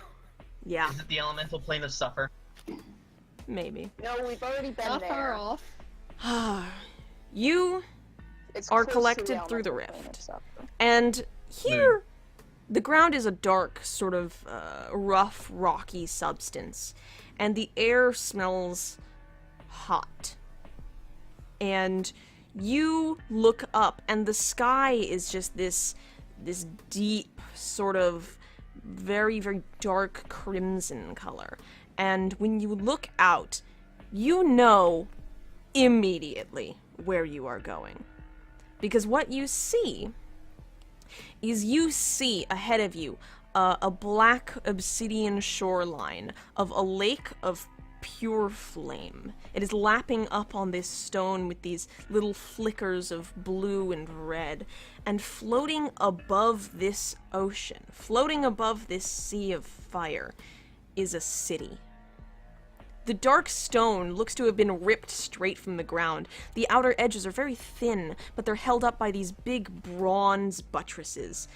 Yeah, Is it the elemental plane of suffer? maybe. No, we've already been Not there. far off. You It's are close to collected through the elemental plane of rift. suffer. And here, the ground is a dark, sort of rough, rocky substance, and the air smells hot. And you look up, and the sky is just this deep, sort of very, very dark crimson color. And when you look out, you know immediately where you are going. Because what you see is ahead of you a black obsidian shoreline of a lake of pure flame. It is lapping up on this stone with these little flickers of blue and red, and floating above this ocean, floating above this sea of fire, is a city. The dark stone looks to have been ripped straight from the ground. The outer edges are very thin, but they're held up by these big bronze buttresses.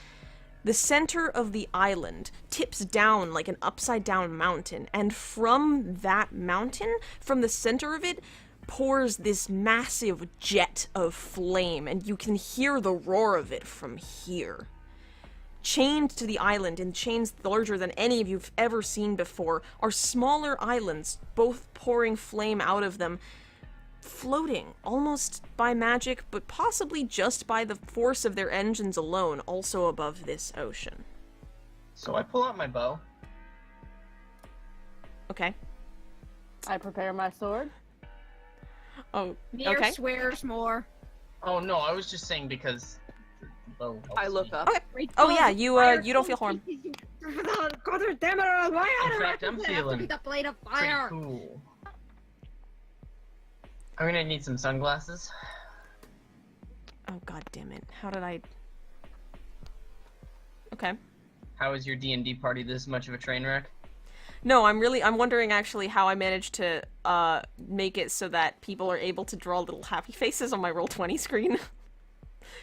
The center of the island tips down like an upside-down mountain, and from that mountain, from the center of it, pours this massive jet of flame, and you can hear the roar of it from here. Chained to the island, in chains larger than any of you've ever seen before, are smaller islands, both pouring flame out of them, floating, almost by magic, but possibly just by the force of their engines alone, also above this ocean. So I pull out my bow. Okay. I prepare my sword. Oh, Mira okay. swears more. Oh no, I was just saying because the bow helps I look me. up. Oh yeah, you don't feel harm. God damn it! Why In fact, I'm have to be feeling the blade of pretty fire? cool. I'm gonna need some sunglasses. Oh god damn it. How did I... Okay. How is your D&D party this much of a train wreck? No, I'm wondering actually how I managed to make it so that people are able to draw little happy faces on my Roll20 screen.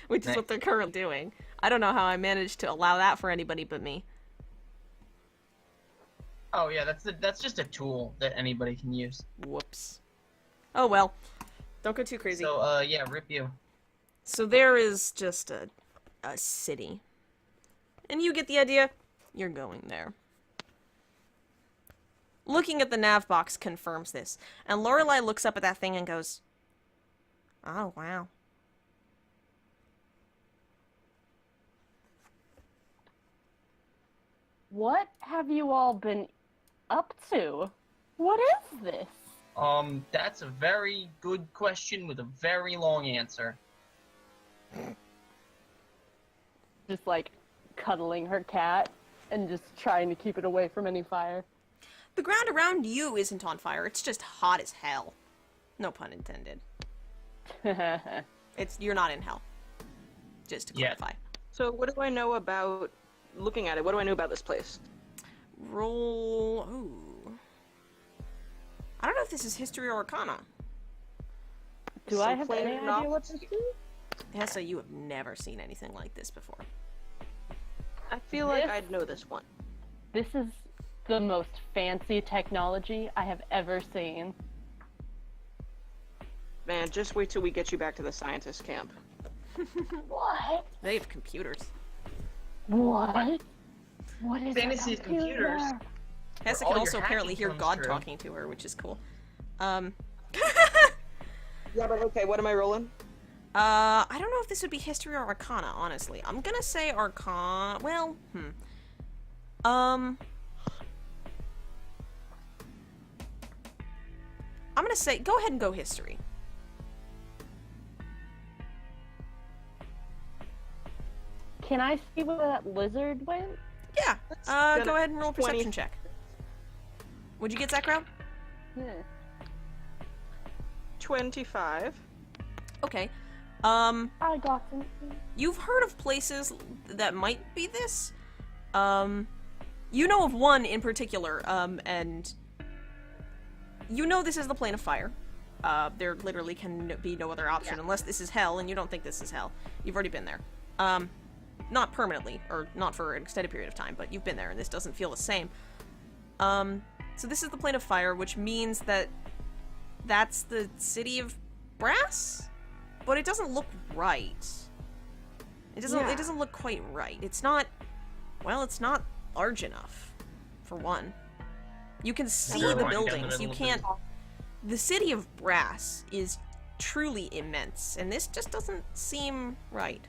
which is what they're currently doing. I don't know how I managed to allow that for anybody but me. Oh yeah, that's just a tool that anybody can use. Whoops. Oh well. Don't go too crazy. So, yeah, rip you. So there is just a city. And you get the idea? You're going there. Looking at the nav box confirms this. And Lorelai looks up at that thing and goes, oh, wow. What have you all been up to? What is this? That's a very good question with a very long answer. Just like cuddling her cat and just trying to keep it away from any fire. The ground around you isn't on fire. It's just hot as hell. No pun intended. You're not in hell. Just to clarify. So what do I know about, looking at it, what do I know about this place? Roll... Ooh. I don't know if this is history or arcana. Do I have any idea what this is? Hessa, you have never seen anything like this before. I feel like I'd know this one. This is the most fancy technology I have ever seen. Man, just wait till we get you back to the scientist camp. What? They have computers. What? What is Fantasy that computers. Hessa all can your also apparently hacking hear comes God true. talking to her, which is cool. Yeah, but okay, what am I rolling? I don't know if this would be history or arcana, honestly. I'm gonna say arcana. Well, I'm gonna say, go ahead and go history. Can I see where that lizard went? Yeah. Go ahead and roll a 20. perception check. What'd you get, Zachrow? Yeah. 25. Okay. I got some. You've heard of places that might be this. You know of one in particular, and you know this is the plane of fire. There literally can be no other option unless this is hell, and you don't think this is hell. You've already been there. Not permanently, or not for an extended period of time, but you've been there, and this doesn't feel the same. So this is the plane of fire, which means that that's the city of brass? But it doesn't look right. It doesn't look quite right. It's not, well, it's not large enough, for one. You can see the buildings. You can't... The city of brass is truly immense, and this just doesn't seem right.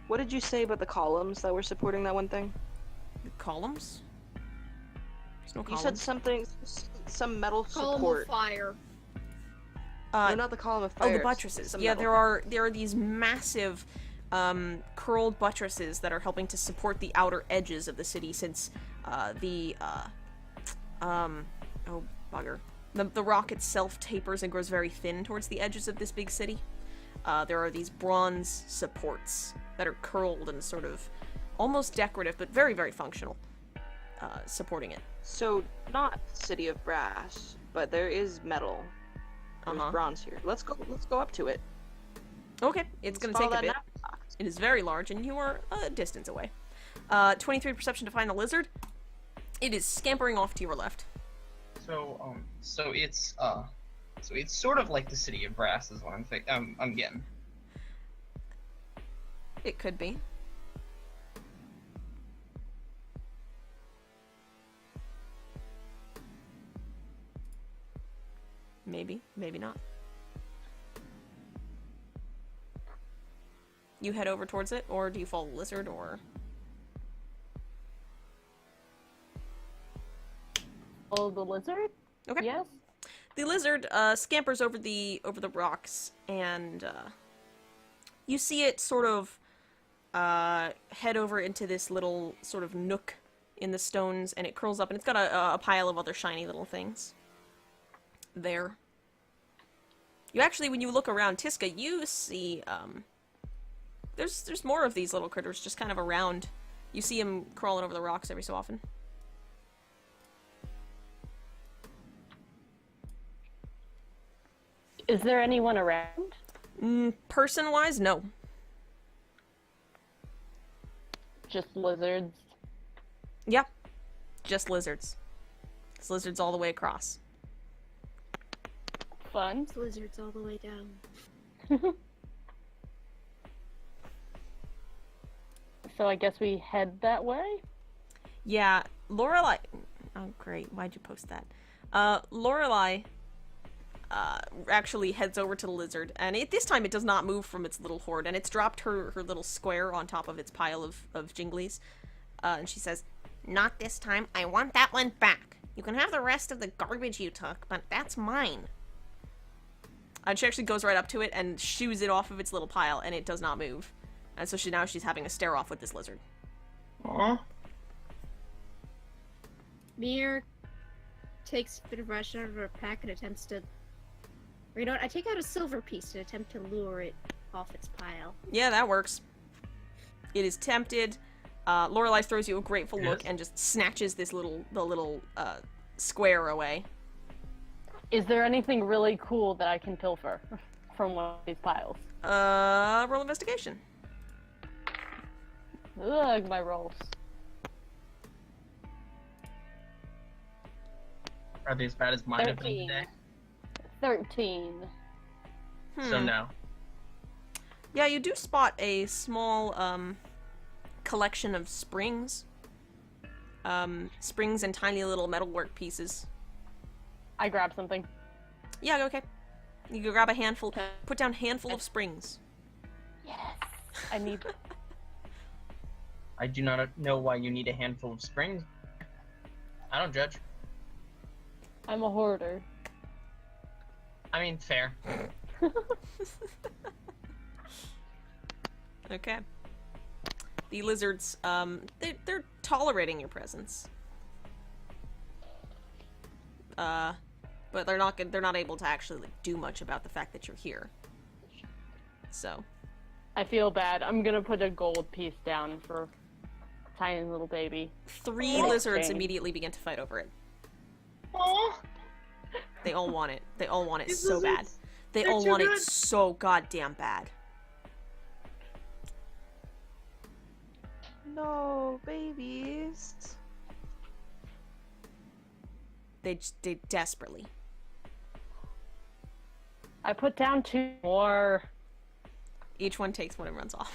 What did you say about the columns that were supporting that one thing? The columns? There's no You columns. said something, some metal Column support. of fire. No, not the column of fire. Oh, the buttresses. some Yeah, metal. there are these massive curled buttresses that are helping to support the outer edges of the city, since oh bugger. The rock itself tapers and grows very thin towards the edges of this big city. There are these bronze supports that are curled and sort of almost decorative, but very, very functional, supporting it. So, not City of Brass, but there is metal. There's bronze here. Let's go up to it. Okay, it's Let's gonna take follow a bit. that box. It is very large, and you are a distance away. 23 perception to find the lizard. It is scampering off to your left. So it's sort of like the city of brass is what I'm getting. It could be. Maybe, maybe not. You head over towards it, or do you follow the lizard, or... Oh, the lizard? Okay. Yes. The lizard scampers over the rocks, and you see it sort of head over into this little sort of nook in the stones, and it curls up, and it's got a pile of other shiny little things there. You actually, when you look around Tiska, you see there's more of these little critters just kind of around. You see them crawling over the rocks every so often. Is there anyone around? Person-wise, no. Just lizards. Yep. Just lizards. It's lizards all the way across. Fun. Lizards all the way down. So I guess we head that way? Yeah, Lorelai... Oh, great. Why'd you post that? Lorelai actually heads over to the lizard, and this time it does not move from its little hoard, and it's dropped her little square on top of its pile of jinglies. And she says, "Not this time. I want that one back. You can have the rest of the garbage you took, but that's mine." And she actually goes right up to it and shoos it off of its little pile, and it does not move. And so now she's having a stare-off with this lizard. Aw. Mir takes a bit of brush out of her pack and attempts to... Or you know what, I take out a silver piece to attempt to lure it off its pile. Yeah, that works. It is tempted. Lorelai throws you a grateful look and just snatches the little square away. Is there anything really cool that I can pilfer from one of these piles? Roll investigation. Ugh, my rolls. Are they as bad as mine have been 13. today? 13. So no. Yeah, you do spot a small, collection of springs. Springs and tiny little metalwork pieces. I grab something. Yeah, okay. You can grab a handful, put down handful of springs. Yes. I need... I do not know why you need a handful of springs. I don't judge. I'm a hoarder. I mean, fair. Okay. The lizards, they're tolerating your presence. But they're not able to actually like, do much about the fact that you're here. So. I feel bad. I'm gonna put a gold piece down for tiny little baby. 3 lizards immediately begin to fight over it. Aw. They all want it. They all want it These so bad. lizards, They they're all too want it good. so goddamn bad. No, babies. They desperately. I put down 2 more. Each one takes one and runs off.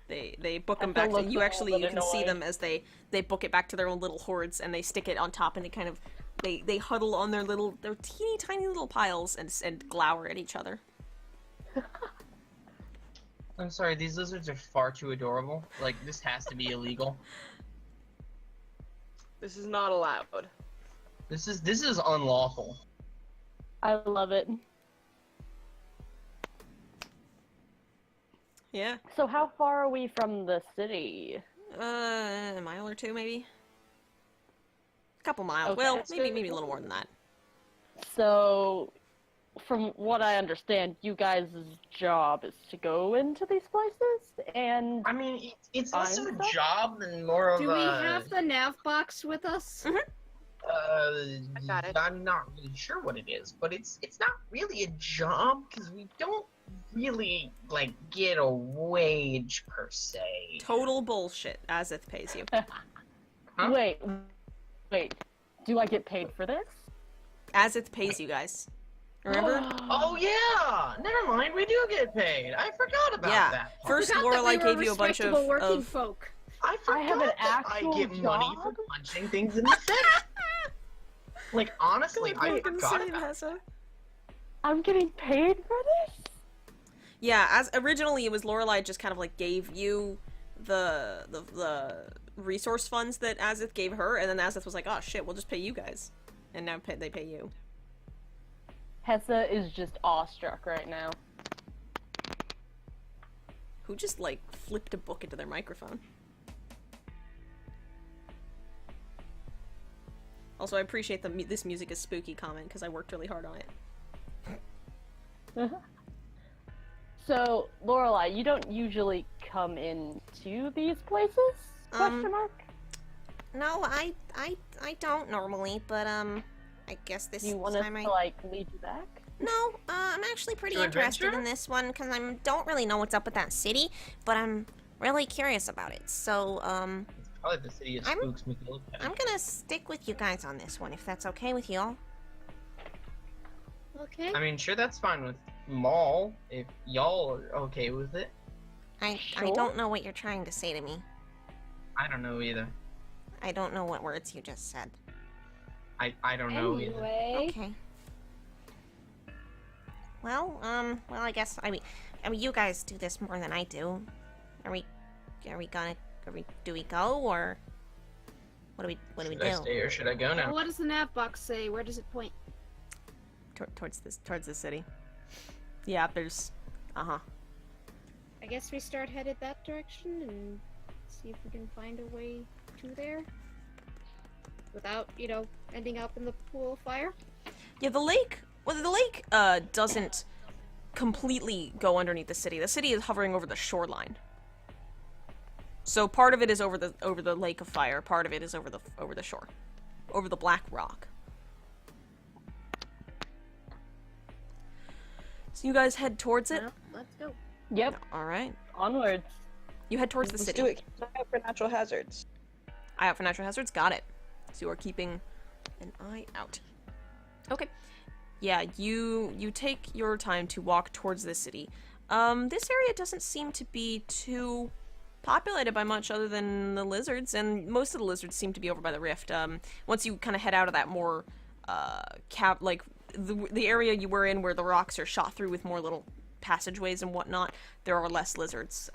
They book I them feel back. like You a actually little you bit can see annoyed. them as they book it back to their own little hoards, and they stick it on top, and they kind of they huddle on their teeny tiny little piles and glower at each other. I'm sorry, these lizards are far too adorable. Like, this has to be illegal. This is not allowed. This is unlawful. I love it. Yeah. So how far are we from the city? A mile or 2 maybe. A couple miles. Okay. Well, maybe a little more than that. So, from what I understand, you guys' job is to go into these places and... I mean, it's less of a Fine. job than more of Do a... we have the nav box with us? I got it. I'm not really sure what it is, but it's not really a job because we don't really like get a wage per se. Total bullshit. Azith pays you. Huh? Wait. Do I get paid for this? Azith pays you guys. Remember? Oh yeah! Never mind, we do get paid. I forgot about Yeah. that. part. First, Forgot that we Lorelai were gave you a bunch respectable working of folk. I forgot have an that actual I get money for job? punching things in the face. Like honestly, I fucking forgot insane, about Hessa. I'm getting paid for this? Yeah, as originally it was Lorelai just kind of like gave you the resource funds that Azith gave her, and then Azith was like, "Oh shit, we'll just pay you guys," and now they pay you. Hessa is just awestruck right now. Who just like flipped a book into their microphone? Also, I appreciate this music is spooky comment because I worked really hard on it. So, Lorelai, you don't usually come into these places? Question mark? No, I don't normally, but I I guess this Do you want us time to, like, lead you back? No, I'm actually pretty To interested adventure? in this one because I don't really know what's up with that city, but I'm really curious about it. So, It's probably the city of I'm- spooks McGill. I'm gonna stick with you guys on this one if that's okay with y'all. Okay. I mean, sure, that's fine with Maul if y'all are okay with it. I Sure. don't know what you're trying to say to me. I don't know either. I don't know what words you just said. I don't know either. Anyway, Okay. Well, I guess I mean, you guys do this more than I do. Do we go or what do we Should I do? stay or should I go now? what does the nav box say? Where does it point? Towards the city. Yeah, there's, I guess we start headed that direction and see if we can find a way to there without, ending up in the pool of fire. Yeah, the lake. Well, the lake doesn't completely go underneath the city. The city is hovering over the shoreline. So part of it is over the lake of fire. Part of it is over the shore, over the black rock. So you guys head towards it. Well, let's go. Yep, All right. onwards. You head towards the Let's city. do it. Keep an eye out for natural hazards. Eye out for natural hazards. Got it. So you are keeping an eye out. Okay. Yeah, you take your time to walk towards the city. This area doesn't seem to be too populated by much other than the lizards, and most of the lizards seem to be over by the rift. Once you kind of head out of that more the area you were in where the rocks are shot through with more little passageways and whatnot, there are less lizards,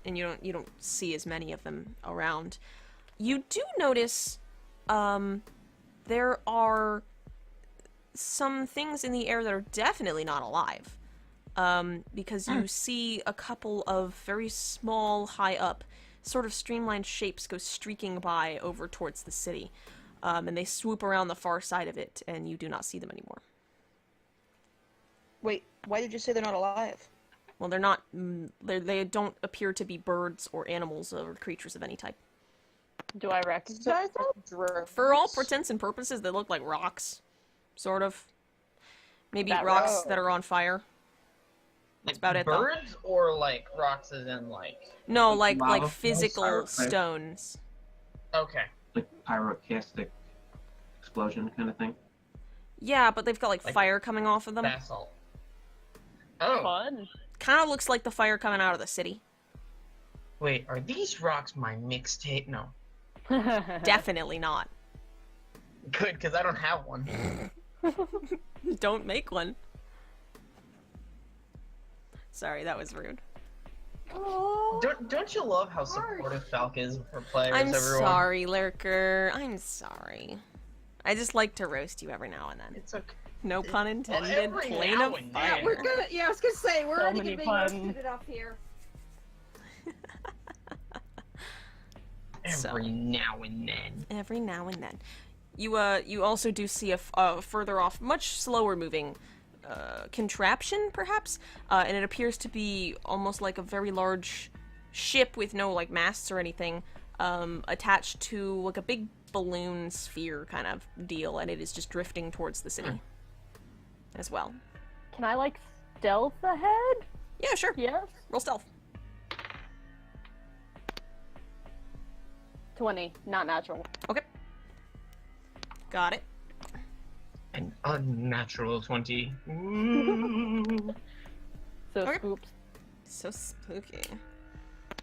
and you don't see as many of them around. You do notice there are some things in the air that are definitely not alive, because you see a couple of very small, high up, sort of streamlined shapes go streaking by over towards the city, and they swoop around the far side of it, and you do not see them anymore. Wait, why did you say they're not alive? Well, they're not. They don't appear to be birds or animals or creatures of any type. Do I recognize them? For all intents and purposes, they look like rocks, sort of. Maybe That rocks rock. that are on fire. That's about it, though. Birds or like rocks as in like. No, Like like lava flows, physical fire. stones. Okay. Like pyroclastic explosion kind of thing. Yeah, but they've got like Like fire coming off of them. Basalt. Oh, Fun. Kind of looks like the fire coming out of the city. wait, are these rocks my mixtape? No. Definitely not. Good, because I don't have one. Don't make one. Sorry, that was rude. Don't you love how supportive Falk is of her players, I'm everyone? sorry, Lurker. I'm sorry. I just like to roast you every now and then. It's okay. No pun intended. every Plain now of and fire. then. We're good. Yeah, I was gonna say we're So already many getting puns. roasted enough here. Every now and then. Every now and then. You also do see a further off, much slower moving contraption, perhaps, and it appears to be almost like a very large ship with no like masts or anything, attached to like a big balloon sphere kind of deal, and it is just drifting towards the city as well. Can I, like, stealth ahead? Yeah, sure. Yes? Roll stealth. 20, not natural. Okay. Got it. An unnatural 20. Ooh. So, Okay. oops. So spooky.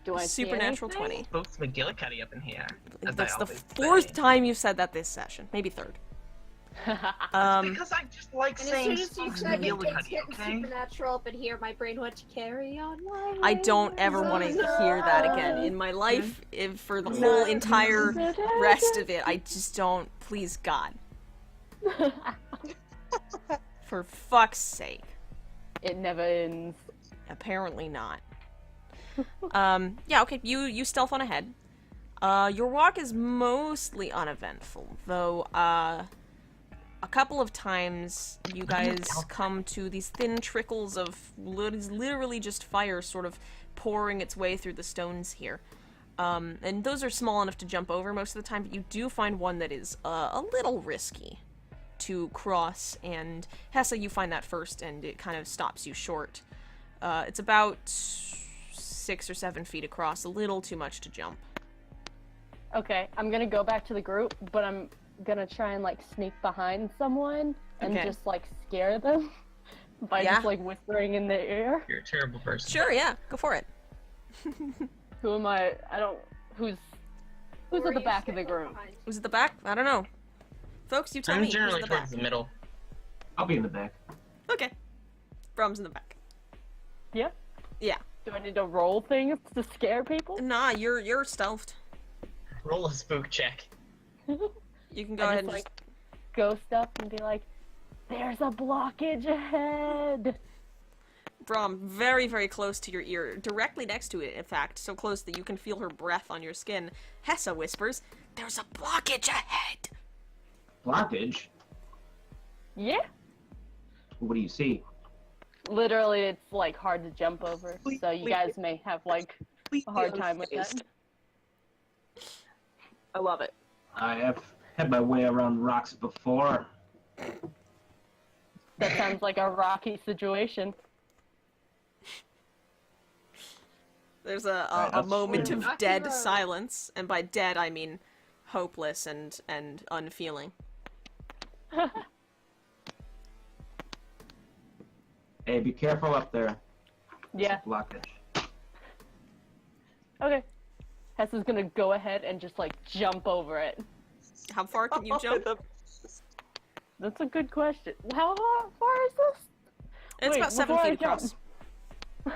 Do I see Supernatural anything? 20. Folks McGillicuddy up in here. as That's I the always fourth say. time you've said that this session. Maybe third. Because I just like And as saying soon as you Folks said it takes McGillicuddy, getting okay? supernatural up in here, my brain went to carry on my I don't ever want to hear that again in my life. If for the whole entire rest of it, I just don't. Please, God. For fuck's sake. It never ends. Apparently not. Yeah, okay, you stealth on ahead. Your walk is mostly uneventful, though, a couple of times you guys come to these thin trickles of what is literally just fire sort of pouring its way through the stones here. And those are small enough to jump over most of the time, but you do find one that is a little risky. to cross, and Hessa, you find that first, and it kind of stops you short. It's about 6 or 7 feet across, a little too much to jump. Okay, I'm gonna go back to the group, but I'm gonna try and like sneak behind someone and Okay. just like scare them by Yeah. just like whispering in their ear. You're a terrible person. Sure, yeah, go for it. Who am I? I don't. Who's at the back of the group? Who's at the back? I don't know. Folks, you tell I'm me who's generally at the back. towards the middle. I'll be in the back. Okay. Brom's in the back. Yeah. Yeah. Do I need to roll things to scare people? Nah, you're stealthed. Roll a spook check. You can go I ahead just and like ghost up and be like, "There's a blockage ahead." Brom, very, very close to your ear, directly next to it, in fact, so close that you can feel her breath on your skin. Hessa whispers, "There's a blockage ahead!" Blockage? Yeah. What do you see? Literally, it's like hard to jump over, so you guys may have like a hard time with that. I love it. I have had my way around rocks before. That sounds like a rocky situation. There's Right, a that's moment true. of dead silence, and by dead I mean hopeless and unfeeling. Hey, be careful up there. Yeah. It's a blockage. Okay. Hessa's gonna go ahead and just like jump over it. How far can you jump? That's a good question. How far is this? It's Wait, about 7 before I feet across. jump.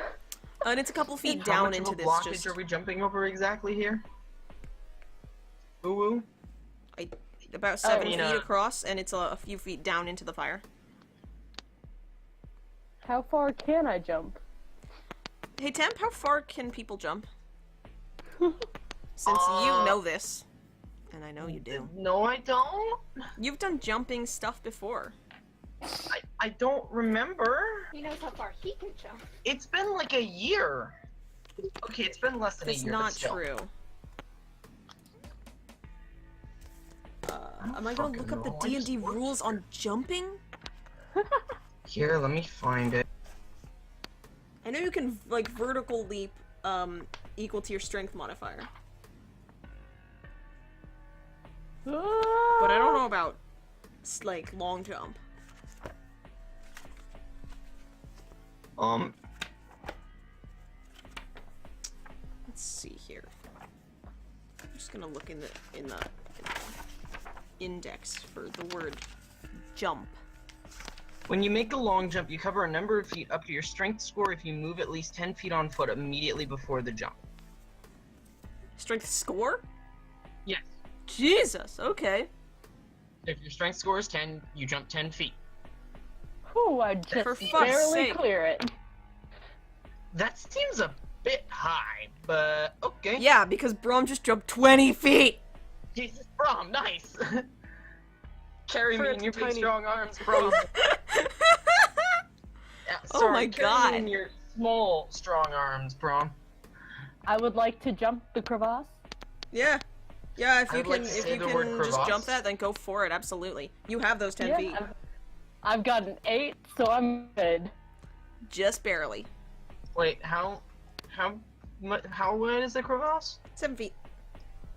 And it's a couple feet How down much into of a this, blockage just are we jumping over exactly here? Woo woo. about 7 mean, feet across, and it's a few feet down into the fire. How far can I jump? Hey Temp, how far can people jump? Since you know this, and I know you do. No, I don't. You've done jumping stuff before. I don't remember. He knows how far he can jump. It's been like a year. Okay, it's been less than That's a year. but not still. true. Am I gonna fucking look up the know, I D&D just worked rules on jumping? Here, let me find it. I know you can, like, vertical leap, equal to your strength modifier. But I don't know about, like, long jump. Let's see here. I'm just gonna look in the index for the word jump. When you make a long jump, you cover a number of feet up to your strength score if you move at least 10 feet on foot immediately before the jump. Strength score? Yes. Jesus, okay. If your strength score is 10, you jump 10 feet. Whew, I just For fuck's barely sake. clear it. That seems a bit high, but okay. Yeah, because Brom just jumped 20 feet! Jesus, Brom, nice! Carry For me a in your big tiny- strong arms, Brom. Oh Sorry, my carry God. me in your small, strong arms, Brom. I would like to jump the crevasse. Yeah. Yeah, if I you would like can, to if say you the word can just crevasse. jump that, then go for it, absolutely. You have those 10 feet. I've got an 8, so I'm good. Just barely. Wait, how wide is the crevasse? 7 feet.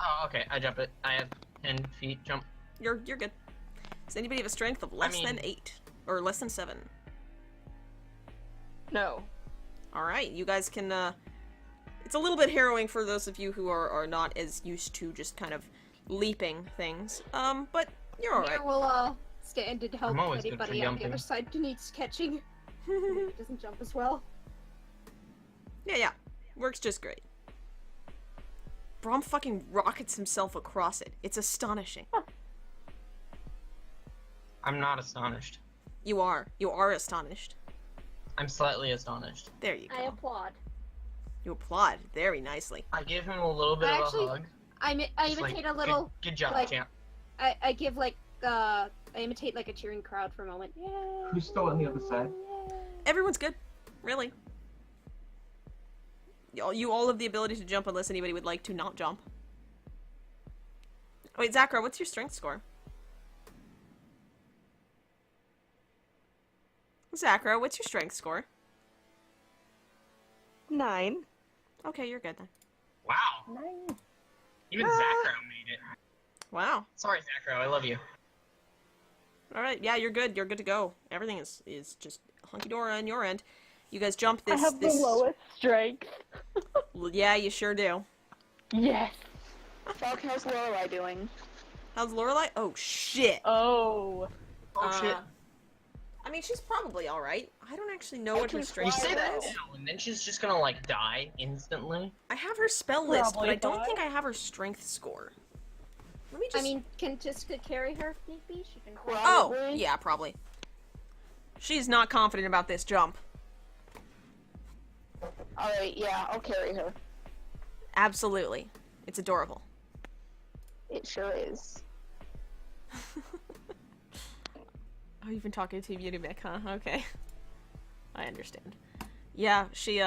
Oh, okay, I jump it. I have 10 feet jump. You're good. Does anybody have a strength of less than mean- 8? Or less than 7? No. Alright, you guys can, it's a little bit harrowing for those of you who are not as used to just kind of leaping things. But you're alright. Here we'll stand and help I'm always good for anybody on the jumping. other side who needs catching. Maybe doesn't jump as well. Yeah. Works just great. Brom fucking rockets himself across it. It's astonishing. I'm not astonished. You are. You are astonished. I'm slightly astonished. There you I go. applaud. You applaud very nicely. I give him a little bit I of actually- a hug. I Just imitate like, a little. Good job, like- champ. I give like I imitate like a cheering crowd for a moment. Yay! Who's still on the other side? Everyone's good. Really. You all have the ability to jump unless anybody would like to not jump. Wait, Zachra, what's your strength score? Zachra, what's your strength score? 9. Okay, you're good then. Wow. Nice. Even Zachro made it. Wow. Sorry, Zachro. I love you. Alright, yeah, you're good. You're good to go. Everything is just hunky-dory on your end. You guys jump this... I have the lowest strength. Well, yeah, you sure do. Yes. Falcon, how's Lorelai doing? How's Lorelai? Oh, shit. Oh. Oh, shit. I mean, she's probably alright. I don't actually know what her can strength You is. say that now, and then she's just gonna, like, die instantly. I have her spell list, but Probably I don't fine. think I have her strength score. Let me just... I mean, can Tiska carry her if need be? She can. Oh, Probably. yeah, probably. She's not confident about this jump. Alright, yeah, I'll carry her. Absolutely. It's adorable. It sure is. Oh, you've been talking to Unimic, huh? Okay. I understand. Yeah, she,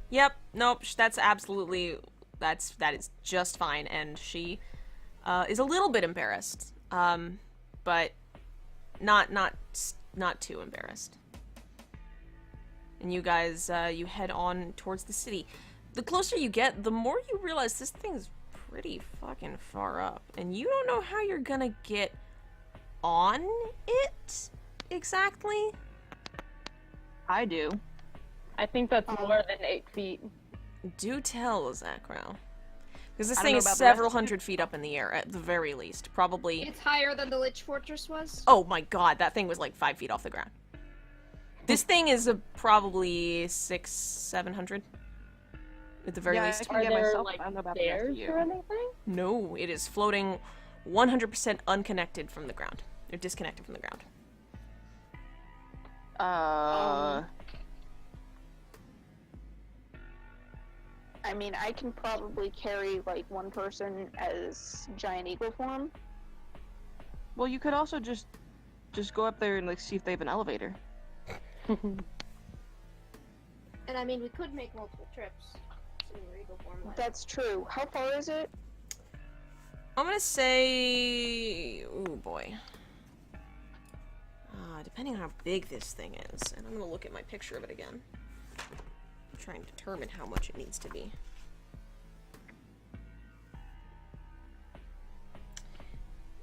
Yep, nope, that's absolutely... That is just fine, and she, is a little bit embarrassed. But not too embarrassed. And you guys, you head on towards the city. The closer you get, the more you realize this thing's pretty fucking far up. And you don't know how you're gonna get on it exactly. I do. I think that's more than 8 feet. Do tell, Zachro. Because this I don't thing know is about the rest several of you. hundred feet up in the air, at the very least. Probably... It's higher than the Lich Fortress was. Oh my god, that thing was like 5 feet off the ground. This thing is probably 600-700 at the very Yeah, least. I can Are get there, myself. like, I don't know about the rest of stairs you. or anything? No, it is floating 100% unconnected from the ground. They're disconnected from the ground. I mean, I can probably carry, like, one person as giant eagle form. Well, you could also just go up there and like see if they have an elevator. And I mean, we could make multiple trips. So we're eagle form. That's true. How far is it? I'm gonna say... Ooh, boy. Depending on how big this thing is. And I'm gonna look at my picture of it again. I'm trying to determine how much it needs to be.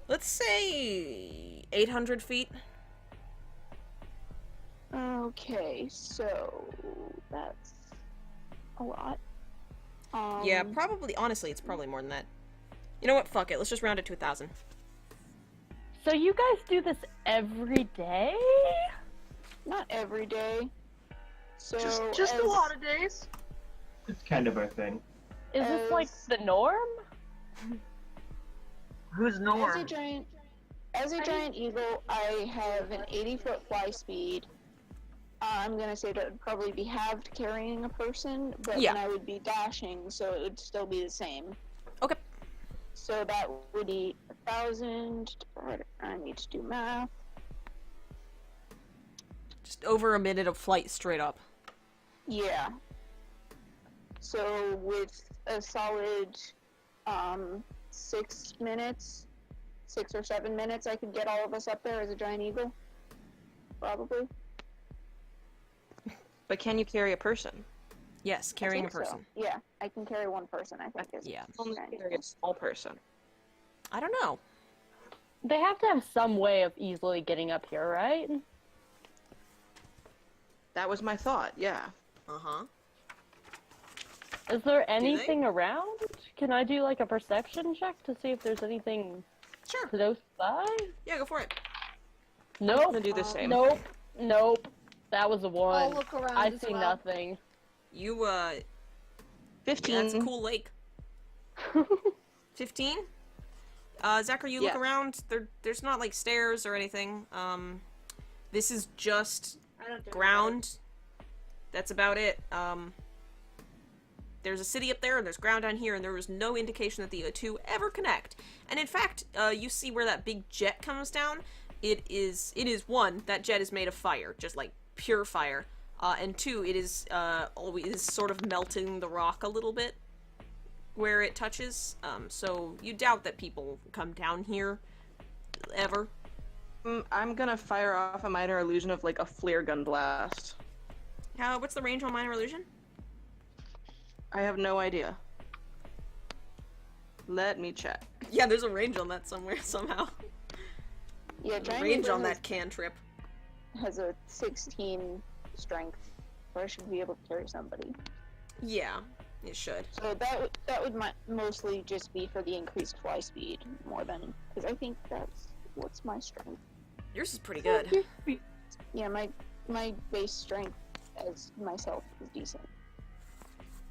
Let's say 800 feet. Okay, so that's a lot. Yeah, probably, honestly, it's probably more than that. You know what, fuck it, let's just round it to 1,000. So you guys do this every day? Not every day. So Just as, a lot of days. It's kind of our thing. Is this like As- the norm? Who's Norm? As a giant eagle, I have an 80-foot fly speed. I'm gonna say that would probably be halved carrying a person, but Yeah. then I would be dashing, so it would still be the same. Okay. So that would be 1,000. I need to do math. Just over a minute of flight straight up. Yeah. So with a solid 6 minutes, 6 or 7 minutes, I could get all of us up there as a giant eagle. Probably. But can you carry a person? Yes, I carrying a think so. person. Yeah, I can carry one person, I think. Is Yeah. Only giant carry eagle. a small person. I don't know. They have to have some way of easily getting up here, right? That was my thought. Yeah. Uh-huh. Is there anything around? Can I do like a perception check to see if there's anything Sure. close by? Yeah, go for it. Nope. I'm gonna do the same. Nope. Nope. That was a I'll one. look around I as see well. nothing. You, 15. yeah, it's a cool lake. 15? Zachary, you Yes. look around. There's not, like, stairs or anything. This is just I don't do ground. That's about it. There's a city up there, and there's ground down here, and there was no indication that the two ever connect. And in fact, you see where that big jet comes down. It is one, that jet is made of fire, just like pure fire. And two, it is always sort of melting the rock a little bit where it touches. So you doubt that people come down here ever. I'm gonna fire off a minor illusion of like a flare gun blast. What's the range on minor illusion? I have no idea. Let me check. Yeah, there's a range on that somewhere somehow. Yeah, There's a giant range Eagle on that cantrip. has a 16 strength, so I should be able to carry somebody. Yeah, it should. So that would mostly just be for the increased fly speed more than because I think that's what's my strength. Yours is pretty good. Yeah, my base strength as myself is decent.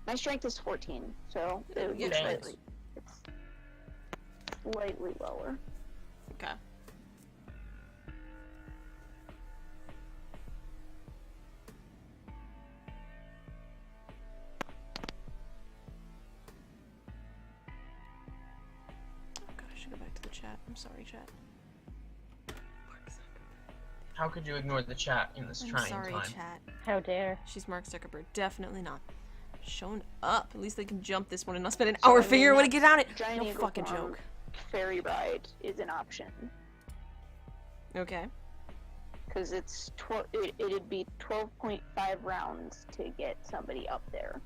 My strength is 14, so it would be Yeah, slightly lower. Okay. Oh god, I should go back to the chat. I'm sorry, chat. How could you ignore the chat in this I'm trying sorry, time? chat. How dare. She's Mark Zuckerberg. Definitely not. Shown up. At least they can jump this one and not spend an So, hour I mean, figuring out how to get on it. Giant No Eagle fucking Farm joke. Ferry ride is an option Okay. because it'd be 12.5 rounds to get somebody up there,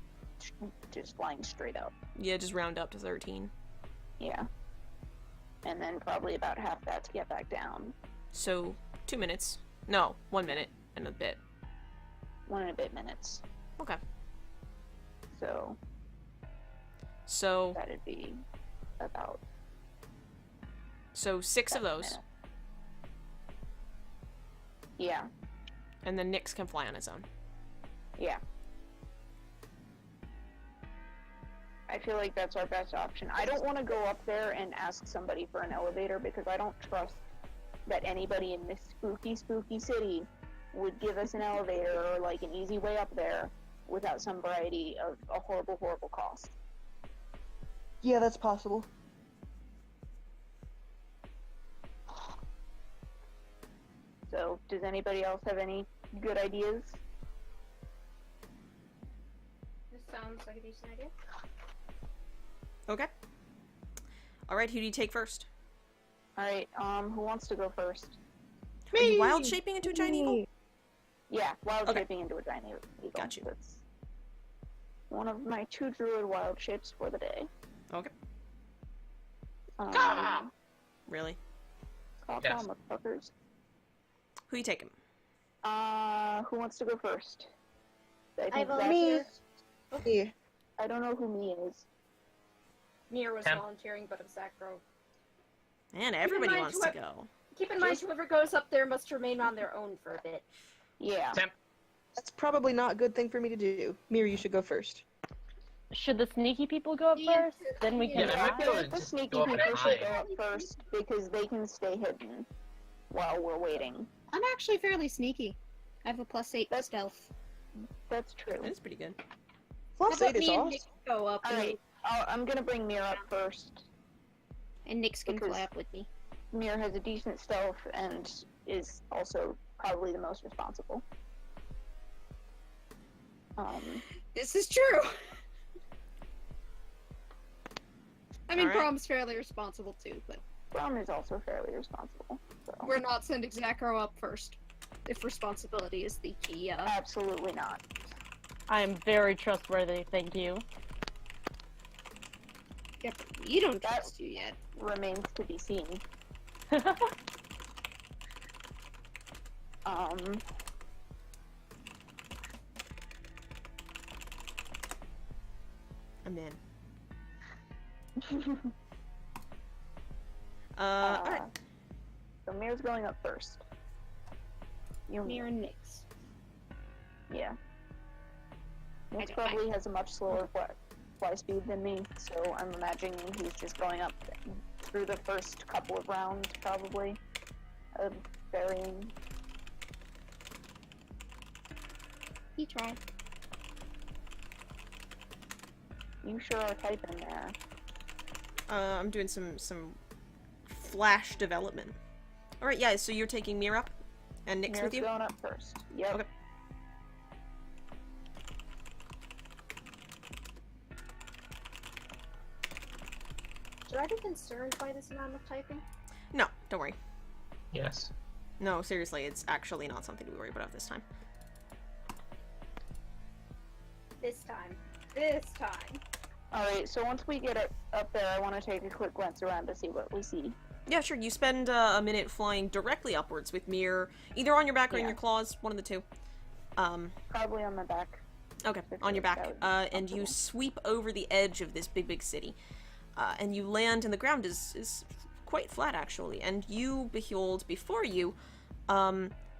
just flying straight up. Yeah, just round up to 13. Yeah, and then probably about half that to get back down. So, 2 minutes. No, 1 minute and a bit. 1 and a bit minutes. Okay. So that'd be about. So 6 of 7 those. minutes. Yeah, And then Nyx can fly on his own. yeah. I feel like that's our best option. I don't want to go up there and ask somebody for an elevator because I don't trust that anybody in this spooky, spooky city would give us an elevator or like an easy way up there without some variety of a horrible, horrible cost. Yeah, that's possible. So, does anybody else have any good ideas? This sounds like a decent idea. Okay. Alright, who do you take first? Alright, who wants to go first? Are you wild shaping into a giant eagle? Yeah, wild Okay. shaping into a giant eagle. Got you. That's one of my 2 druid wild shapes for the day. Okay. Really? Yes. Motherfuckers. Who you taking? Who wants to go first? I think volunteer. Yeah. I don't know who me is. Mir was Temp. volunteering, but of Sacro. Man, everybody mind wants what- to go. Keep in mind, whoever goes up there must remain on their own for a bit. Yeah. Temp. That's probably not a good thing for me to do. Mir, you should go first. Should the sneaky people go up Yeah. first? Then we Yeah, can I might be able to The just sneaky go up people and should go hide. up first because they can stay hidden while we're waiting. I'm actually fairly sneaky. I have a +8 stealth. That's true. That is pretty good. Plus How 8 about is me and awesome. Nick go up Alright, I'm gonna bring Mir up first. and Nyx can because- fly up with me. Mir has a decent stealth and is also probably the most responsible. This is true. I mean, Alright. Brom's fairly responsible too, but Brom is also fairly responsible. So. we're not sending Zacro up first. If responsibility is the key, Absolutely not. I am very trustworthy, thank you. Yep, you don't trust you yet. Remains to be seen. I'm in. Alright. So Mir's going up first. Mir and Nyx. Yeah. Nyx don't- probably has a much slower fly speed than me, so I'm imagining he's just going up through the first couple of rounds, probably, of varying. He tried. You sure are typing there. I'm doing some flash development. Alright, yeah, so you're taking Mir up? And Nyx Mir's with you? going up first. Yep. Okay. Should I be concerned by this amount of typing? No, don't worry. Yes. No, seriously, it's actually not something to be worried about this time. This time. This time. Alright, so once we get up there, I want to take a quick glance around to see what we see. Yeah, sure. You spend a minute flying directly upwards with Mir, either on your back or in your claws, one of the two. Probably on my back. Okay, on your back. And you sweep over the edge of this big city. And you land, and the ground is quite flat, actually. And you behold before you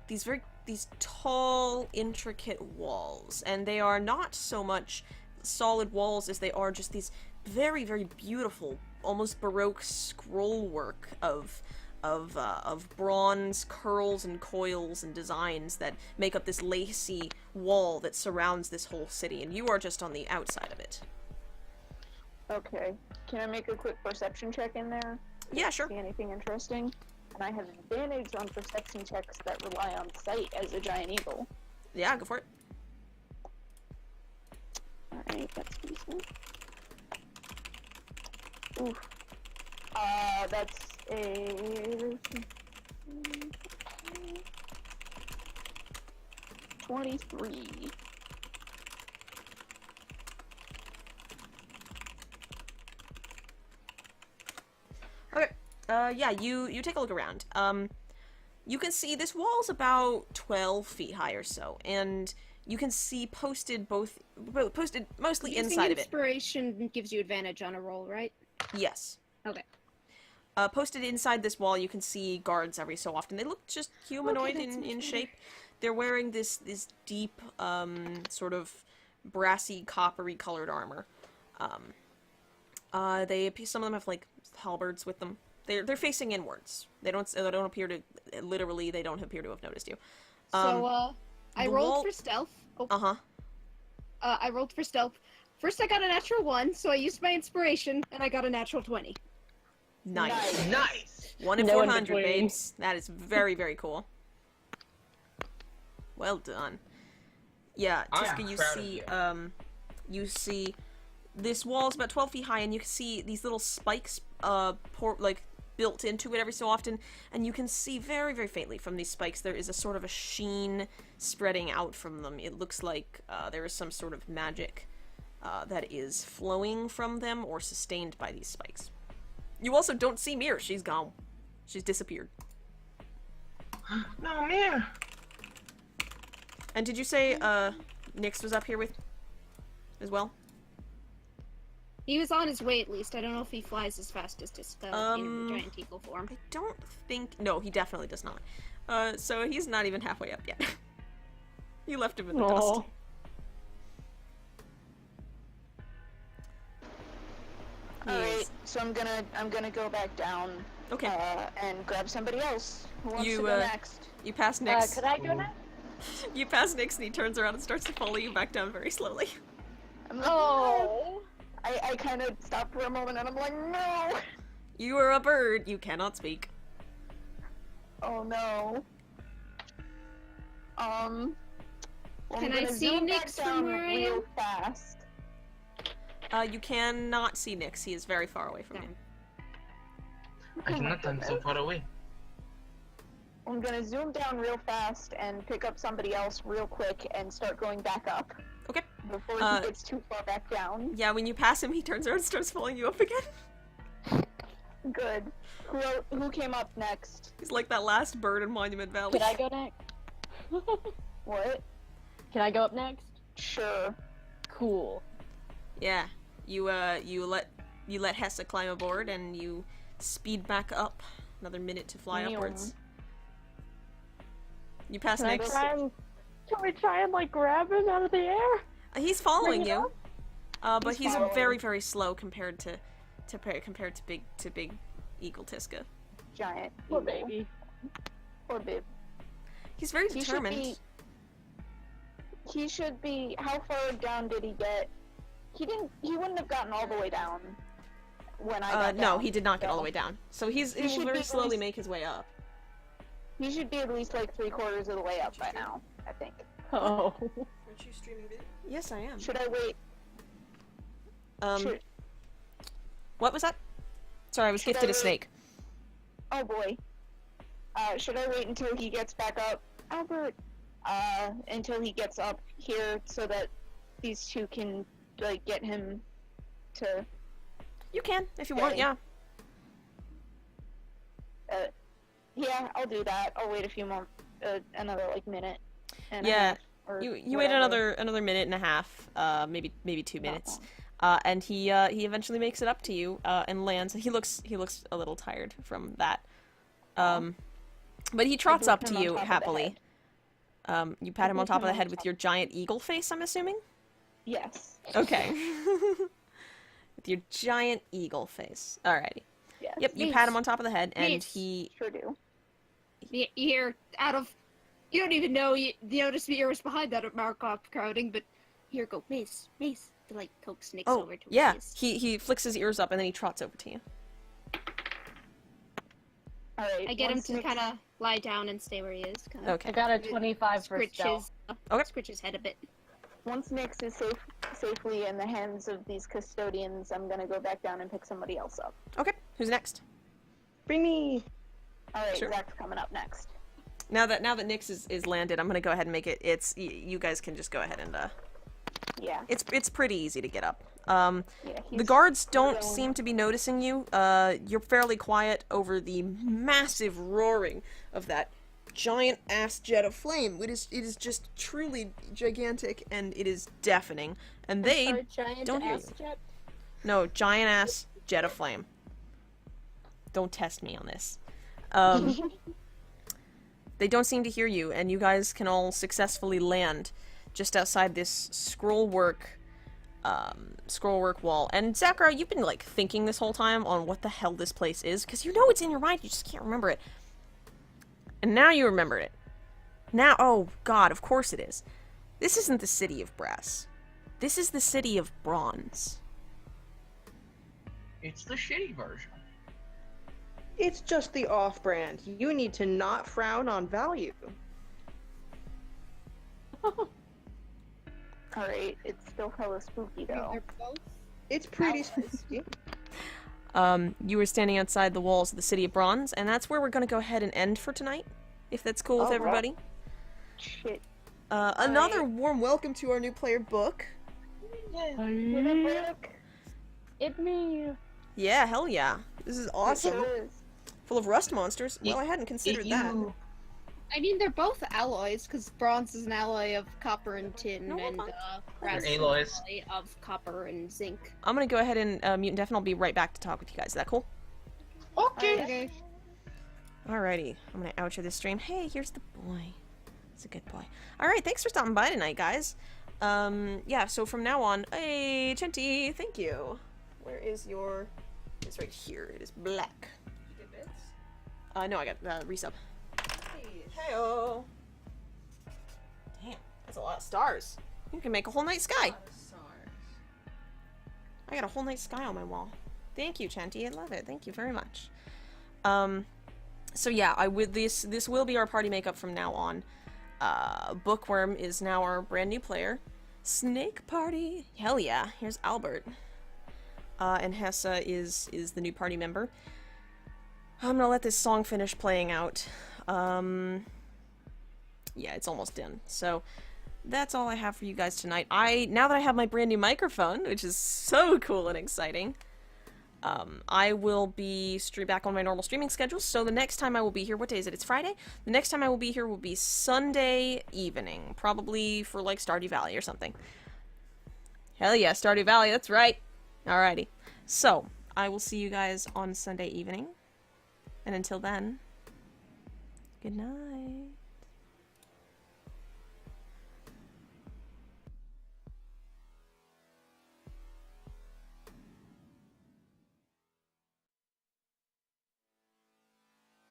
these tall, intricate walls. And they are not so much solid walls as they are just these very, very beautiful, almost Baroque scroll work of bronze curls and coils and designs that make up this lacy wall that surrounds this whole city, and you are just on the outside of it. Okay. Can I make a quick perception check in there? Yeah, sure. See anything interesting? And I have advantage on perception checks that rely on sight as a giant eagle. Yeah, go for it. Alright, that's decent. Oof. That's a 23. Okay. Yeah, you take a look around. You can see this wall's about 12 feet high or so, and you can see posted mostly inside of it. Inspiration gives you advantage on a roll, right? Yes. Okay. Posted inside this wall, you can see guards every so often. They look just humanoid in shape. They're wearing this deep, sort of brassy, coppery colored armor. Some of them have like halberds with them. They're facing inwards. They don't appear to they don't appear to have noticed you. I rolled for stealth. Oh. I rolled for stealth. First, I got a natural 1, so I used my inspiration, and I got a natural 20. Nice. Nice. 1 in No in 400, between. babes. That is very, very cool. Well done. Yeah, I'm Tiska, proud of you see this wall is about 12 feet high, and you can see these little spikes, built into it every so often, and you can see very, very faintly from these spikes there is a sort of a sheen spreading out from them. It looks like there is some sort of magic that is flowing from them or sustained by these spikes. You also don't see Mir. She's gone. She's disappeared. No, Mir. And did you say Nyx was up here with as well? He was on his way, at least. I don't know if he flies as fast as Tiska in the giant eagle form. I don't think... No, he definitely does not. So he's not even halfway up yet. You left him in the dust. Alright, so I'm gonna go back down. Okay. And grab somebody else. Who wants to go next? You pass Nyx. Could I go next? You pass Nyx, and he turns around and starts to follow you back down very slowly. I'm like, Oh. I kind of stopped for a moment, and I'm like, no! You are a bird. You cannot speak. Oh no. Well, Can I'm I gonna see zoom Nyx back from down where I real am? fast. You cannot see Nyx. He is very far away from you. I cannot turn so far away. I'm gonna zoom down real fast and pick up somebody else real quick and start going back up. Okay. Before he gets too far back down. Yeah, when you pass him, he turns around and starts following you up again. Good. Who came up next? He's like that last bird in Monument Valley. Can I go next? What? Can I go up next? Sure. Cool. Yeah. You let Hessa climb aboard, and you speed back up. Another minute to fly Meow. upwards. You pass Can Nyx. Can we try and like grab him out of the air? He's following Bring it you, but he's following. very, very slow compared to big Eagle Tiska. Giant. Poor eagle. baby. Poor babe. He's very He should determined. He should be. How far down did he get? He wouldn't have gotten all the way down when I got down. No, he did not get all the so way down. So he He will should very be at slowly least- make his way up. He should be at least like 3/4 of the way up by now, I think. Oh. Aren't you streaming video? Yes, I am. Should I wait? Should- What was that? Sorry, I was Should gifted I a snake. Oh boy. Should I wait until he gets back up, Albert? Until he gets up here, so that these two can like get him to. You can if you want. Yeah. Yeah, I'll do that. I'll wait a few more, another like minute. And Yeah. a half, or You wait whatever. another minute and a half, maybe 2 minutes, and he eventually makes it up to you and lands. He looks a little tired from that, but he trots up to you happily. You pat him on top of the head with your giant eagle face, I'm assuming. Yes. Okay. With your giant eagle face. Alrighty. Yes. Yep. You pat him on top of the head, and Mace. he. Sure do. You hear out of. You don't even know you notice the ears behind that Markov crowding, but here go Mace, to like coax Nix Oh, over to yeah. his. He flicks his ears up, and then he trots over to you. All right. I get him once to Nick's- kind of lie down and stay where he is. Kind of Okay. I got a 25 for scritch stealth. his, scritch his head a bit. Once Nix is safely in the hands of these custodians, I'm gonna go back down and pick somebody else up. Okay. Who's next? Bring me. All right, Sure. Zach's coming up next. Now that Nyx is landed, I'm gonna go ahead and make it. You guys can just go ahead and Yeah. It's pretty easy to get up. Yeah. The he's guards don't going- seem to be noticing you. You're fairly quiet over the massive roaring of that giant ass jet of flame. It is just truly gigantic, and it is deafening. And they Giant don't hear ass you. jet. no giant ass jet of flame. Don't test me on this. They don't seem to hear you, and you guys can all successfully land just outside this scrollwork wall. And Zachary, you've been like thinking this whole time on what the hell this place is, because you know it's in your mind, you just can't remember it. And now you remembered it. Now, oh god, of course it is. This isn't the city of brass. This is the city of bronze. It's the shitty version. It's just the off-brand. You need to not frown on value. All right. It's still hella spooky though. They're both It's pretty spooky. You were standing outside the walls of the city of bronze, and that's where we're gonna go ahead and end for tonight, if that's cool with All right. everybody. Shit. Another warm welcome to our new player, Book. It me. Yeah, hell yeah. This is awesome. It is. Full of rust monsters. Well, I hadn't considered that. I mean, they're both alloys, because bronze is an alloy of copper and tin, No, and what? brass is an alloys. alloy of copper and zinc. I'm gonna go ahead and mute and deaf, and I'll be right back to talk with you guys. Is that cool? Okay. Alrighty. I'm gonna outro this stream. Hey, here's the boy. He's a good boy. Alright, thanks for stopping by tonight, guys. Yeah, so from now on... Hey, Chenty, thank you. Where is your... It's right here. It is black. Did you get bits? No, I got resub. Hey-o. Damn, that's a lot of stars. You can make a whole night sky. I got a whole night sky on my wall. Thank you, Chanty. I love it. Thank you very much. So yeah, this will be our party makeup from now on. Bookworm is now our brand new player. Snake Party. Hell yeah. Here's Albert. And Hessa is the new party member. I'm gonna let this song finish playing out. Yeah, it's almost done. So that's all I have for you guys tonight. Now that I have my brand new microphone, which is so cool and exciting, I will be back on my normal streaming schedule. So the next time I will be here, what day is it? It's Friday? The next time I will be here will be Sunday evening, probably for like Stardew Valley or something. Hell yeah, Stardew Valley, that's right. Alrighty. So, I will see you guys on Sunday evening. And until then, good night.